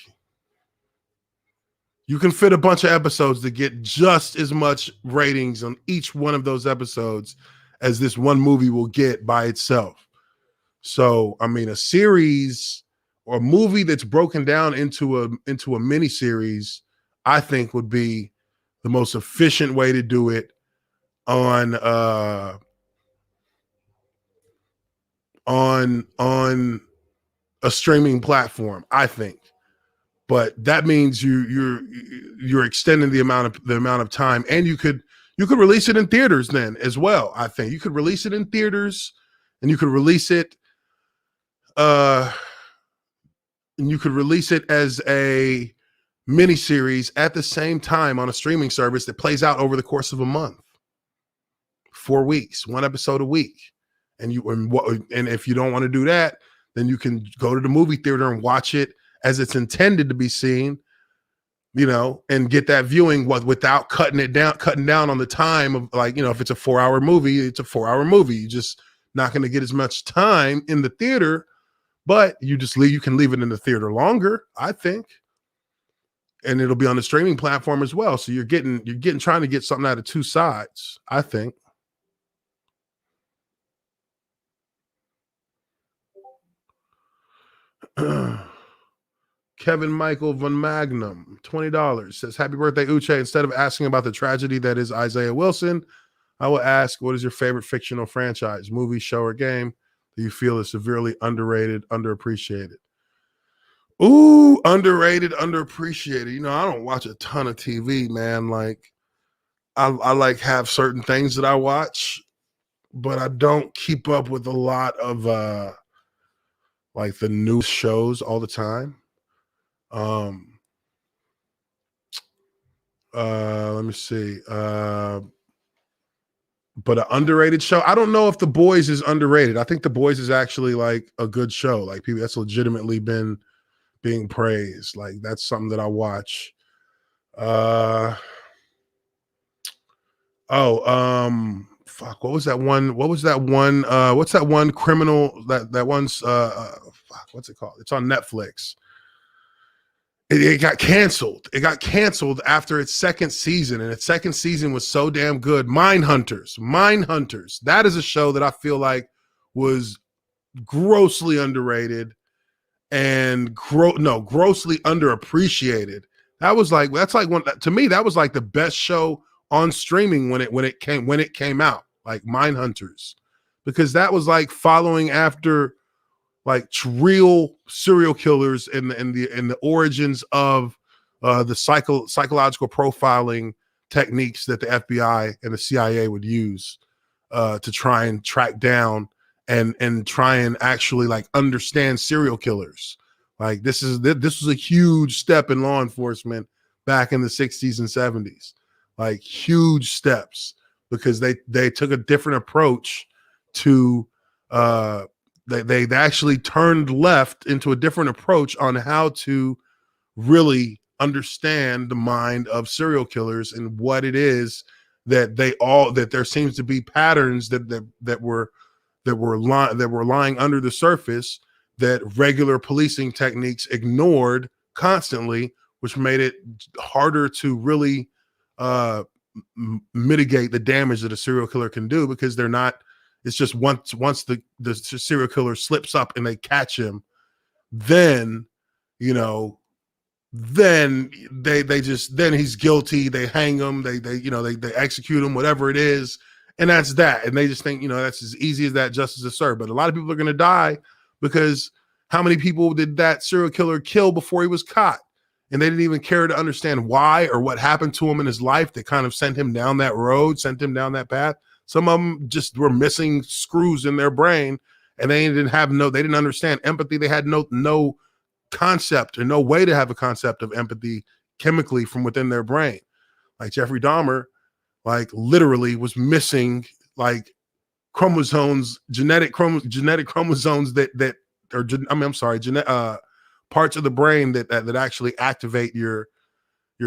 A: you can fit a bunch of episodes to get just as much ratings on each one of those episodes as this one movie will get by itself. So, I mean, a series or a movie that's broken down into a mini series, I think would be the most efficient way to do it on a streaming platform, I think. But that means you're extending the amount of time, and you could release it in theaters then as well. I think you could release it in theaters, and you could release it as a miniseries at the same time on a streaming service that plays out over the course of a month, 4 weeks, one episode a week. And if you don't want to do that, then you can go to the movie theater and watch it as it's intended to be seen, and get that viewing without cutting down on the time of, like, if it's a 4-hour movie, it's a 4-hour movie. You're just not going to get as much time in the theater, but you can leave it in the theater longer, I think. And it'll be on the streaming platform as well. So you're trying to get something out of two sides, I think. Kevin Michael Von Magnum, $20, says, happy birthday, Uche. Instead of asking about the tragedy that is Isaiah Wilson, I will ask, what is your favorite fictional franchise, movie, show, or game that you feel is severely underrated, underappreciated? Ooh, underrated, underappreciated. I don't watch a ton of TV, man. Like, I like have certain things that I watch, but I don't keep up with a lot of like the new shows all the time. Let me see. But an underrated show, I don't know if The Boys is underrated. I think The Boys is actually like a good show. Like, people, that's legitimately been being praised. Like, that's something that I watch. Fuck, what was that one? What's that one criminal that one's fuck, what's it called? It's on Netflix. It got canceled. It got canceled after its second season, and its second season was so damn good. Mindhunters. That is a show that I feel like was grossly underrated and grossly underappreciated. That was like to me, that was like the best show on streaming when it came out, like Mindhunters, because that was like following after like real serial killers in the origins of the psychological profiling techniques that the FBI and the CIA would use to try and track down and try and actually like understand serial killers. Like, this was a huge step in law enforcement back in the 60s and 70s, like huge steps, because they took a different approach to they actually turned left into a different approach on how to really understand the mind of serial killers and what it is that there seems to be patterns that were lying under the surface that regular policing techniques ignored constantly, which made it harder to really mitigate the damage that a serial killer can do, because they're not. It's just once the serial killer slips up and they catch him, then then he's guilty. They hang him. They execute him, whatever it is, and that's that. And they just think that's as easy as that, justice is served. But a lot of people are going to die because how many people did that serial killer kill before he was caught? And they didn't even care to understand why or what happened to him in his life that kind of sent him down that road, sent him down that path. Some of them just were missing screws in their brain, and they didn't understand empathy. They had no concept or no way to have a concept of empathy chemically from within their brain. Like Jeffrey Dahmer, like literally was missing like genetic chromosomes parts of the brain that actually activate your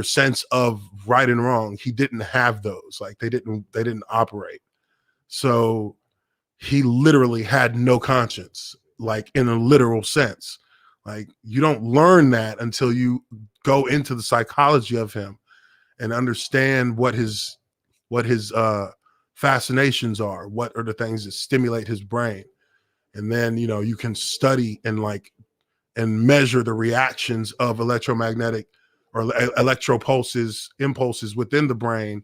A: sense of right and wrong. He didn't have those. Like they didn't operate. So he literally had no conscience, like in a literal sense. Like you don't learn that until you go into the psychology of him and understand what his fascinations are, what are the things that stimulate his brain. And then, you know, you can study and measure the reactions of electromagnetic or electro impulses within the brain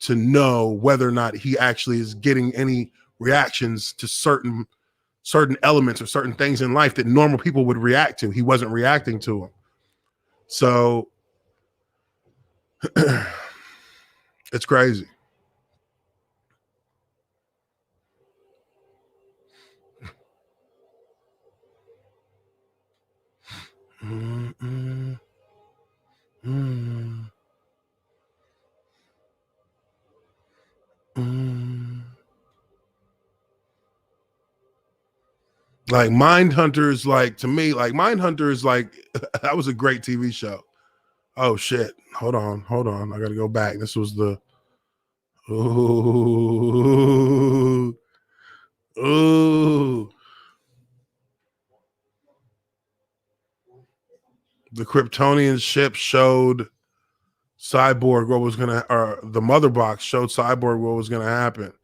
A: to know whether or not he actually is getting any reactions to certain elements or certain things in life that normal people would react to. He wasn't reacting to them. So it's crazy. Mm-mm. Mm. Mm. Like Mindhunter is like, to me, like Mindhunter is like that was a great TV show. Oh shit. Hold on. I gotta go back. This was the ooh. Ooh. The Kryptonian ship showed Cyborg what was gonna, or the mother box showed Cyborg what was gonna happen.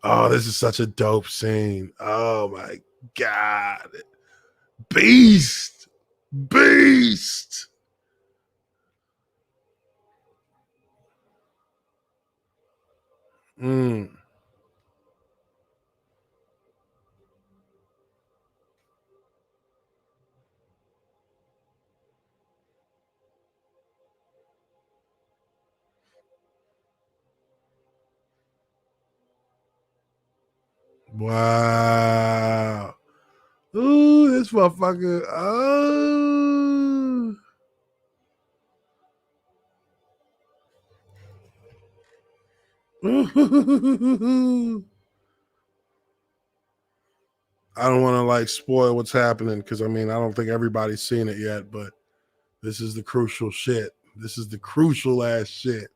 A: Oh, this is such a dope scene. Oh my god. Beast. Beast. Mm. Wow. Ooh, this motherfucker. Oh. I don't want to like spoil what's happening because I mean I don't think everybody's seen it yet, but this is the crucial shit. This is the crucial ass shit.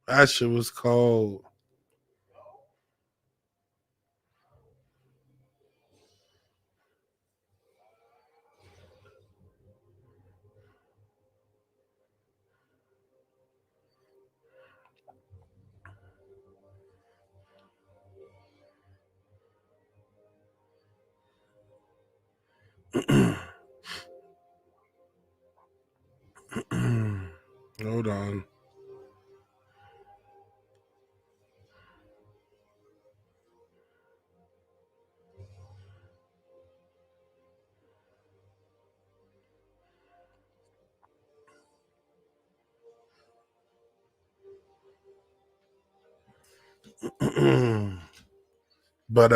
A: That shit was cold. Hold on. But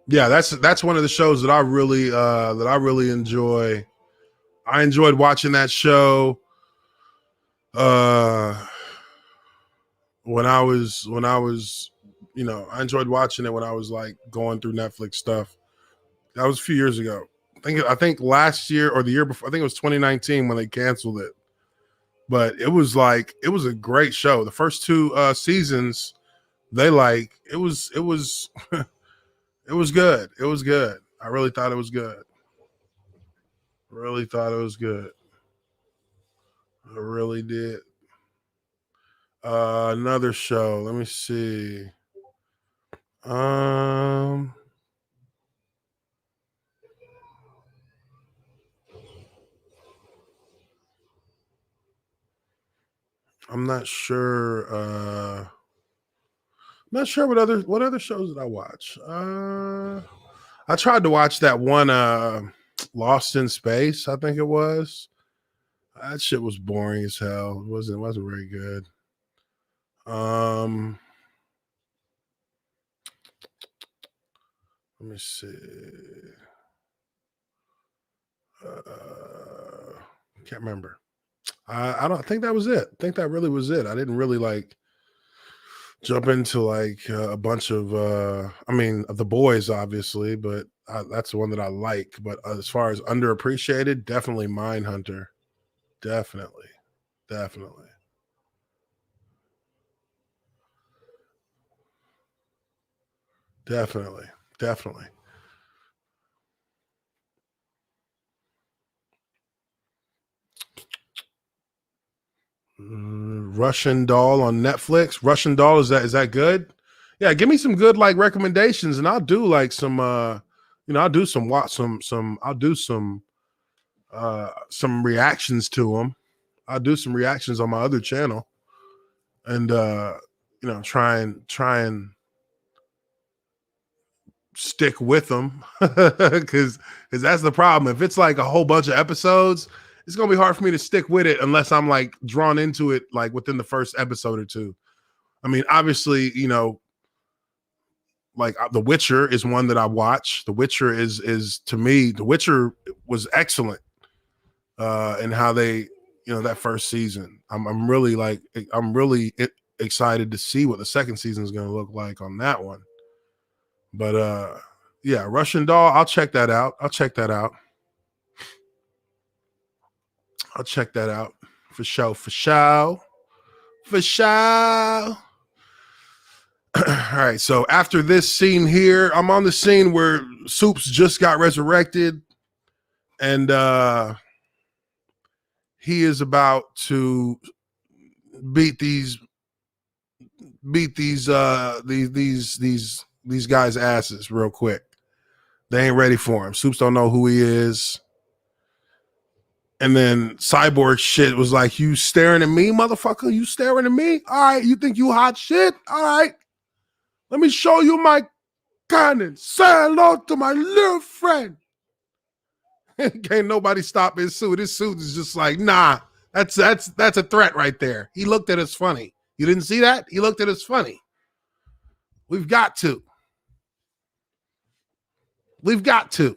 A: yeah, that's one of the shows that I really enjoy. I enjoyed watching that show uh when I was you know, I enjoyed watching it when I was like going through Netflix stuff. That was a few years ago. I think last year or the year before, I think it was 2019 when they canceled it. But it was like it was a great show. The first two seasons, they like it was it was good. It was good. I really thought it was good. Really thought it was good. I really did. Another show. Let me see. Um, I'm not sure. Not sure what other shows did I watch. I tried to watch that one. Lost in Space. I think it was. That shit was boring as hell. It wasn't very good. Let me see. Can't remember. I don't think that was it. I think that really was it. I didn't really like jump into like a bunch of I mean the boys obviously, but that's the one that I like. But as far as underappreciated, definitely Mindhunter. Definitely. Definitely. Definitely. Definitely. Russian Doll on Netflix. Russian Doll, is that good? Yeah, give me some good like recommendations, and I'll do like some I'll do some watch some I'll do some reactions to them. I'll do some reactions on my other channel, and try and stick with them because that's the problem. If it's like a whole bunch of episodes, it's gonna be hard for me to stick with it unless I'm like drawn into it like within the first episode or two. I mean, obviously, like The Witcher is one that I watch. The Witcher is to me, The Witcher was excellent in how they, that first season. I'm really like I'm really excited to see what the second season is going to look like on that one. But yeah, Russian Doll, I'll check that out. I'll check that out for sure. For sure. For sure. All right. So after this scene here, I'm on the scene where Soups just got resurrected, and he is about to beat these these guys' asses real quick. They ain't ready for him. Soups don't know who he is. And then Cyborg shit was like, you staring at me, motherfucker? You staring at me? All right, you think you hot shit? All right. Let me show you my cannon. Say hello to my little friend. Can't nobody stop his suit. His suit is just like, nah, that's a threat right there. He looked at us funny. You didn't see that? He looked at us funny. We've got to. We've got to.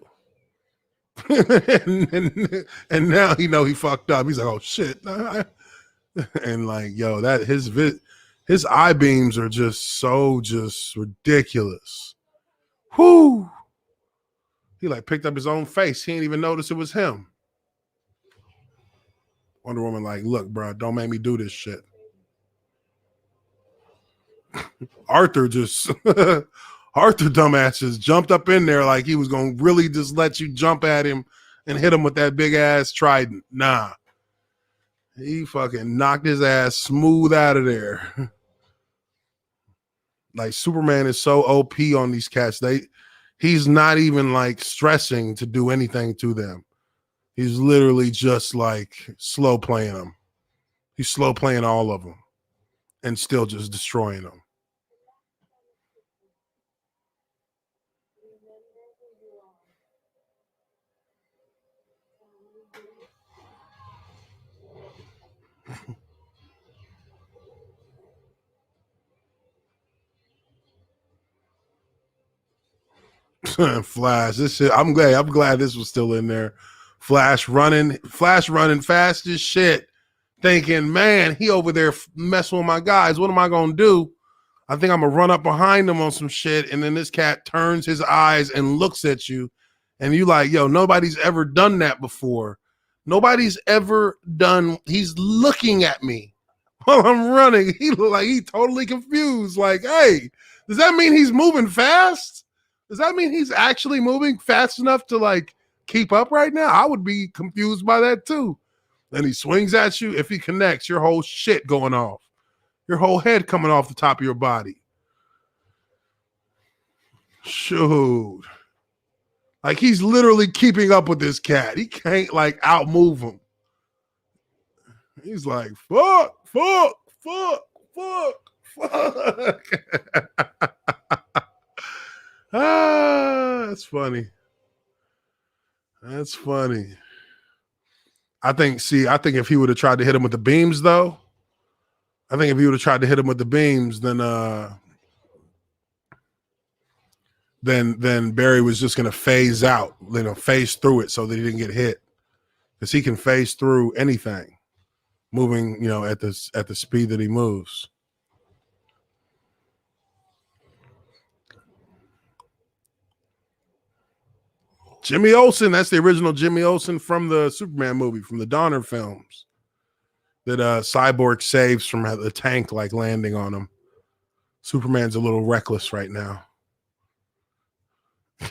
A: and now he fucked up. He's like, oh shit. And like, yo, that his eye beams are just ridiculous. Whoo! He like picked up his own face. He didn't even notice it was him. Wonder Woman like, look, bro, don't make me do this shit. Arthur just Arthur dumbass just jumped up in there like he was gonna really just let you jump at him and hit him with that big ass trident. Nah. He fucking knocked his ass smooth out of there. Like Superman is so OP on these cats. He's not even like stressing to do anything to them. He's literally just like slow playing them. He's slow playing all of them and still just destroying them. Flash, this shit. I'm glad this was still in there. Flash running fast as shit. Thinking, man, he over there messing with my guys. What am I gonna do? I think I'm gonna run up behind him on some shit, and then this cat turns his eyes and looks at you, and you like, yo, nobody's ever done that before. Nobody's ever done. He's looking at me while I'm running. He totally confused. Like, hey, does that mean he's moving fast? Does that mean he's actually moving fast enough to like keep up right now? I would be confused by that too. Then he swings at you. If he connects, your whole shit going off. Your whole head coming off the top of your body. Shoot. Like he's literally keeping up with this cat. He can't like outmove him. He's like, fuck, fuck, fuck, fuck, fuck. That's funny. That's funny. I think if he would have tried to hit him with the beams, though, then Barry was just going to phase out, phase through it so that he didn't get hit, because he can phase through anything, moving, at the speed that he moves. Jimmy Olsen, that's the original Jimmy Olsen from the Superman movie, from the Donner films, that Cyborg saves from the tank landing on him. Superman's a little reckless right now.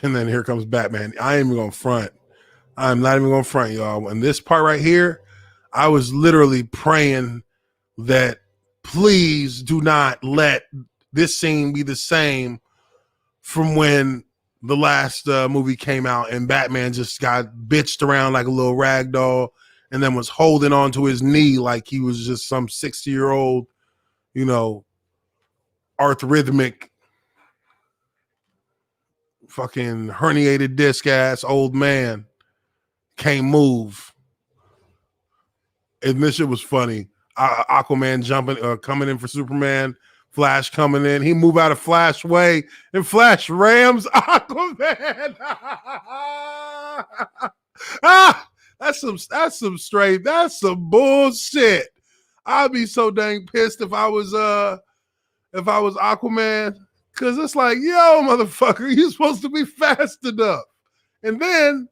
A: And then here comes Batman. I ain't even going to front. I'm not even going to front, y'all. And this part right here, I was literally praying that please do not let this scene be the same from when the last movie came out and Batman just got bitched around like a little rag doll and then was holding on to his knee like he was just some 60-year-old, arthrhythmic, fucking herniated disc ass old man. Can't move. And this shit was funny. Aquaman jumping, coming in for Superman. Flash coming in. He move out of Flash way, and Flash rams Aquaman. That's some bullshit. I'd be so dang pissed if I was Aquaman, because it's like, yo, motherfucker, you're supposed to be fast enough. And then,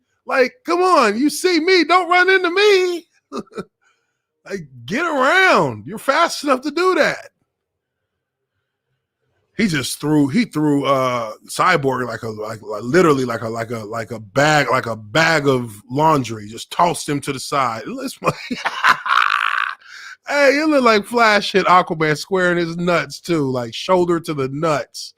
A: come on, you see me, don't run into me. Get around. You're fast enough to do that. He threw Cyborg literally like a bag of laundry. Just tossed him to the side. Hey, it looked like Flash hit Aquaman square in his nuts too, shoulder to the nuts.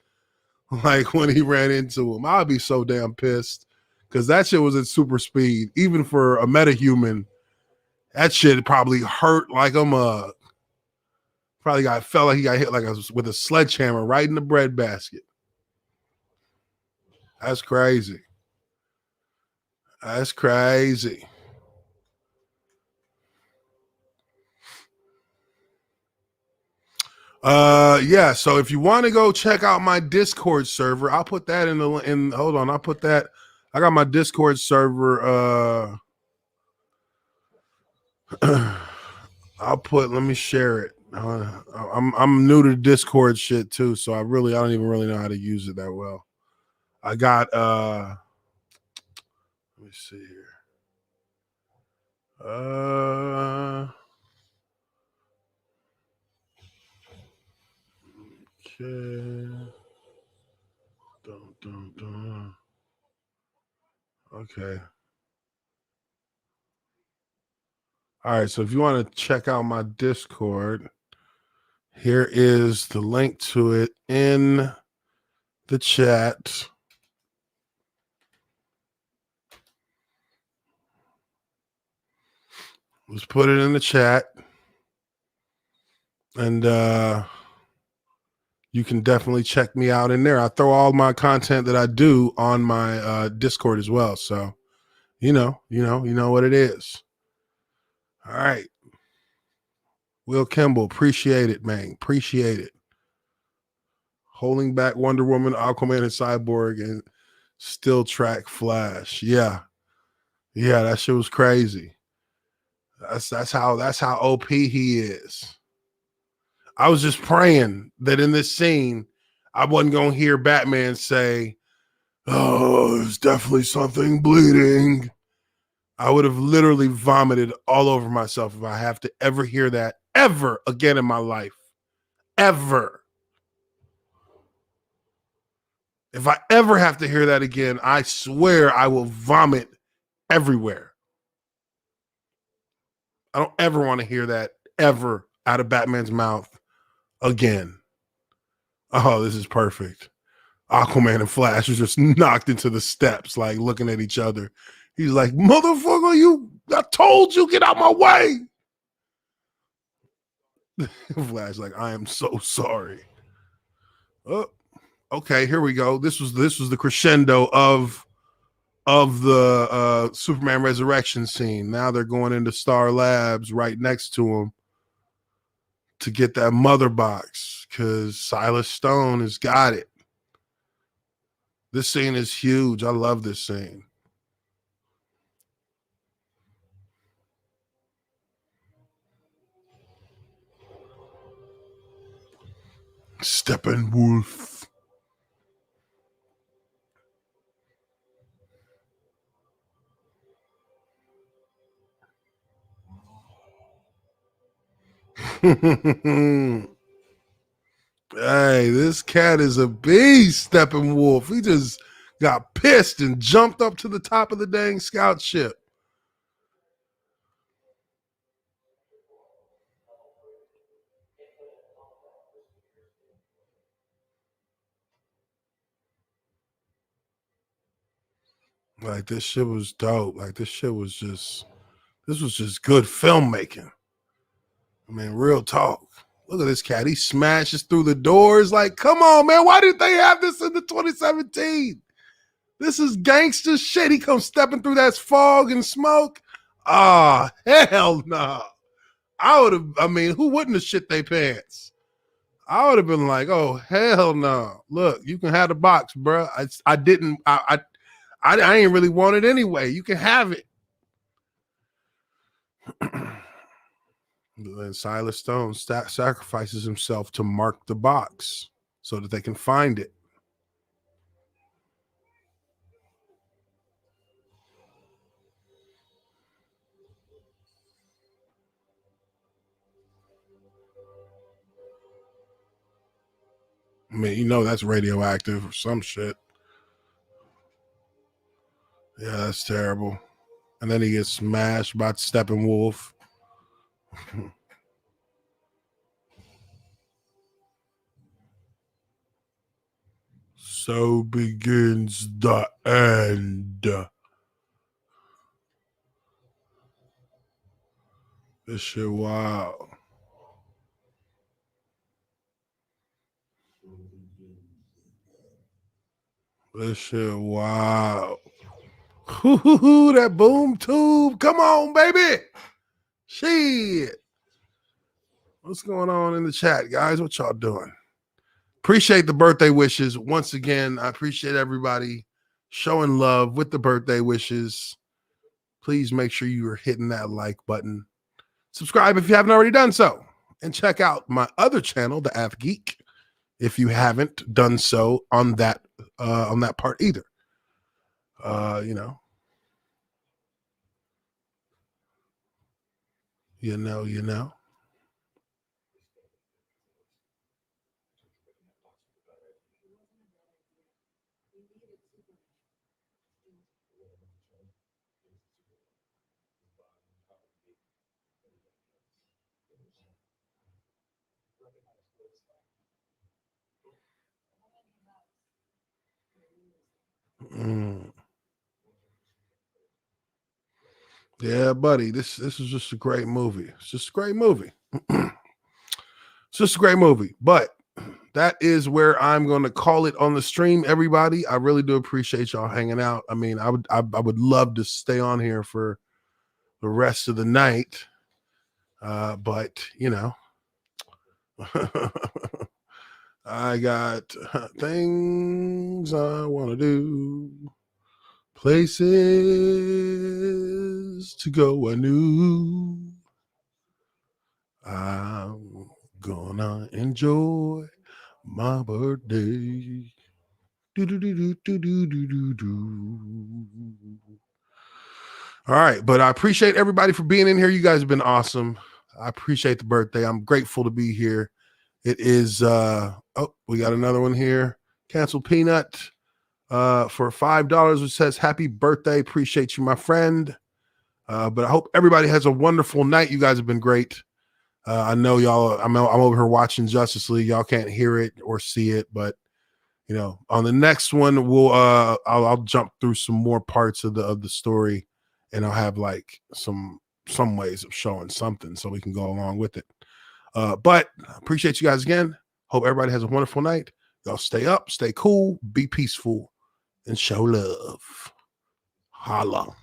A: When he ran into him, I'd be so damn pissed, because that shit was at super speed. Even for a metahuman, that shit probably hurt like a mug. Felt like he got hit with a sledgehammer right in the breadbasket. That's crazy. That's crazy. Yeah, so if you want to go check out my Discord server, I'll put that hold on, I got my Discord server, let me share it. I'm new to Discord shit too, so I don't even really know how to use it that well. I got let me see here. Okay. Okay. All right, so if you want to check out my Discord, here is the link to it in the chat. Let's put it in the chat. And you can definitely check me out in there. I throw all my content that I do on my Discord as well. So, you know what it is. All right. Will Kimball, appreciate it, man. Appreciate it. Holding back Wonder Woman, Aquaman, and Cyborg, and still track Flash. Yeah, that shit was crazy. That's how OP he is. I was just praying that in this scene, I wasn't gonna hear Batman say, "Oh, there's definitely something bleeding." I would have literally vomited all over myself if I have to ever hear that ever again in my life. Ever. If I ever have to hear that again, I swear I will vomit everywhere. I don't ever want to hear that ever out of Batman's mouth again. Oh, this is perfect. Aquaman and Flash are just knocked into the steps, looking at each other. He's like, "Motherfucker, I told you, get out my way." Flash like, "I am so sorry." Oh, okay, here we go. This was the crescendo of of the Superman resurrection scene. Now they're going into Star Labs right next to him to get that mother box because Silas Stone has got it. This scene is huge. I love this scene. Steppenwolf. Hey, this cat is a beast, Steppenwolf. He just got pissed and jumped up to the top of the dang scout ship. Like, this shit was dope. Like, this was just good filmmaking. I mean, real talk. Look at this cat. He smashes through the doors. Like, come on, man. Why didn't they have this in the 2017? This is gangster shit. He comes stepping through that fog and smoke. Ah, hell no. Who wouldn't have shit their pants? I would have been like, oh, hell no. Look, you can have the box, bro. I ain't really want it anyway. You can have it. Then Silas Stone sacrifices himself to mark the box so that they can find it. I mean, you know that's radioactive or some shit. Yeah, that's terrible. And then he gets smashed by Steppenwolf. So begins the end. This shit wild. This shit wild. That boom tube. Come on, baby. Shit. What's going on in the chat, guys? What y'all doing? Appreciate the birthday wishes. Once again, I appreciate everybody showing love with the birthday wishes. Please make sure you are hitting that like button. Subscribe if you haven't already done so. And check out my other channel, The Ath Geek, if you haven't done so on that part either. You know. Yeah, buddy. This is just a great movie. It's just a great movie. It's just a great movie. But that is where I'm going to call it on the stream, everybody. I really do appreciate y'all hanging out. I mean, I would love to stay on here for the rest of the night. But you know, I got things I want to do, places to go anew. I'm gonna enjoy my birthday. All right, but I appreciate everybody for being in here. You guys have been awesome. I appreciate the birthday. I'm grateful to be here. It is we got another one here. Cancel Peanut for $5, which says happy birthday. Appreciate you, my friend. But I hope everybody has a wonderful night. You guys have been great. I know y'all. I'm over here watching Justice League. Y'all can't hear it or see it, but you know, on the next one, we'll I'll jump through some more parts of the story, and I'll have like some ways of showing something so we can go along with it. But I appreciate you guys again. Hope everybody has a wonderful night. Y'all stay up, stay cool, be peaceful, and show love. Holla.